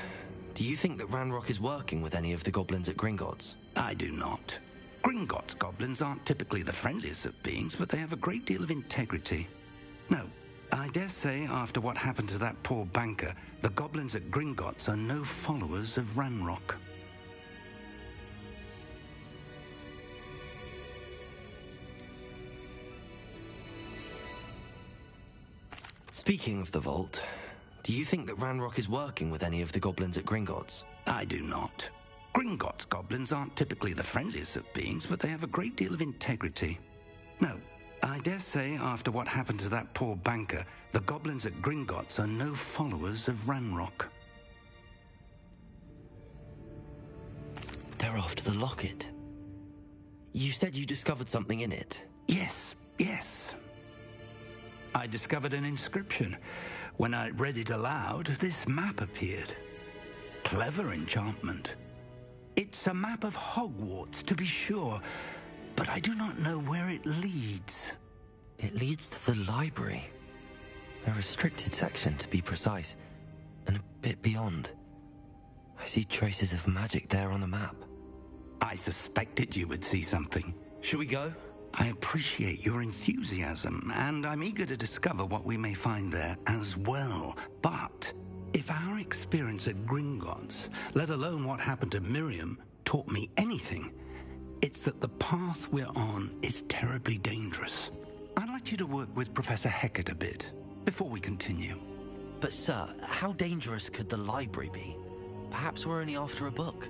do you think that Ranrock is working with any of the goblins at Gringotts? I do not. Gringotts goblins aren't typically the friendliest of beings, but they have a great deal of integrity. No, I dare say after what happened to that poor banker, the goblins at Gringotts are no followers of Ranrock. Speaking of the vault, do you think that Ranrock is working with any of the goblins at Gringotts? I do not. Gringotts goblins aren't typically the friendliest of beings, but they have a great deal of integrity. No, I dare say after what happened to that poor banker, the goblins at Gringotts are no followers of Ranrock. They're after the locket. You said you discovered something in it. Yes. I discovered an inscription. When I read it aloud, this map appeared. Clever enchantment. It's a map of Hogwarts, to be sure, but I do not know where it leads. It leads to the library. A restricted section, to be precise, and a bit beyond. I see traces of magic there on the map. I suspected you would see something. Shall we go? I appreciate your enthusiasm, and I'm eager to discover what we may find there as well. But if our experience at Gringotts, let alone what happened to Miriam, taught me anything, it's that the path we're on is terribly dangerous. I'd like you to work with Professor Hecat a bit before we continue. But sir, how dangerous could the library be? Perhaps we're only after a book.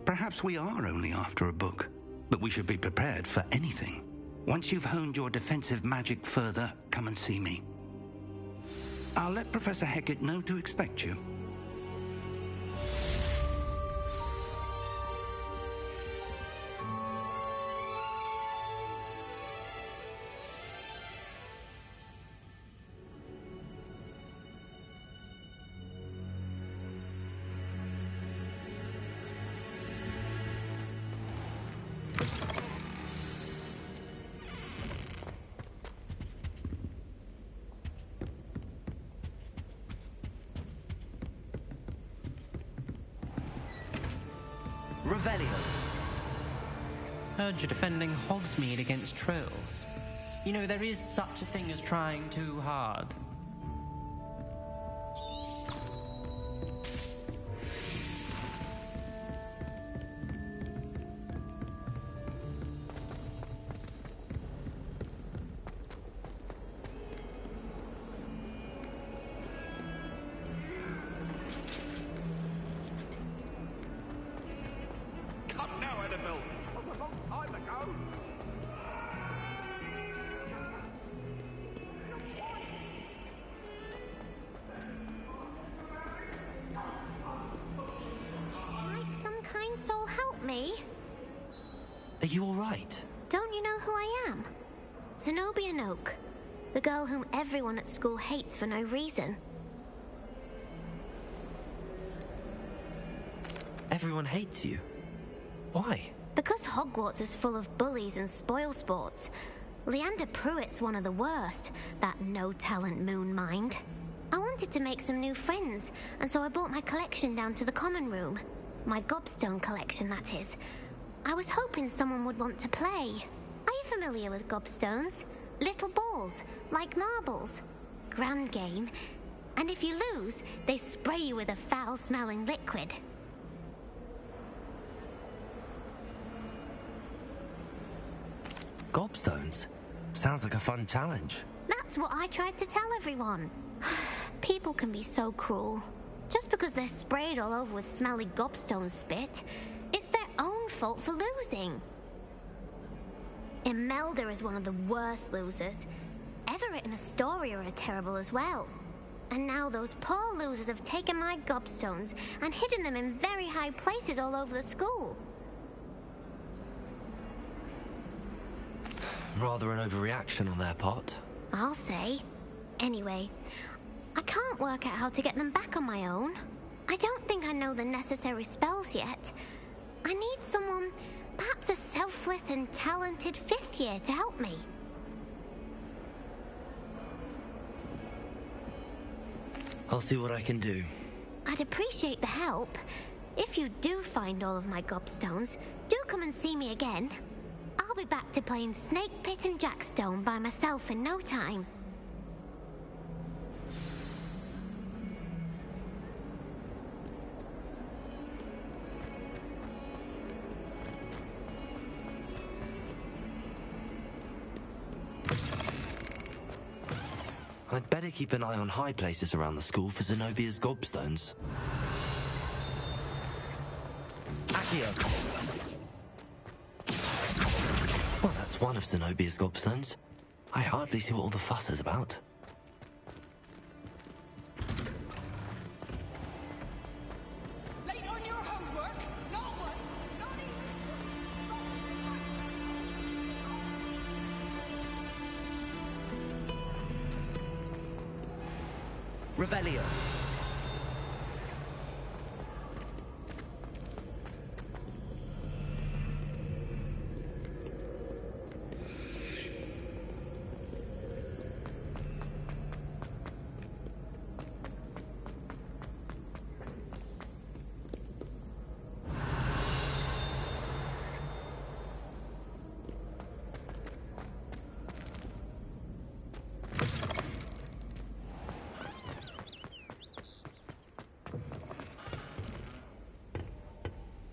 Perhaps we are only after a book, but we should be prepared for anything. Once you've honed your defensive magic further, come and see me. I'll let Professor Hecat know to expect you. Revelio. Heard you're defending Hogsmeade against trolls. You know, there is such a thing as trying too hard. Soul help me? Are you all right? Don't you know who I am? Zenobia Noak, the girl whom everyone at school hates for no reason. Everyone hates you. Why? Because Hogwarts is full of bullies and spoilsports. Leander Pruitt's one of the worst, that no-talent moon mind. I wanted to make some new friends, and so I brought my collection down to the common room. My gobstone collection, that is. I was hoping someone would want to play. Are you familiar with gobstones? Little balls, like marbles. Grand game. And if you lose, they spray you with a foul-smelling liquid. Gobstones? Sounds like a fun challenge. That's what I tried to tell everyone. People can be so cruel. Just because they're sprayed all over with smelly gobstone spit, it's their own fault for losing. Imelda is one of the worst losers. Everett and Astoria are terrible as well. And now those poor losers have taken my gobstones and hidden them in very high places all over the school. Rather an overreaction on their part. I'll say. Anyway, I can't work out how to get them back on my own. I don't think I know the necessary spells yet. I need someone, perhaps a selfless and talented fifth year to help me. I'll see what I can do. I'd appreciate the help. If you do find all of my gobstones, do come and see me again. I'll be back to playing Snake Pit and Jackstone by myself in no time. I'd better keep an eye on high places around the school for Zenobia's gobstones. Accio! Well, that's one of Zenobia's gobstones. I hardly see what all the fuss is about. Late on your homework? Not once, not Revelio.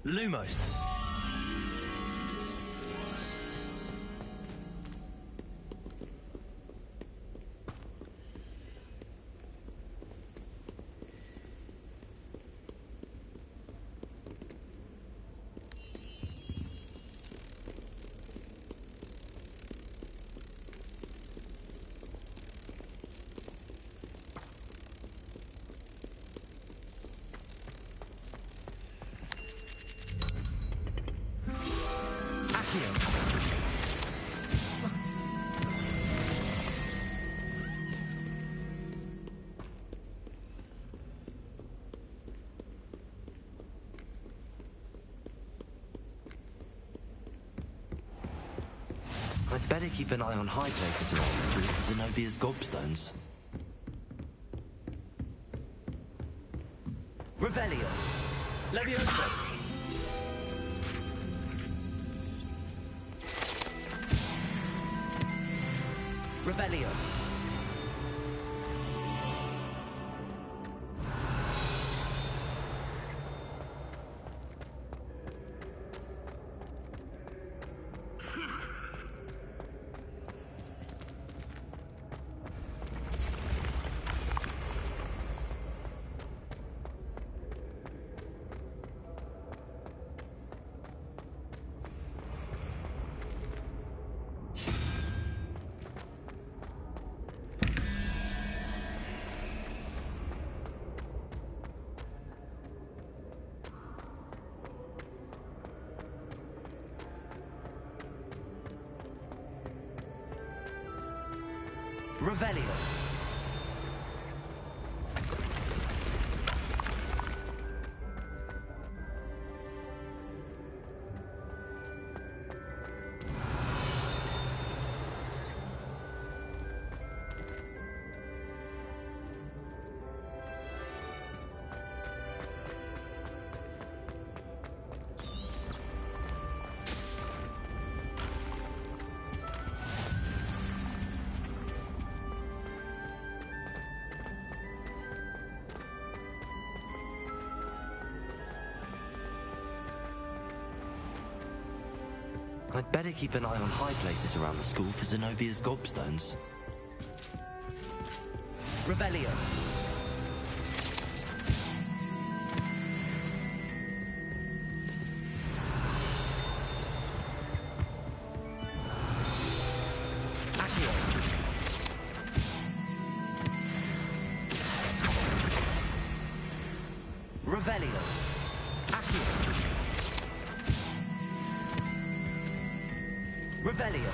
Lumos. I'd better keep an eye on high places around the school for Zenobia's gobstones. Revelio. Leviosa. Revelio. Revelio. I'd better keep an eye on high places around the school for Zenobia's gobstones. Revelio. Revelio. Accio. Revelio.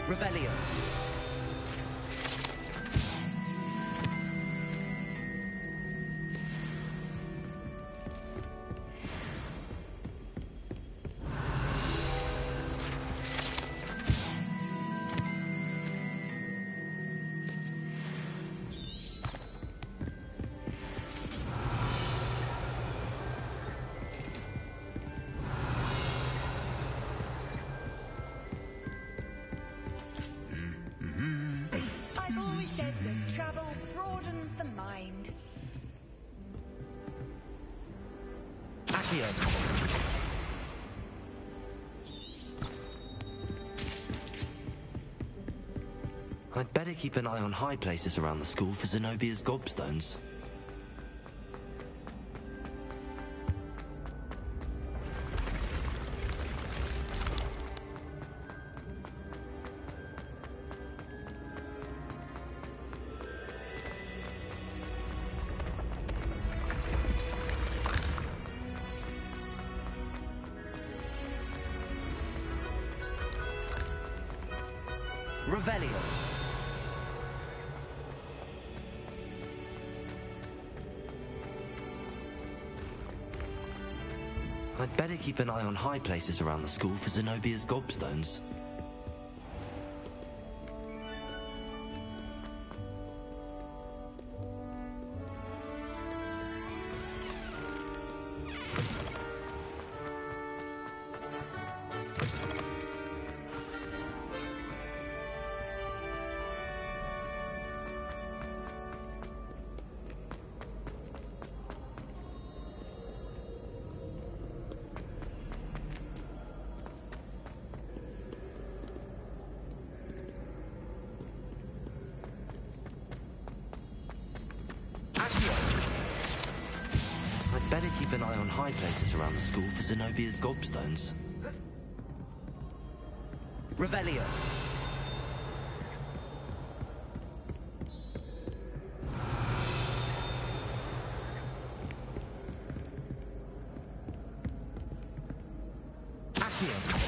Revelio. Travel broadens the mind. Accio. I'd better keep an eye on high places around the school for Zenobia's gobstones. Revelio. I'd better keep an eye on high places around the school for Zenobia's gobstones. Better keep an eye on high places around the school for Zenobia's gobstones. Revelio. Accio.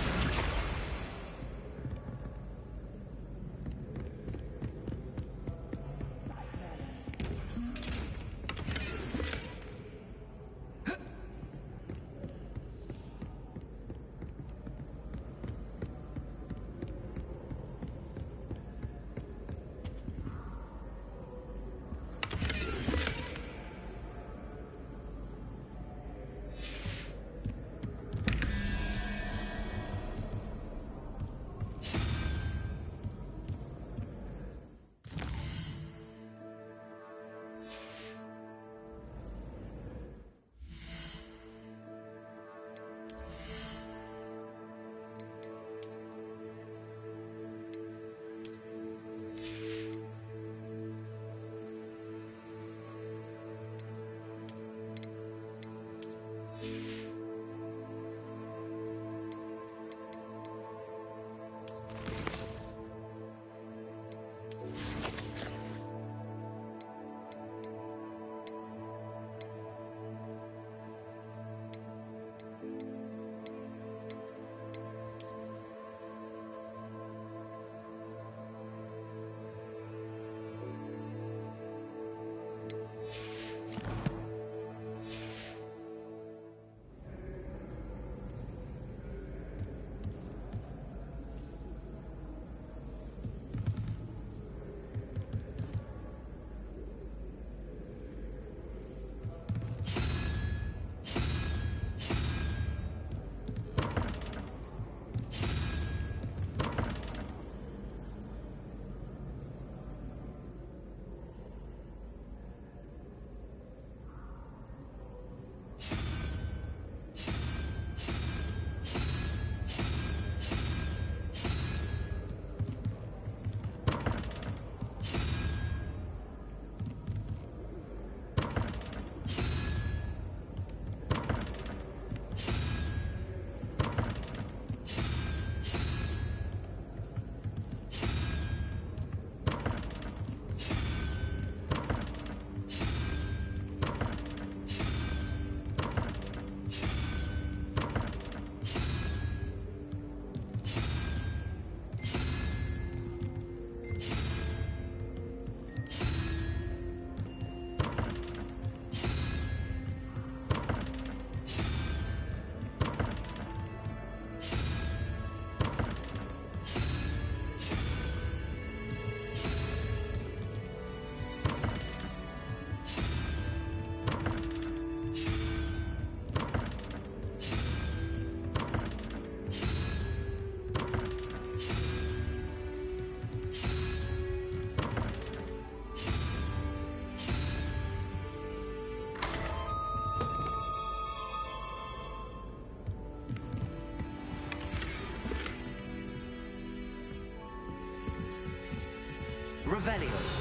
Revelio.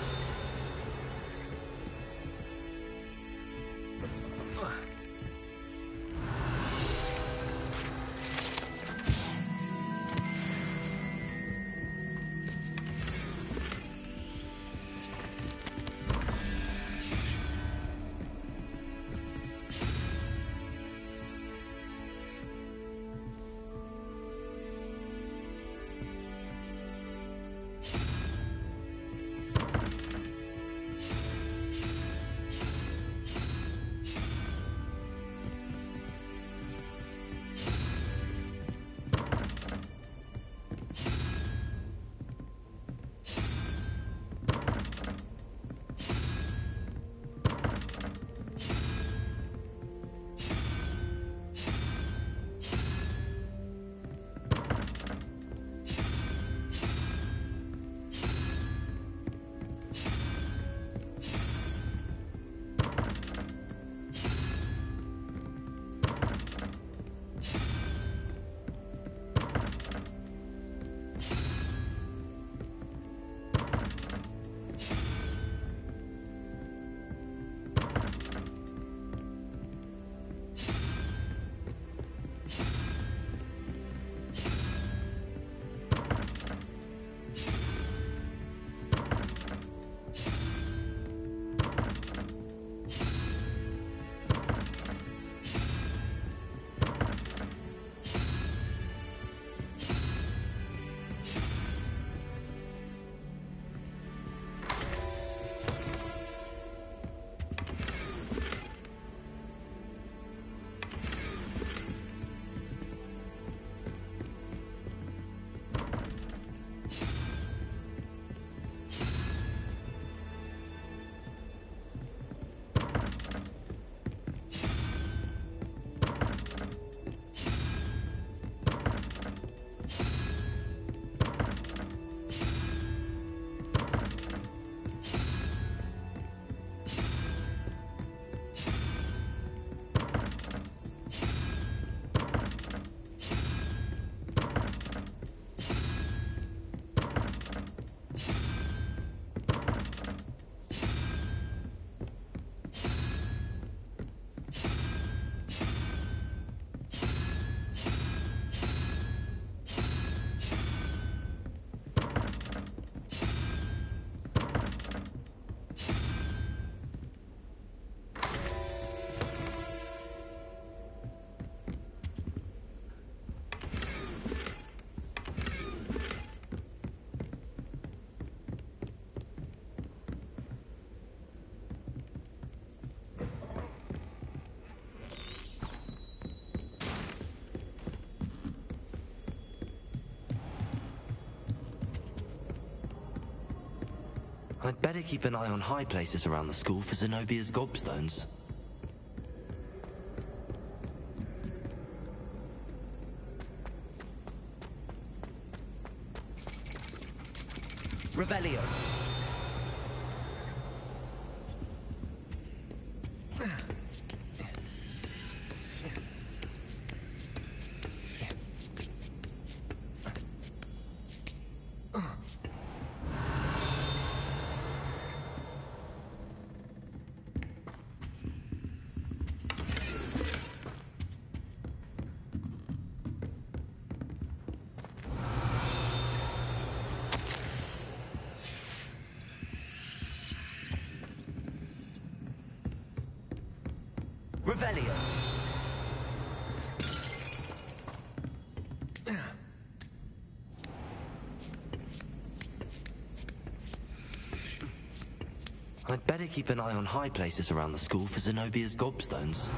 I'd better keep an eye on high places around the school for Zenobia's gobstones. Revelio. Revelio. I'd better keep an eye on high places around the school for Zenobia's gobstones.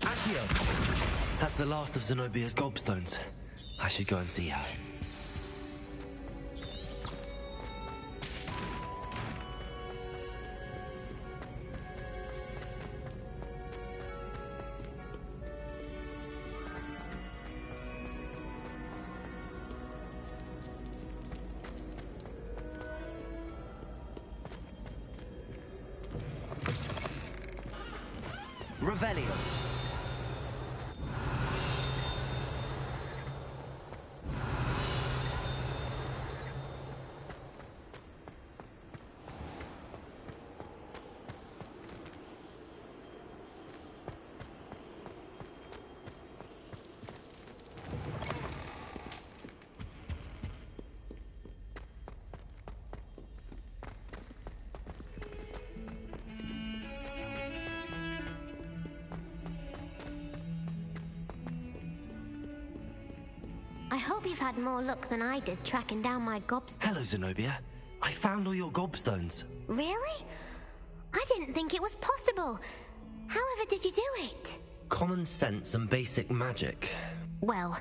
Accio! That's the last of Zenobia's gobstones. I should go and see her. Revelio. I hope you've had more luck than I did tracking down my gobstones. Hello, Zenobia. I found all your gobstones. Really? I didn't think it was possible. However did you do it? Common sense and basic magic. Well,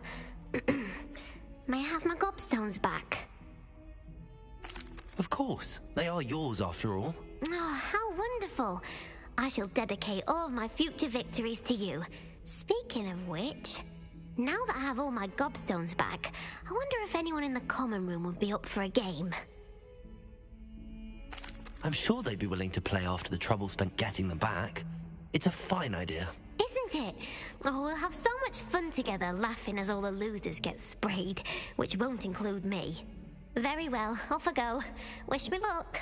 may I have my gobstones back? Of course. They are yours after all. Oh, how wonderful. I shall dedicate all of my future victories to you. Speaking of which, now that I have all my gobstones back, I wonder if anyone in the common room would be up for a game. I'm sure they'd be willing to play after the trouble spent getting them back. It's a fine idea. Isn't it? Oh, we'll have so much fun together laughing as all the losers get sprayed, which won't include me. Very well, off I go. Wish me luck.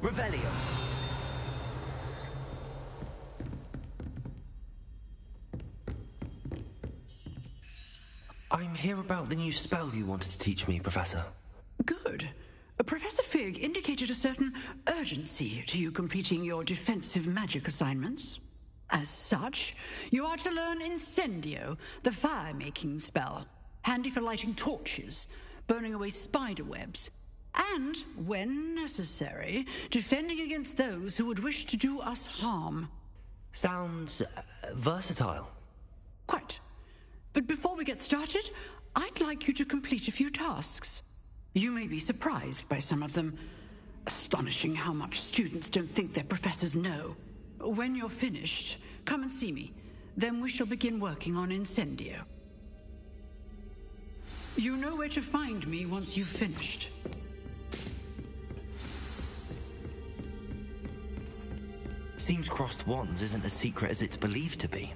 Revelio. I'm here about the new spell you wanted to teach me, Professor. Good. Professor Fig indicated a certain urgency to you completing your defensive magic assignments. As such, you are to learn Incendio, the fire-making spell, handy for lighting torches, burning away spider webs, and, when necessary, defending against those who would wish to do us harm. Sounds versatile. Quite. But before we get started, I'd like you to complete a few tasks. You may be surprised by some of them. Astonishing how much students don't think their professors know. When you're finished, come and see me. Then we shall begin working on Incendio. You know where to find me once you've finished. Seems crossed wands isn't as secret as it's believed to be.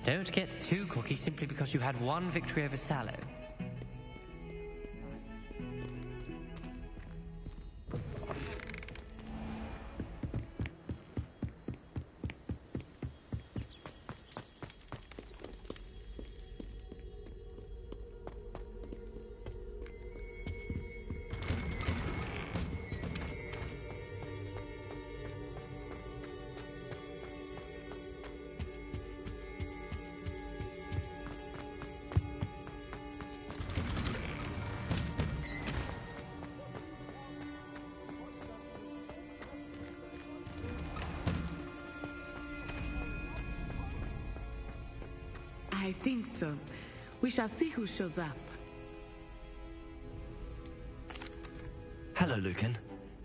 Don't get too cocky simply because you had one victory over Sallow. I think so. We shall see who shows up. Hello, Lucan.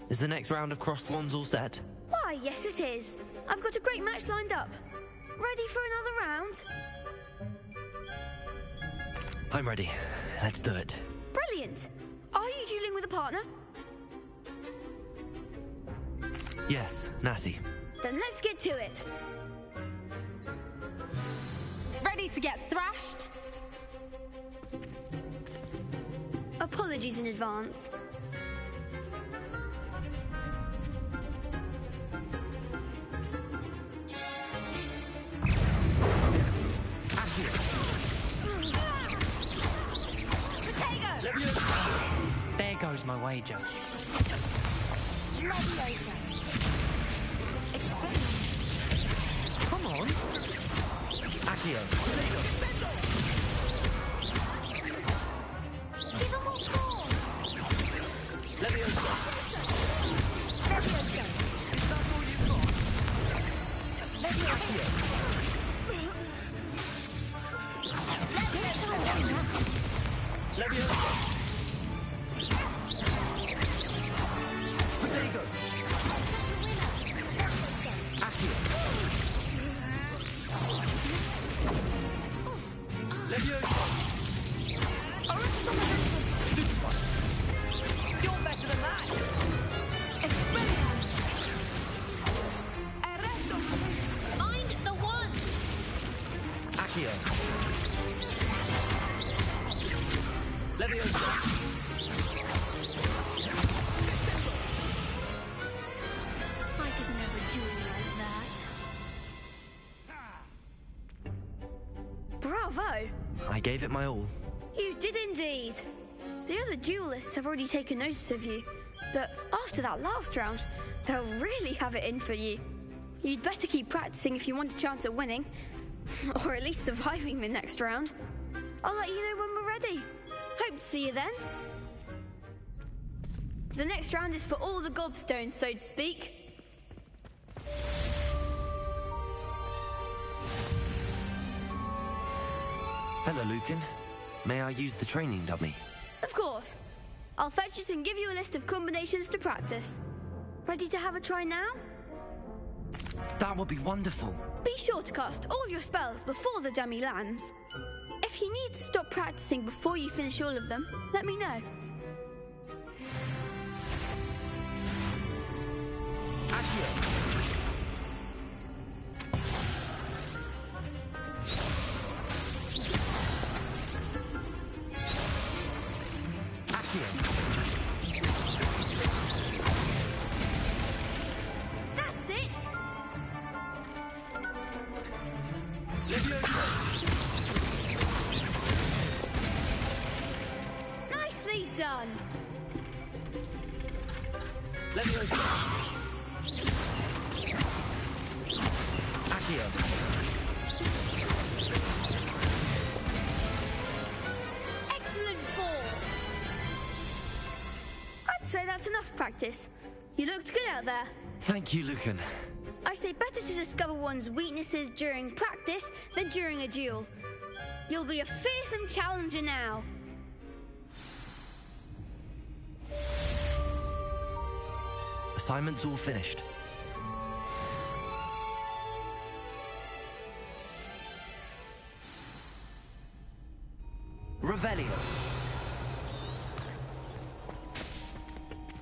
Is the next round of crossed wands all set? Why, yes it is. I've got a great match lined up. Ready for another round? I'm ready. Let's do it. Brilliant. Are you dueling with a partner? Yes, Natty. Then let's get to it. Ready to get thrashed? Apologies in advance. There goes my wager. Come on. Accio. Give them all four. Leviosa. Leviosa. Is that all you've got? Leviosa. Leviosa. Potato. Accio. Leviosa. Stupefy. You're better than that. Mind the one. Accio. Leviosa. I could never duel like that. Bravo! I gave it my all. You did indeed. The other duelists have already taken notice of you, but after that last round, they'll really have it in for you. You'd better keep practicing if you want a chance at winning, or at least surviving the next round. I'll let you know when we're ready. Hope to see you then. The next round is for all the gobstones, so to speak. Hello, Lucan. May I use the training dummy? Of course. I'll fetch it and give you a list of combinations to practice. Ready to have a try now? That would be wonderful. Be sure to cast all your spells before the dummy lands. If you need to stop practicing before you finish all of them, let me know. That's it! Nicely done! Excellent fall! I'd say that's enough practice. You looked good out there. Thank you, Lucan. I say better to discover one's weaknesses during practice than during a duel. You'll be a fearsome challenger now. Assignment's all finished. Revelio.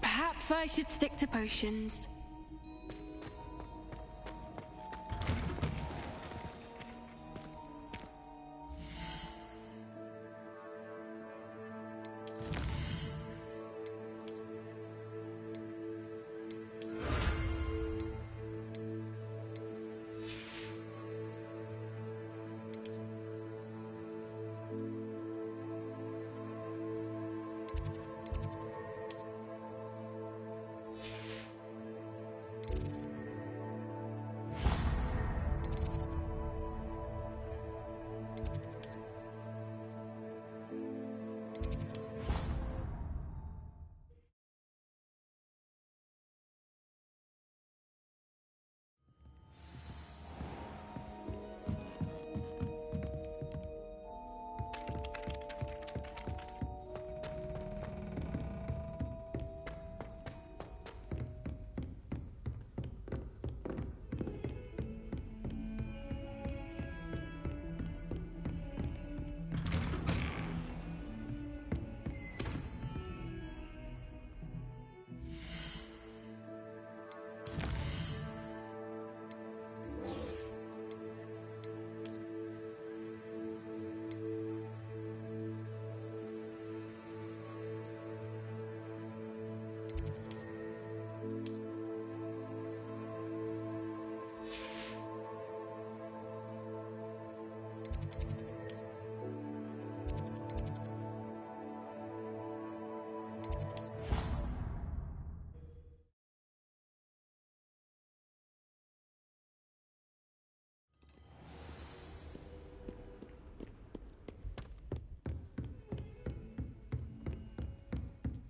Perhaps I should stick to potions.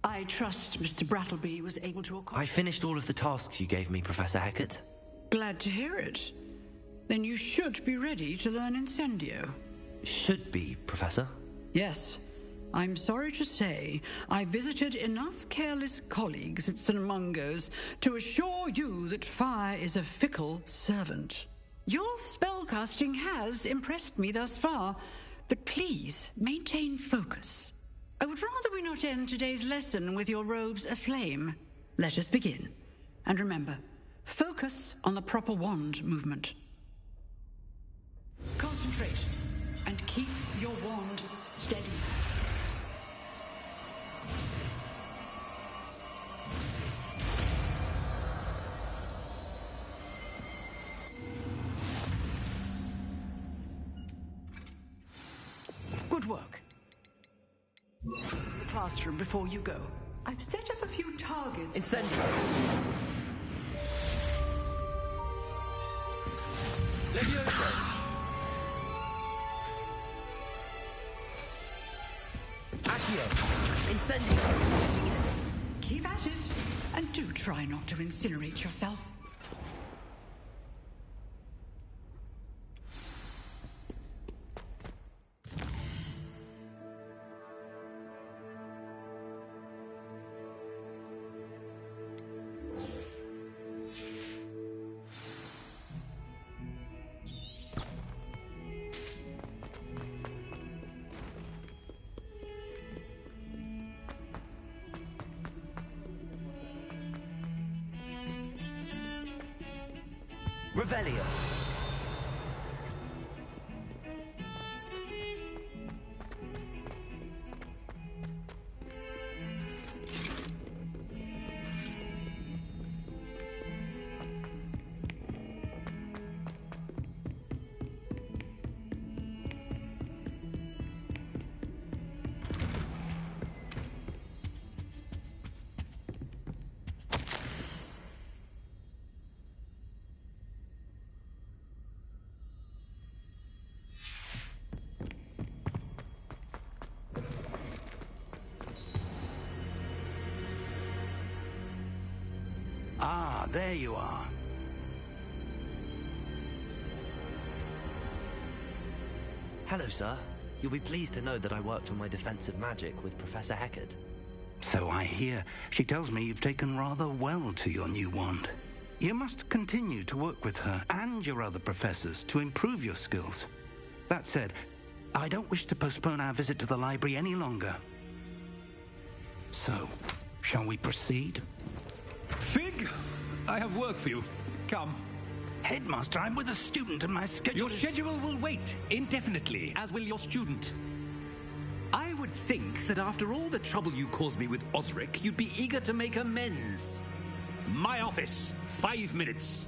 I trust Mr. Brattleby was able to accomplish... I finished all of the tasks you gave me, Professor Hecat. Glad to hear it. Then you should be ready to learn Incendio. Should be, Professor? Yes. I'm sorry to say, I visited enough careless colleagues at St. Mungo's to assure you that fire is a fickle servant. Your spellcasting has impressed me thus far, but please maintain focus. I would rather we not end today's lesson with your robes aflame. Let us begin. And remember, focus on the proper wand movement. Concentrate, and keep your wand steady. Good work. The classroom before you go. I've set up a few targets. Incendio. Levioso. Accio. Incendio. Keep at it, and do try not to incinerate yourself. Revelio. Ah, there you are. Hello, sir. You'll be pleased to know that I worked on my defensive magic with Professor Hecat. So I hear. She tells me you've taken rather well to your new wand. You must continue to work with her and your other professors to improve your skills. That said, I don't wish to postpone our visit to the library any longer. So, shall we proceed? Fig, I have work for you. Come. Headmaster, I'm with a student and my schedule Your schedule will wait indefinitely, as will your student. I would think that after all the trouble you caused me with Osric, you'd be eager to make amends. My office, 5 minutes.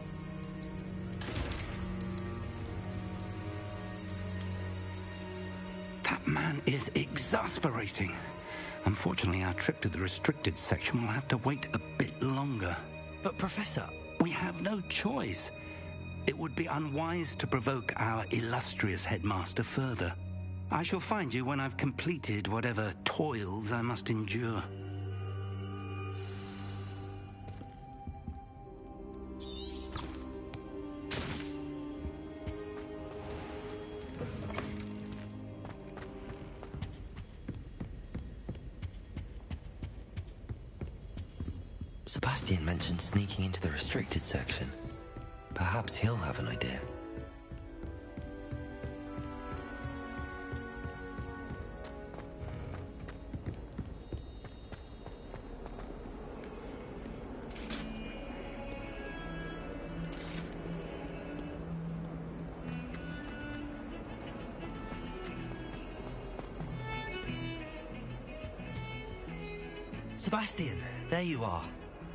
That man is exasperating. Unfortunately, our trip to the restricted section will have to wait a bit longer. But, Professor... We have no choice. It would be unwise to provoke our illustrious headmaster further. I shall find you when I've completed whatever toils I must endure. Sebastian mentioned sneaking into the restricted section. Perhaps he'll have an idea. Sebastian, there you are.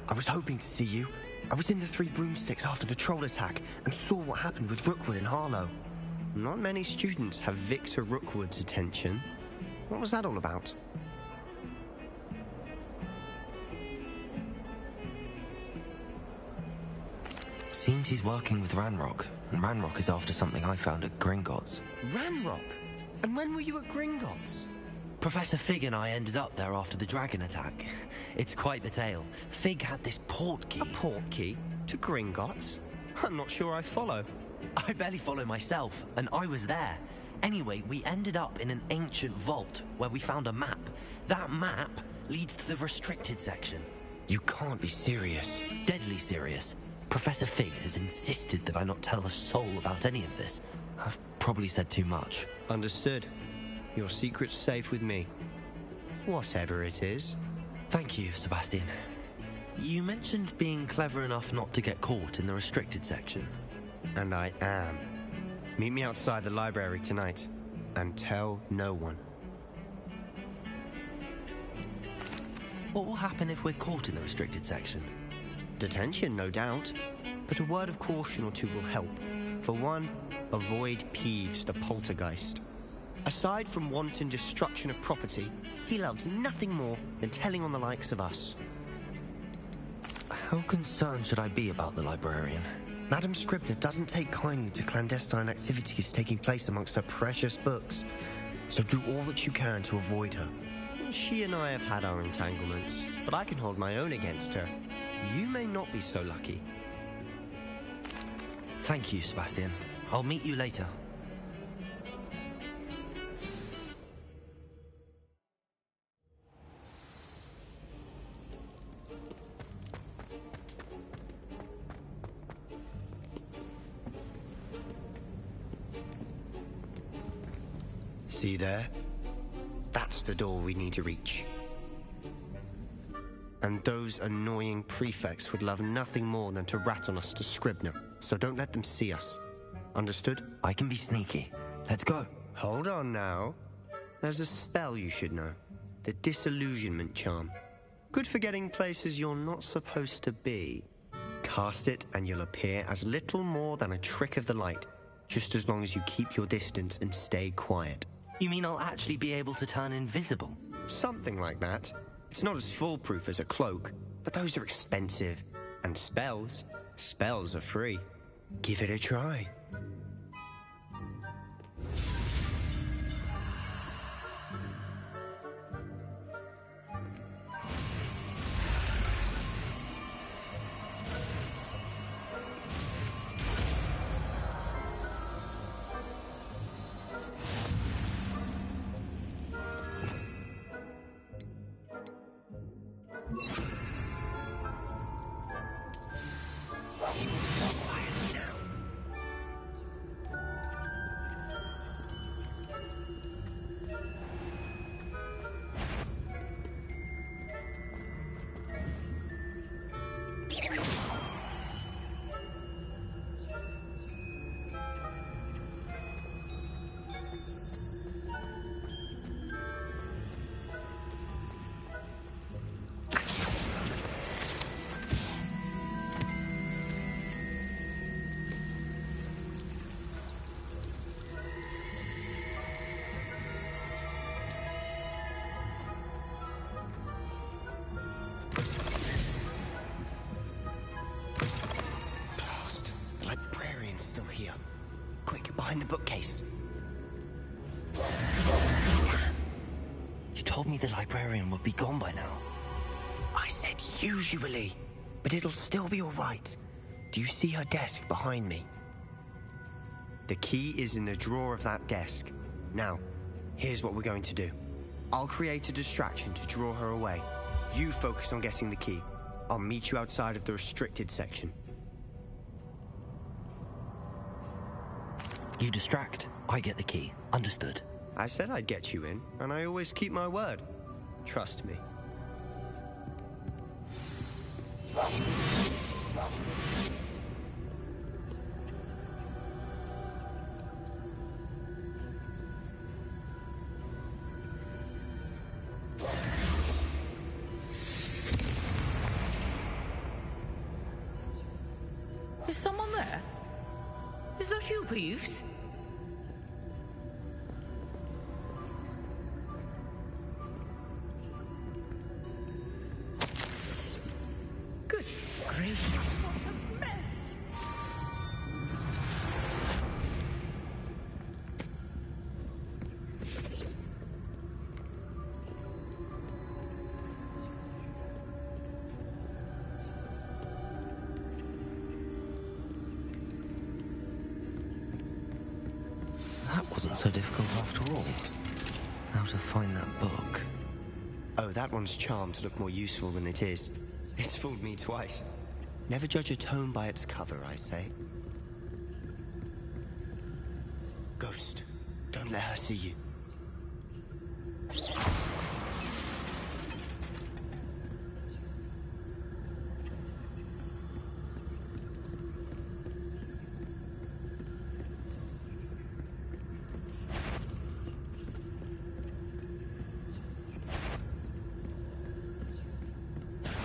I was hoping to see you. I was in the Three Broomsticks after the troll attack and saw what happened with Rookwood and Harlow. Not many students have Victor Rookwood's attention. What was that all about? Seems he's working with Ranrock, and Ranrock is after something I found at Gringotts. Ranrock? And when were you at Gringotts? Professor Fig and I ended up there after the dragon attack. It's quite the tale. Fig had this port key. A port key? To Gringotts? I'm not sure I follow. I barely follow myself, and I was there. Anyway, we ended up in an ancient vault where we found a map. That map leads to the restricted section. You can't be serious. Deadly serious. Professor Fig has insisted that I not tell a soul about any of this. I've probably said too much. Understood. Your secret's safe with me. Whatever it is. Thank you, Sebastian. You mentioned being clever enough not to get caught in the restricted section. And I am. Meet me outside the library tonight, and tell no one. What will happen if we're caught in the restricted section? Detention, no doubt. But a word of caution or two will help. For one, avoid Peeves, the poltergeist. Aside from wanton destruction of property, he loves nothing more than telling on the likes of us. How concerned should I be about the librarian? Madam Scribner doesn't take kindly to clandestine activities taking place amongst her precious books, so do all that you can to avoid her. She and I have had our entanglements, but I can hold my own against her. You may not be so lucky. Thank you, Sebastian. I'll meet you later. See there? That's the door we need to reach. And those annoying prefects would love nothing more than to rat on us to Scribner, so don't let them see us. Understood? I can be sneaky. Let's go. Hold on now. There's a spell you should know. The Disillusionment Charm. Good for getting places you're not supposed to be. Cast it and you'll appear as little more than a trick of the light, just as long as you keep your distance and stay quiet. You mean I'll actually be able to turn invisible? Something like that. It's not as foolproof as a cloak, but those are expensive. And spells are free. Give it a try. Still here. Quick, behind the bookcase. You told me the librarian would be gone by now. I said usually, but it'll still be all right. Do you see her desk behind me? The key is in the drawer of that desk. Now, here's what we're going to do. I'll create a distraction to draw her away. You focus on getting the key. I'll meet you outside of the restricted section. You distract, I get the key. Understood. I said I'd get you in, and I always keep my word. Trust me. Is someone there? Is that you, Peeves? Goodness gracious, what a mess! wasn't so difficult after all. How to find that book? Oh, that one's charmed to look more useful than it is. It's fooled me twice. Never judge a tome by its cover, I say. Ghost, don't let her see you.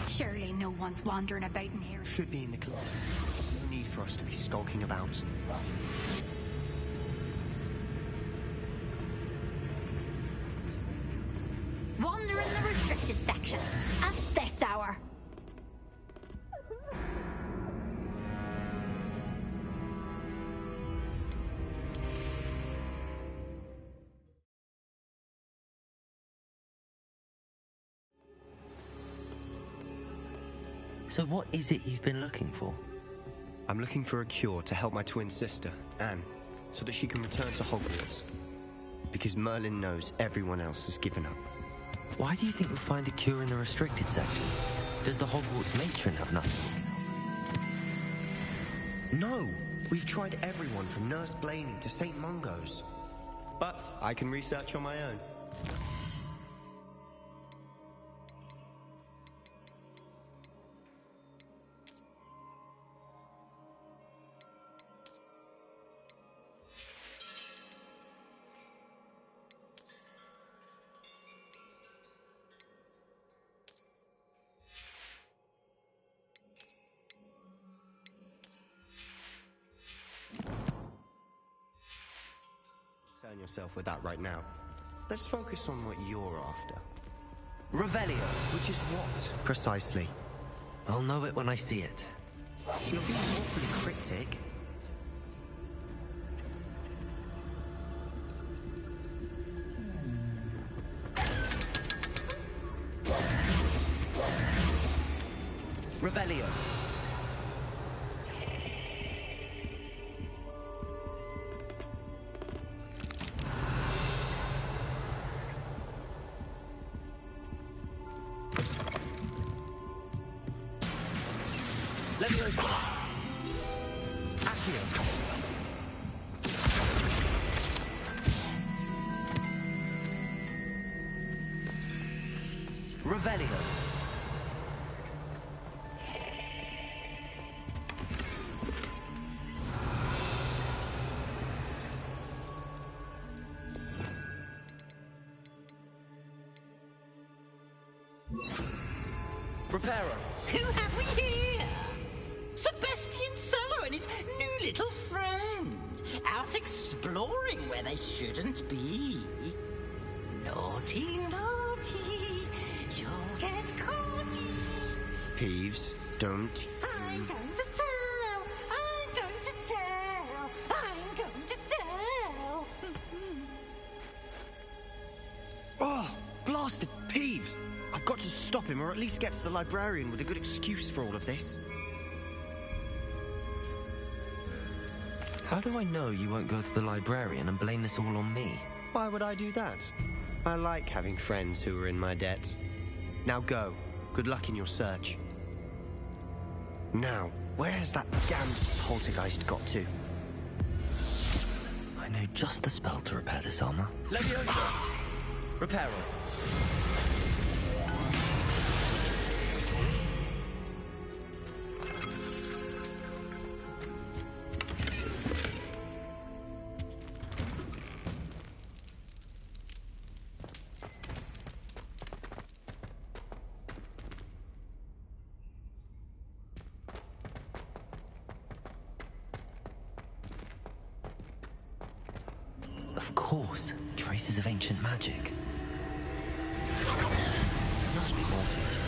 Surely no one's wandering about in here. Should be in the club. There's no need for us to be skulking about. Wander in the restricted section at this hour. So what is it you've been looking for? I'm looking for a cure to help my twin sister, Anne, so that she can return to Hogwarts. Because Merlin knows everyone else has given up. Why do you think you'll find a cure in the restricted section? Does the Hogwarts matron have nothing? No! We've tried everyone from Nurse Blaney to St. Mungo's. But I can research on my own. Concern yourself with that right now. Let's focus on what you're after. Revelio. Which is what, precisely? I'll know it when I see it. You're being awfully cryptic. Revelio. Leviosa. Accio. Revelio. Reparo. Who have we here? Sebastian Solo and his new little friend. Out exploring where they shouldn't be. Naughty, naughty. You'll get caught. Peeves, don't. I'm going to tell. I'm going to tell. I'm going to tell. Oh, blasted Peeves! I've got to stop him, or at least get to the librarian with a good excuse for all of this. How do I know you won't go to the librarian and blame this all on me? Why would I do that? I like having friends who are in my debt. Now go. Good luck in your search. Now, where's that damned poltergeist got to? I know just the spell to repair this armor. Leviosa! Reparo. Of course, traces of ancient magic. There must be more to this place.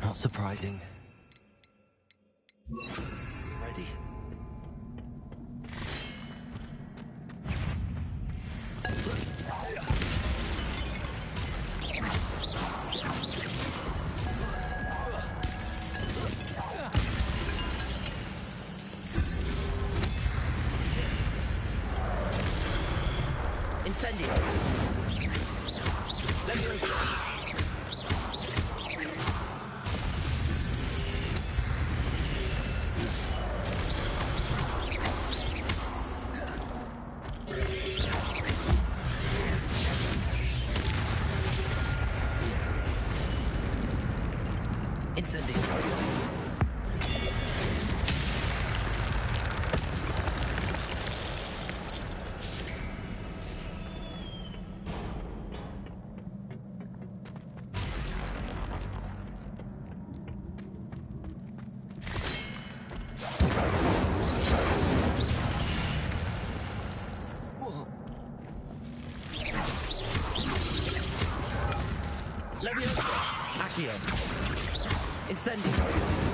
Not surprising. Ready. Incendio. Leviosa. Leviosa. Accio. Incendio.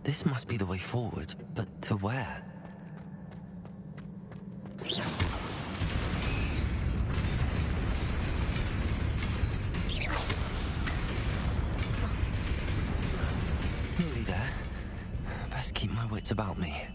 This must be the way forward, but to where? Nearly there. Best keep my wits about me.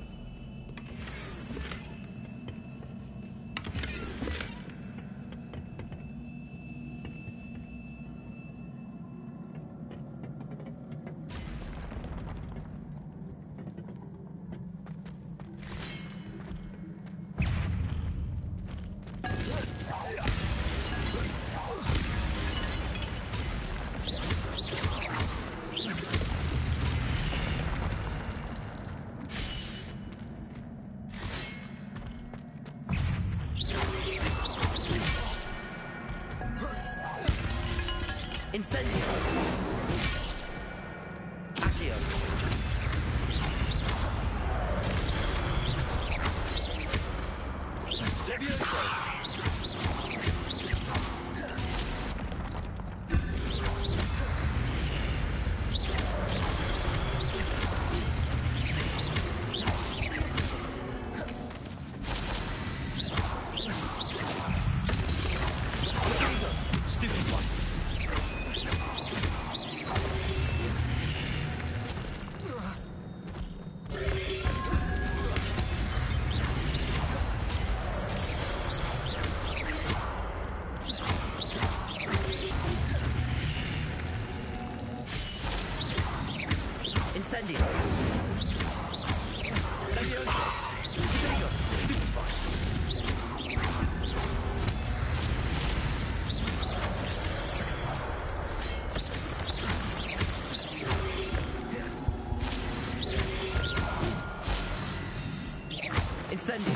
Incendio. Accio. Leviosa. Stupid one. Incendio. Leviosa. Incendio. Incendio.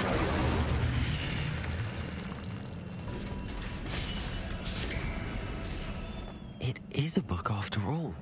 It is a book after all.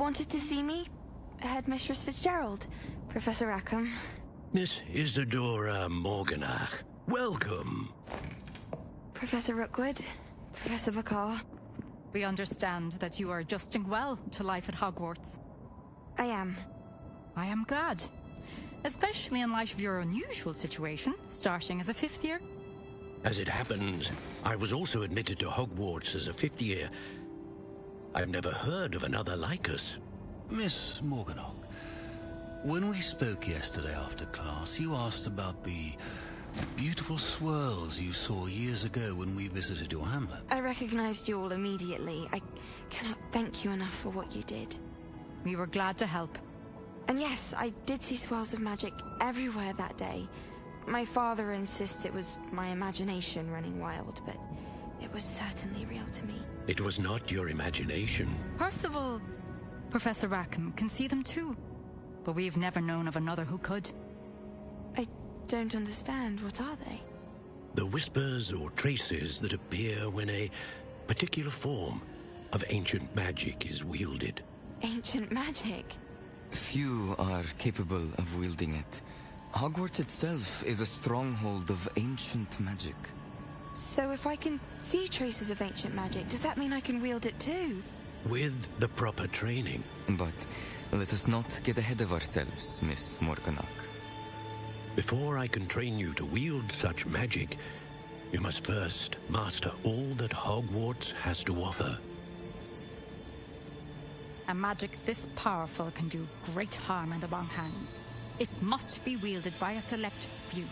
wanted to see me? Headmistress Fitzgerald, Professor Rackham. Miss Isadora Morganach, welcome. Professor Rookwood, Professor Bakar. We understand that you are adjusting well to life at Hogwarts. I am. I am glad. Especially in light of your unusual situation, starting as a 5th year. As it happens, I was also admitted to Hogwarts as a 5th year. I've never heard of another like us. Miss Morganach, when we spoke yesterday after class, you asked about the beautiful swirls you saw years ago when we visited your hamlet. I recognized you all immediately. I cannot thank you enough for what you did. We were glad to help. And yes, I did see swirls of magic everywhere that day. My father insists it was my imagination running wild, but it was certainly real to me. It was not your imagination. Percival, Professor Rackham can see them too. But we've never known of another who could. I don't understand. What are they? The whispers or traces that appear when a particular form of ancient magic is wielded. Ancient magic? Few are capable of wielding it. Hogwarts itself is a stronghold of ancient magic. So if I can see traces of ancient magic, does that mean I can wield it too? With the proper training. But let us not get ahead of ourselves, Miss Morganach. Before I can train you to wield such magic, you must first master all that Hogwarts has to offer. A magic this powerful can do great harm in the wrong hands. It must be wielded by a select few.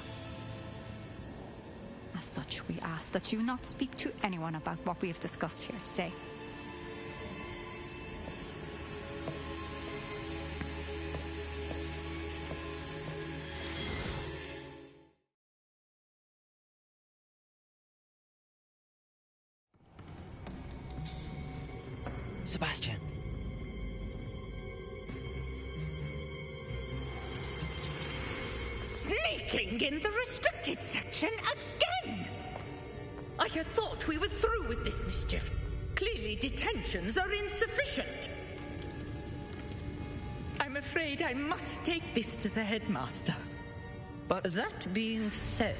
As such, we ask that you not speak to anyone about what we have discussed here today. Sebastian. Sneaking in the restricted section again! I had thought we were through with this mischief. Clearly detentions are insufficient. I'm afraid I must take this to the headmaster. But that being said,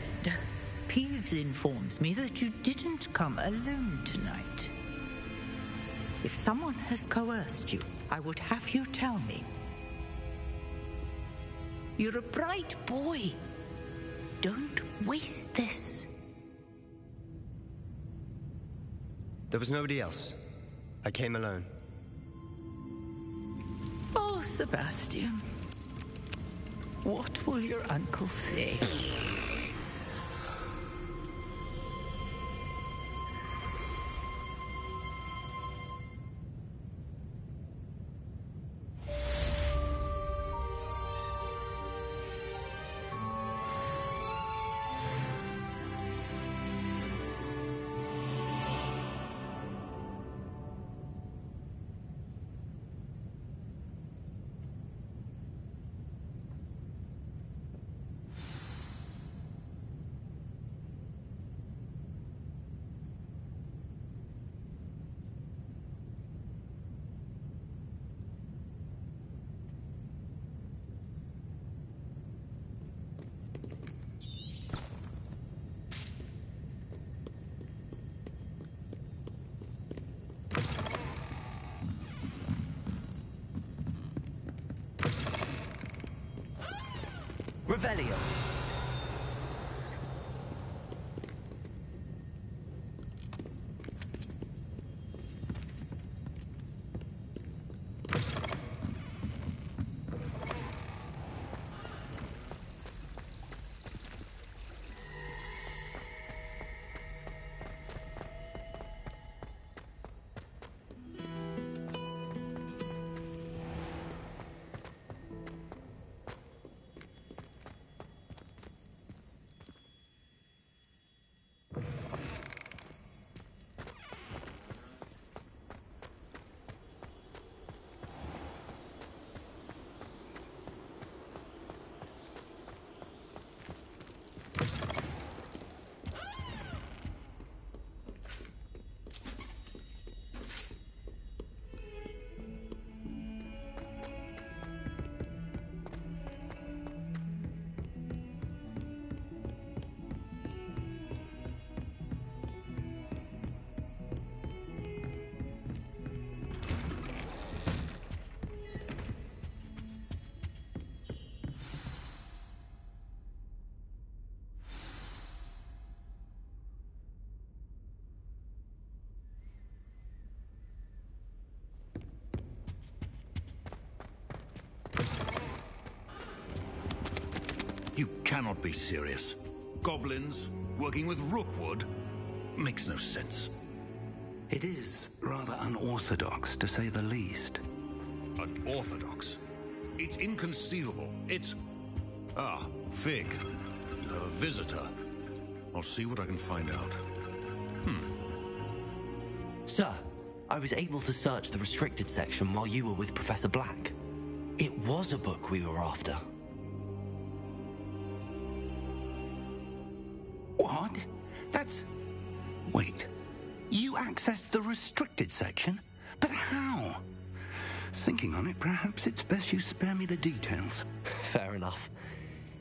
Peeves informs me that you didn't come alone tonight. If someone has coerced you, I would have you tell me. You're a bright boy. Don't waste this. There was nobody else. I came alone. Oh, Sebastian. What will your uncle say? Revelio. You cannot be serious. Goblins working with Rookwood? Makes no sense. It is rather unorthodox, to say the least. Unorthodox? It's inconceivable. It's... Ah, Fig. You have a visitor. I'll see what I can find out. Sir, I was able to search the restricted section while you were with Professor Black. It was a book we were after. What? That's... Wait. You accessed the restricted section? But how? Thinking on it, perhaps it's best you spare me the details. Fair enough.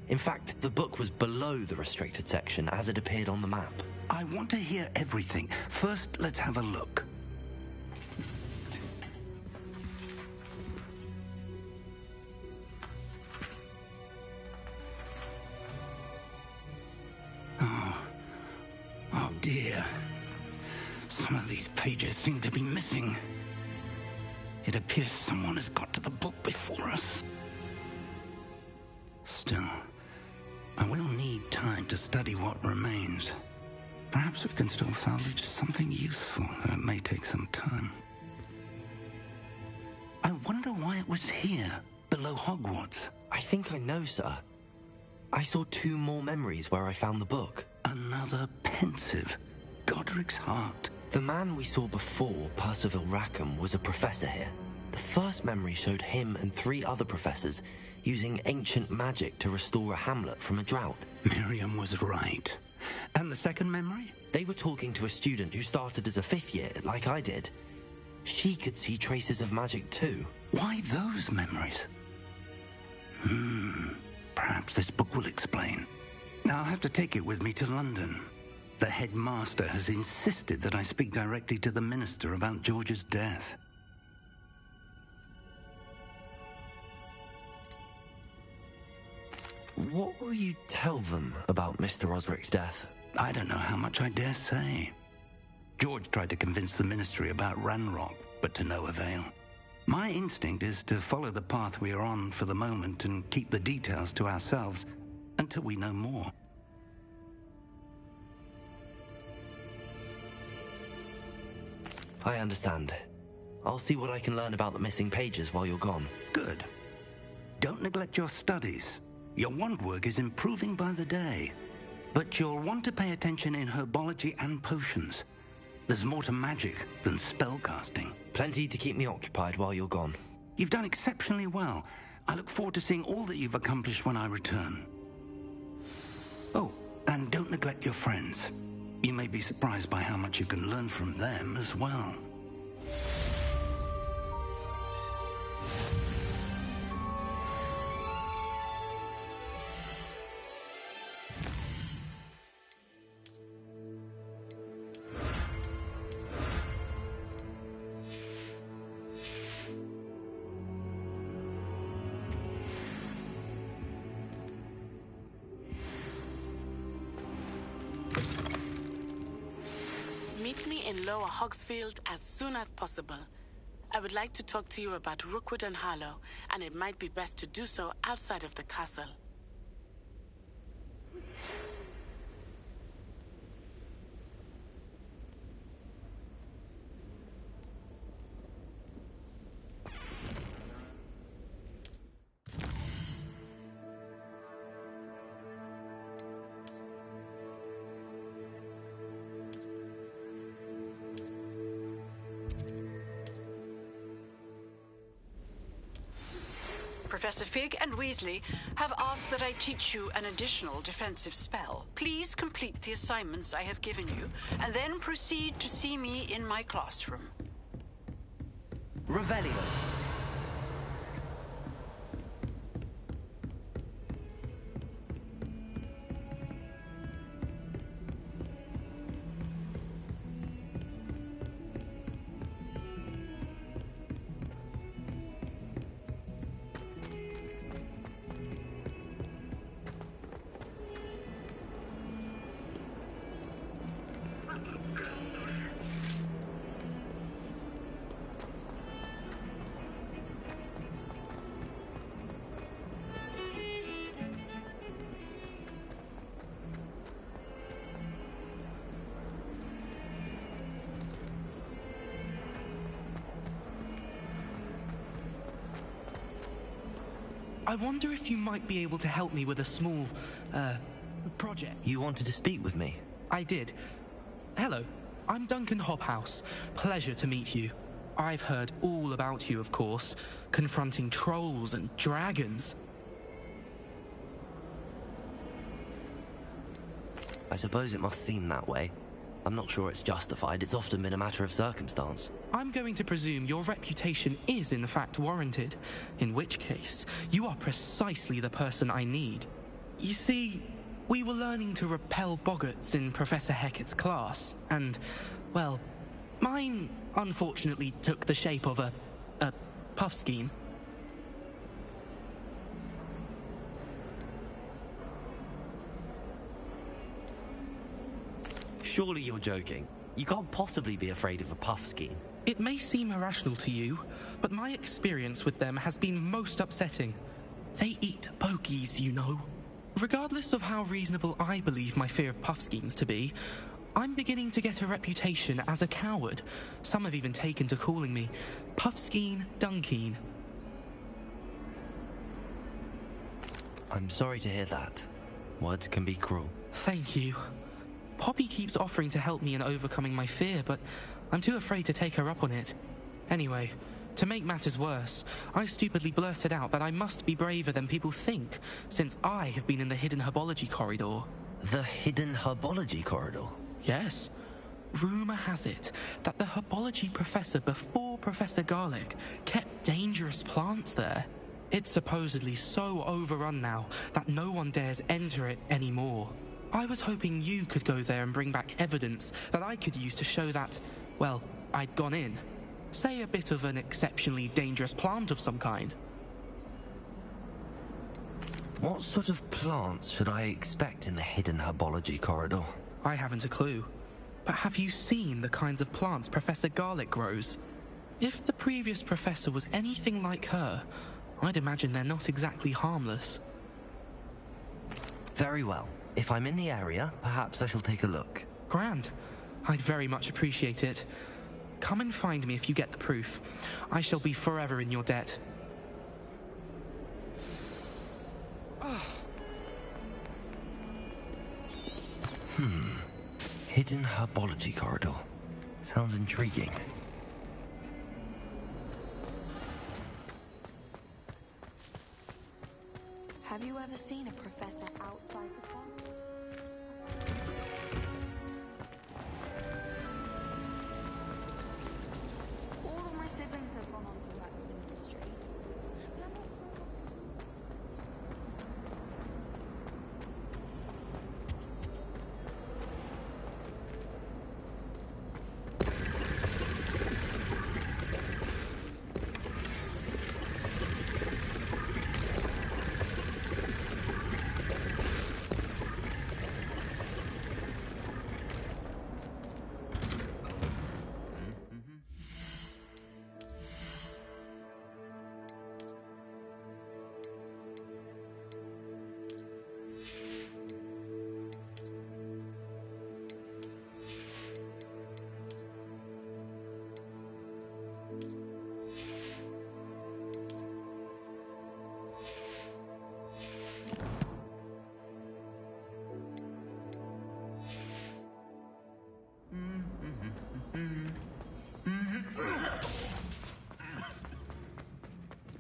In fact, the book was below the restricted section as it appeared on the map. I want to hear everything. First, let's have a look. Oh dear. Some of these pages seem to be missing. It appears someone has got to the book before us. Still, I will need time to study what remains. Perhaps we can still salvage something useful, though it may take some time. I wonder why it was here, below Hogwarts. I think I know, sir. I saw 2 more memories where I found the book. Another pensive. Godric's heart. The man we saw before, Percival Rackham, was a professor here. The first memory showed him and 3 other professors using ancient magic to restore a hamlet from a drought. Miriam was right. And the second memory? They were talking to a student who started as a 5th year, like I did. She could see traces of magic too. Why those memories? Perhaps this book will explain. I'll have to take it with me to London. The headmaster has insisted that I speak directly to the minister about George's death. What will you tell them about Mr. Osric's death? I don't know how much I dare say. George tried to convince the ministry about Ranrock, but to no avail. My instinct is to follow the path we are on for the moment and keep the details to ourselves until we know more. I understand. I'll see what I can learn about the missing pages while you're gone. Good. Don't neglect your studies. Your wand work is improving by the day. But you'll want to pay attention in herbology and potions. There's more to magic than spellcasting. Plenty to keep me occupied while you're gone. You've done exceptionally well. I look forward to seeing all that you've accomplished when I return. Oh, and don't neglect your friends. You may be surprised by how much you can learn from them as well. Meet me in Lower Hogsfield as soon as possible. I would like to talk to you about Rookwood and Harlow, and it might be best to do so outside of the castle. Professor Fig and Weasley have asked that I teach you an additional defensive spell. Please complete the assignments I have given you, and then proceed to see me in my classroom. Revelio. I wonder if you might be able to help me with a small, project. You wanted to speak with me? I did. Hello, I'm Duncan Hobhouse. Pleasure to meet you. I've heard all about you, of course, confronting trolls and dragons. I suppose it must seem that way. I'm not sure it's justified. It's often been a matter of circumstance. I'm going to presume your reputation is in fact warranted, in which case, you are precisely the person I need. You see, we were learning to repel boggarts in Professor Hecat's class, and, well, mine unfortunately took the shape of a puffskein. Surely you're joking. You can't possibly be afraid of a puffskein. It may seem irrational to you, but my experience with them has been most upsetting. They eat bogies, you know. Regardless of how reasonable I believe my fear of puffskeins to be, I'm beginning to get a reputation as a coward. Some have even taken to calling me Puffskein Dunkeen. I'm sorry to hear that. Words can be cruel. Thank you. Poppy keeps offering to help me in overcoming my fear, but I'm too afraid to take her up on it. Anyway, to make matters worse, I stupidly blurted out that I must be braver than people think, since I have been in the hidden herbology corridor. The hidden herbology corridor? Yes. Rumour has it that the herbology professor before Professor Garlic kept dangerous plants there. It's supposedly so overrun now that no one dares enter it anymore. I was hoping you could go there and bring back evidence that I could use to show that, well, I'd gone in. Say a bit of an exceptionally dangerous plant of some kind. What sort of plants should I expect in the hidden herbology corridor? I haven't a clue. But have you seen the kinds of plants Professor Garlic grows? If the previous professor was anything like her, I'd imagine they're not exactly harmless. Very well. If I'm in the area, perhaps I shall take a look. Grand. I'd very much appreciate it. Come and find me if you get the proof. I shall be forever in your debt. Hidden herbology corridor. Sounds intriguing. Have you ever seen a professor outside the class? All of my siblings have gone on to work in the industry.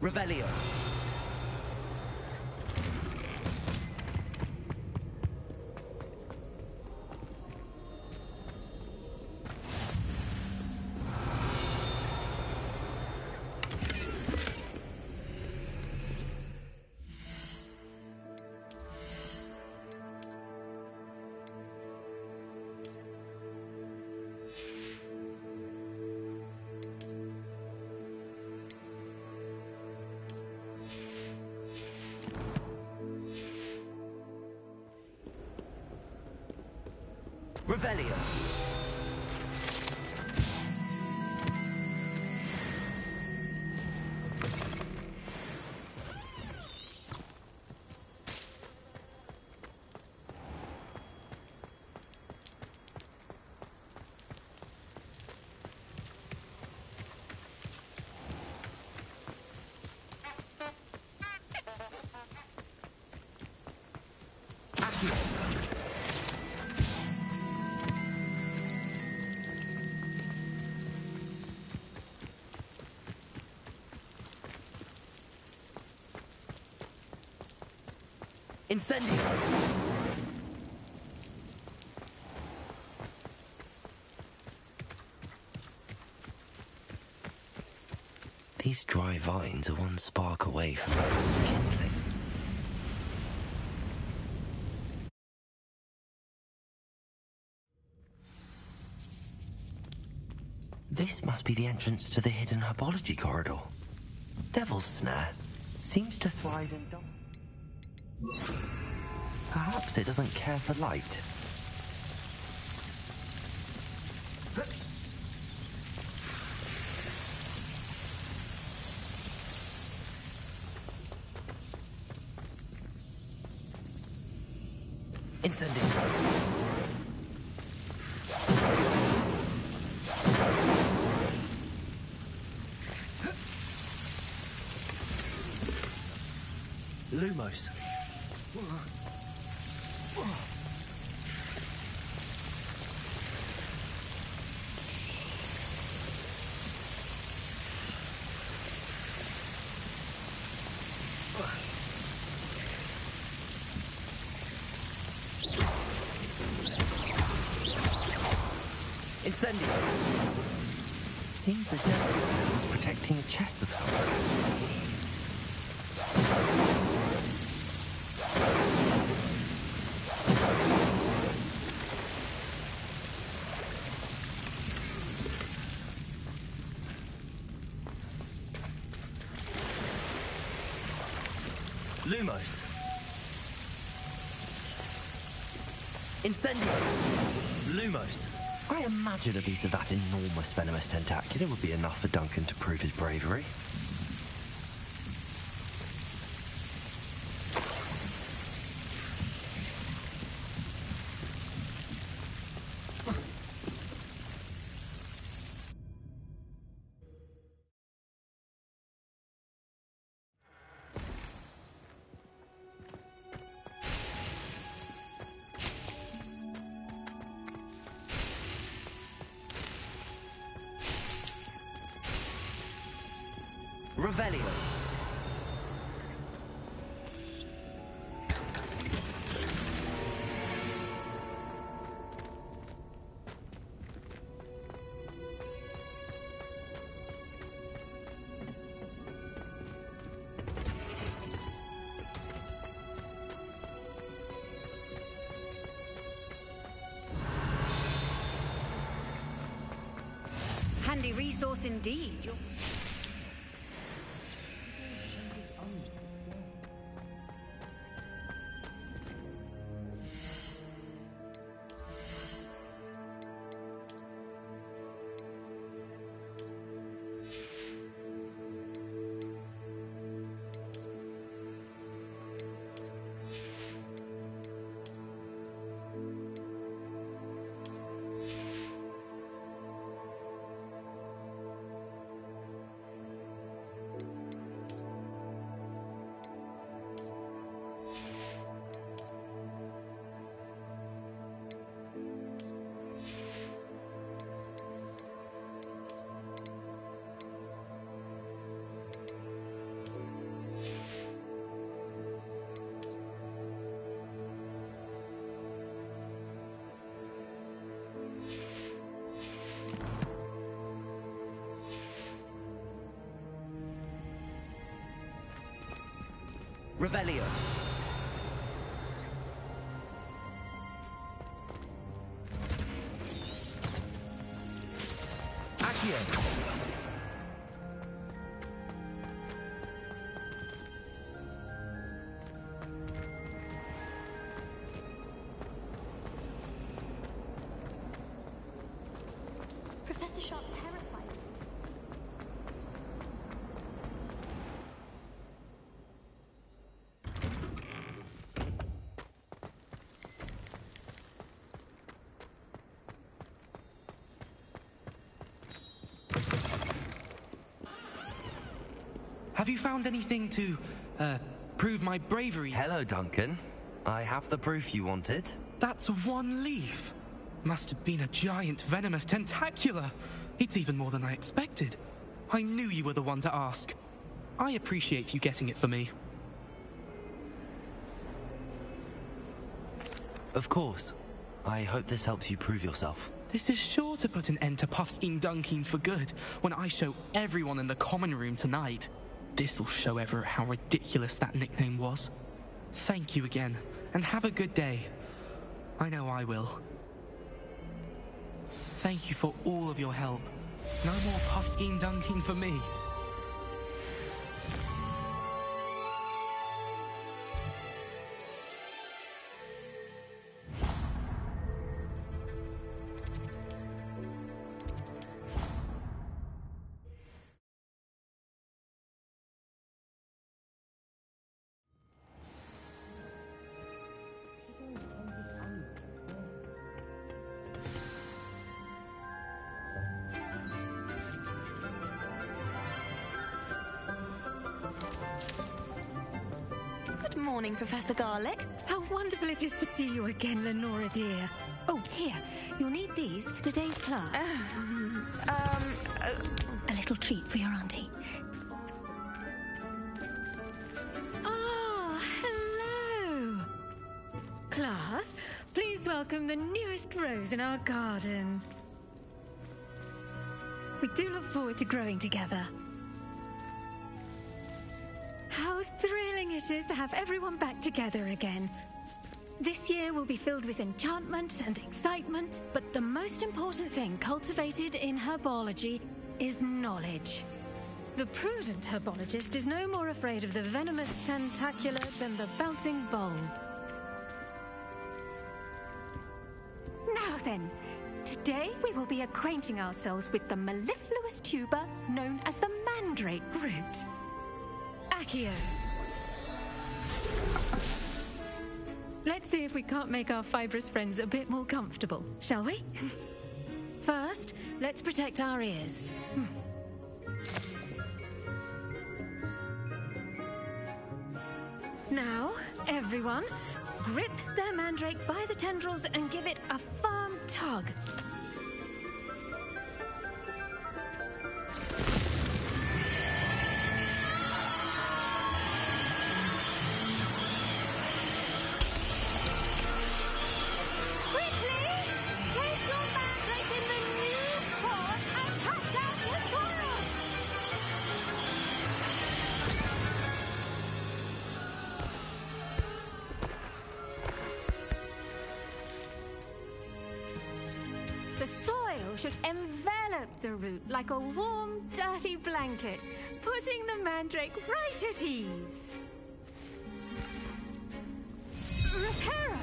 Revelio. Revelio. Incendio! These dry vines are one spark away from kindling. This must be the entrance to the hidden herbology corridor. Devil's Snare seems to thrive in dark. Perhaps it doesn't care for light. Incendio. Lumos. Incendio. Seems the Devil's Snare was protecting a chest of something. Lumos. Incendio. Lumos. I imagine a piece of that enormous venomous tentacular would be enough for Duncan to prove his bravery. Revelio. Handy resource indeed. Revelio. Accio. Professor Sharp terrified. Have you found anything to, prove my bravery? Hello, Duncan. I have the proof you wanted. That's one leaf. Must have been a giant venomous tentacula. It's even more than I expected. I knew you were the one to ask. I appreciate you getting it for me. Of course. I hope this helps you prove yourself. This is sure to put an end to Puffskein Dunkeen for good when I show everyone in the common room tonight. This'll show Everett how ridiculous that nickname was. Thank you again, and have a good day. I know I will. Thank you for all of your help. No more Puffskein Dunkeen for me. Good morning, Professor Garlick. How wonderful it is to see you again, Lenora dear. Oh, here. You'll need these for today's class. A little treat for your auntie. Ah, hello. Class, please welcome the newest rose in our garden. We do look forward to growing together. How thrilling it is to have everyone back together again. This year will be filled with enchantment and excitement, but the most important thing cultivated in herbology is knowledge. The prudent herbologist is no more afraid of the venomous tentacular than the bouncing bulb. Now then, today we will be acquainting ourselves with the mellifluous tuber known as the mandrake root. Accio. Let's see if we can't make our fibrous friends a bit more comfortable, shall we? First, let's protect our ears. Now, everyone, grip their mandrake by the tendrils and give it a firm tug. Should envelop the root like a warm, dirty blanket, putting the mandrake right at ease. Reparo!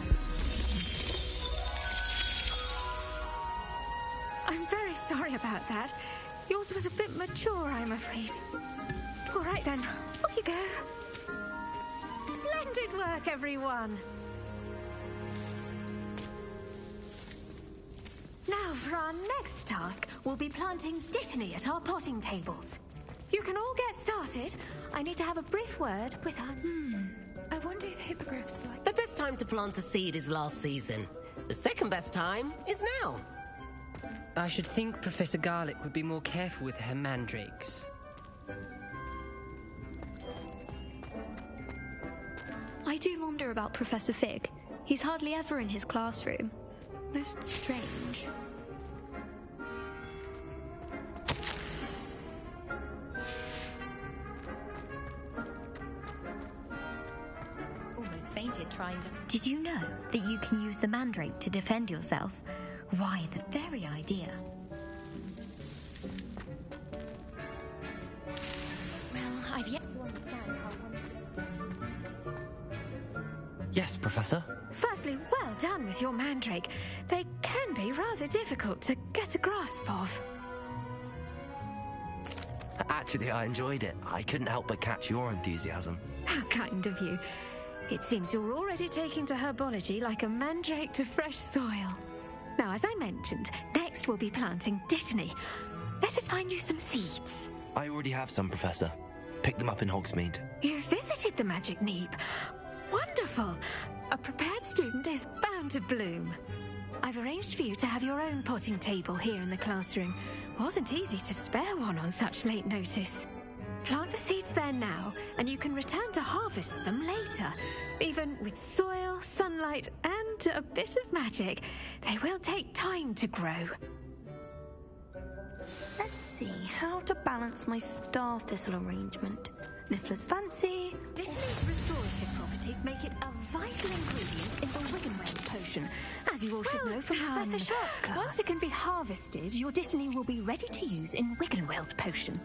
I'm very sorry about that. Yours was a bit mature, I'm afraid. All right then, off you go. Splendid work, everyone. Now, for our next task, we'll be planting dittany at our potting tables. You can all get started. I need to have a brief word with our... I wonder if hippogriffs like... The best time to plant a seed is last season. The second best time is now. I should think Professor Garlick would be more careful with her mandrakes. I do wonder about Professor Fig. He's hardly ever in his classroom. Most strange. Almost fainted trying to... Did you know that you can use the mandrake to defend yourself? Why, the very idea. Well, I've yet to understand how... Yes, Professor? Firstly, well done with your mandrake. They can be rather difficult to get a grasp of. Actually, I enjoyed it. I couldn't help but catch your enthusiasm. How kind of you. It seems you're already taking to herbology like a mandrake to fresh soil. Now, as I mentioned, next we'll be planting dittany. Let us find you some seeds. I already have some, Professor. Picked them up in Hogsmeade. You visited the Magic Neep. Wonderful! A prepared student is bound to bloom. I've arranged for you to have your own potting table here in the classroom. Wasn't easy to spare one on such late notice. Plant the seeds there now, and you can return to harvest them later, even with soil, sunlight, and to a bit of magic. They will take time to grow. Let's see how to balance my star thistle arrangement. Niffler's fancy. Dittany's restorative properties make it a vital ingredient in the Wiggenweld potion, as you all should know from Professor Sharp's class. Once it can be harvested, your Dittany will be ready to use in Wiggenweld potion.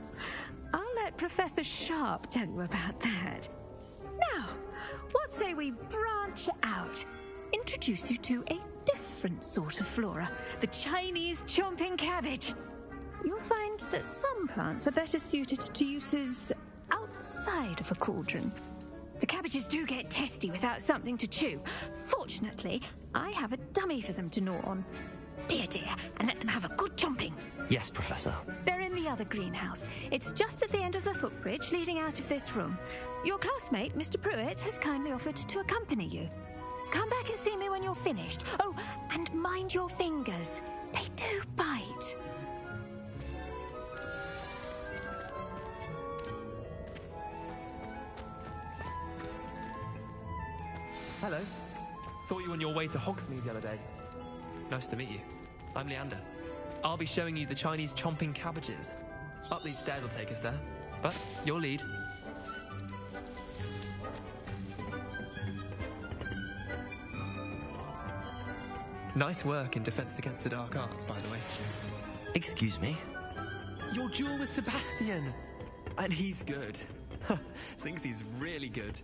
I'll let Professor Sharp tell you about that. Now, what say we branch out? Introduce you to a different sort of flora, the Chinese chomping cabbage. You'll find that some plants are better suited to uses outside of a cauldron. The cabbages do get testy without something to chew. Fortunately, I have a dummy for them to gnaw on. Be a dear and let them have a good chomping. Yes, Professor. They're in the other greenhouse. It's just at the end of the footbridge leading out of this room. Your classmate, Mr. Pruitt, has kindly offered to accompany you. Come back and see me when you're finished. Oh, and mind your fingers. They do bite. Hello. Thought you were on your way to Hogsmeade the other day. Nice to meet you. I'm Leander. I'll be showing you the Chinese chomping cabbages. Up these stairs will take us there. But your lead. Nice work in Defense Against the Dark Arts, by the way. Excuse me? Your duel with Sebastian! And he's good. Thinks he's really good.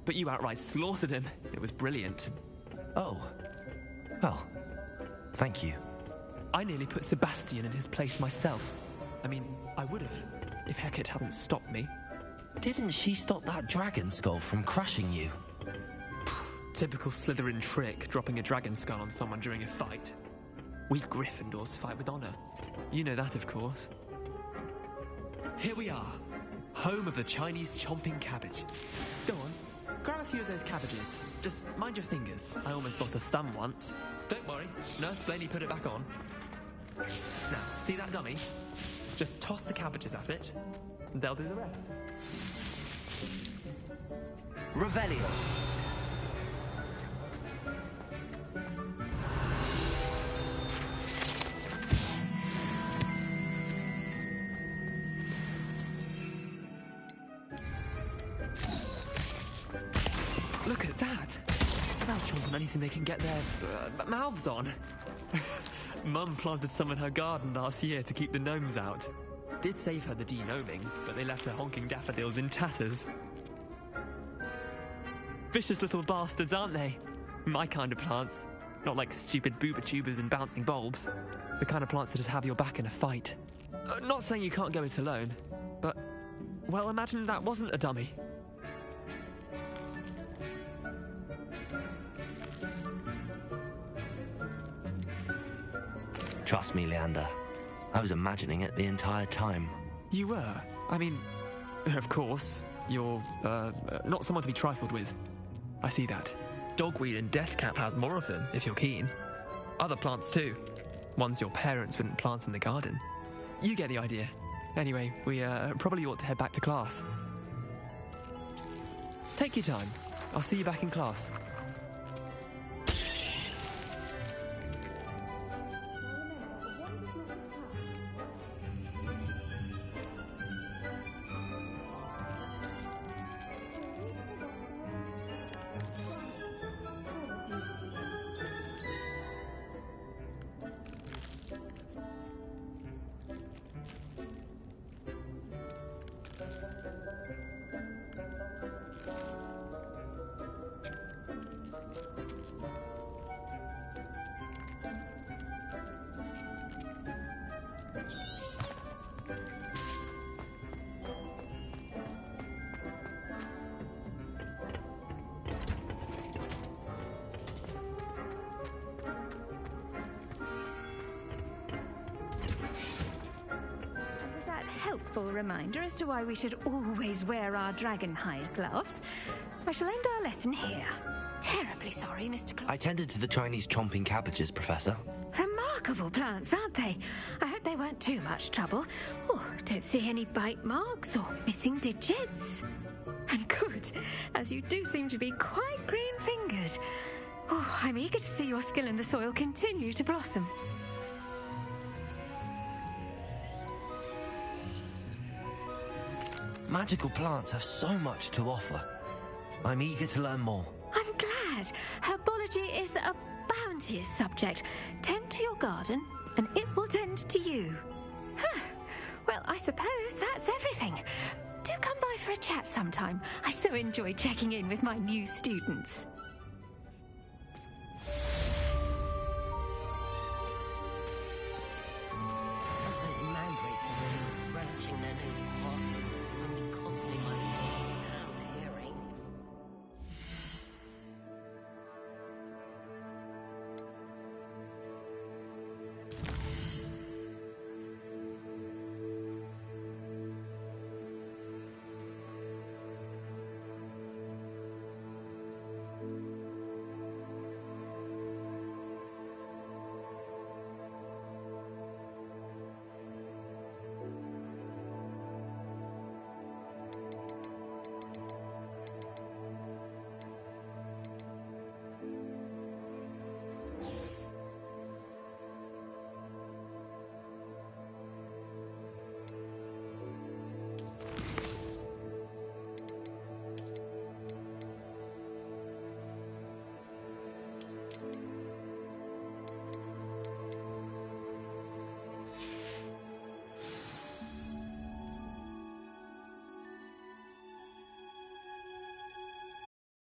But you outright slaughtered him. It was brilliant. Oh. Well, thank you. I nearly put Sebastian in his place myself. I mean, I would have, if Hecate hadn't stopped me. Didn't she stop that dragon skull from crushing you? Typical Slytherin trick, dropping a dragon skull on someone during a fight. We Gryffindors fight with honor. You know that, of course. Here we are, home of the Chinese chomping cabbage. Go on, grab a few of those cabbages. Just mind your fingers. I almost lost a thumb once. Don't worry, Nurse Blaney put it back on. Now, see that dummy? Just toss the cabbages at it, and they'll do the rest. Revelio. Look at that! They'll chomp on anything they can get their mouths on. Mum planted some in her garden last year to keep the gnomes out. Did save her the de-gnoming, but they left her honking daffodils in tatters. Vicious little bastards, aren't they? My kind of plants. Not like stupid booba tubers and bouncing bulbs. The kind of plants that just have your back in a fight. Not saying you can't go it alone, but, well, imagine that wasn't a dummy. Trust me, Leander. I was imagining it the entire time. You were? I mean, of course, you're, not someone to be trifled with. I see that. Dogweed and Deathcap has more of them, if you're keen. Other plants too. Ones your parents wouldn't plant in the garden. You get the idea. Anyway, we, probably ought to head back to class. Take your time. I'll see you back in class. Helpful reminder as to why we should always wear our dragon hide gloves. I shall end our lesson here. Terribly sorry, Mr. I tended to the Chinese chomping cabbages, Professor. Remarkable plants, aren't they? I hope they weren't too much trouble. Oh, don't see any bite marks or missing digits. And good, as you do seem to be quite green-fingered. Oh, I'm eager to see your skill in the soil continue to blossom. Magical plants have so much to offer. I'm eager to learn more. I'm glad. Herbology is a bounteous subject. Tend to your garden, and it will tend to you. Huh. Well, I suppose that's everything. Do come by for a chat sometime. I so enjoy checking in with my new students.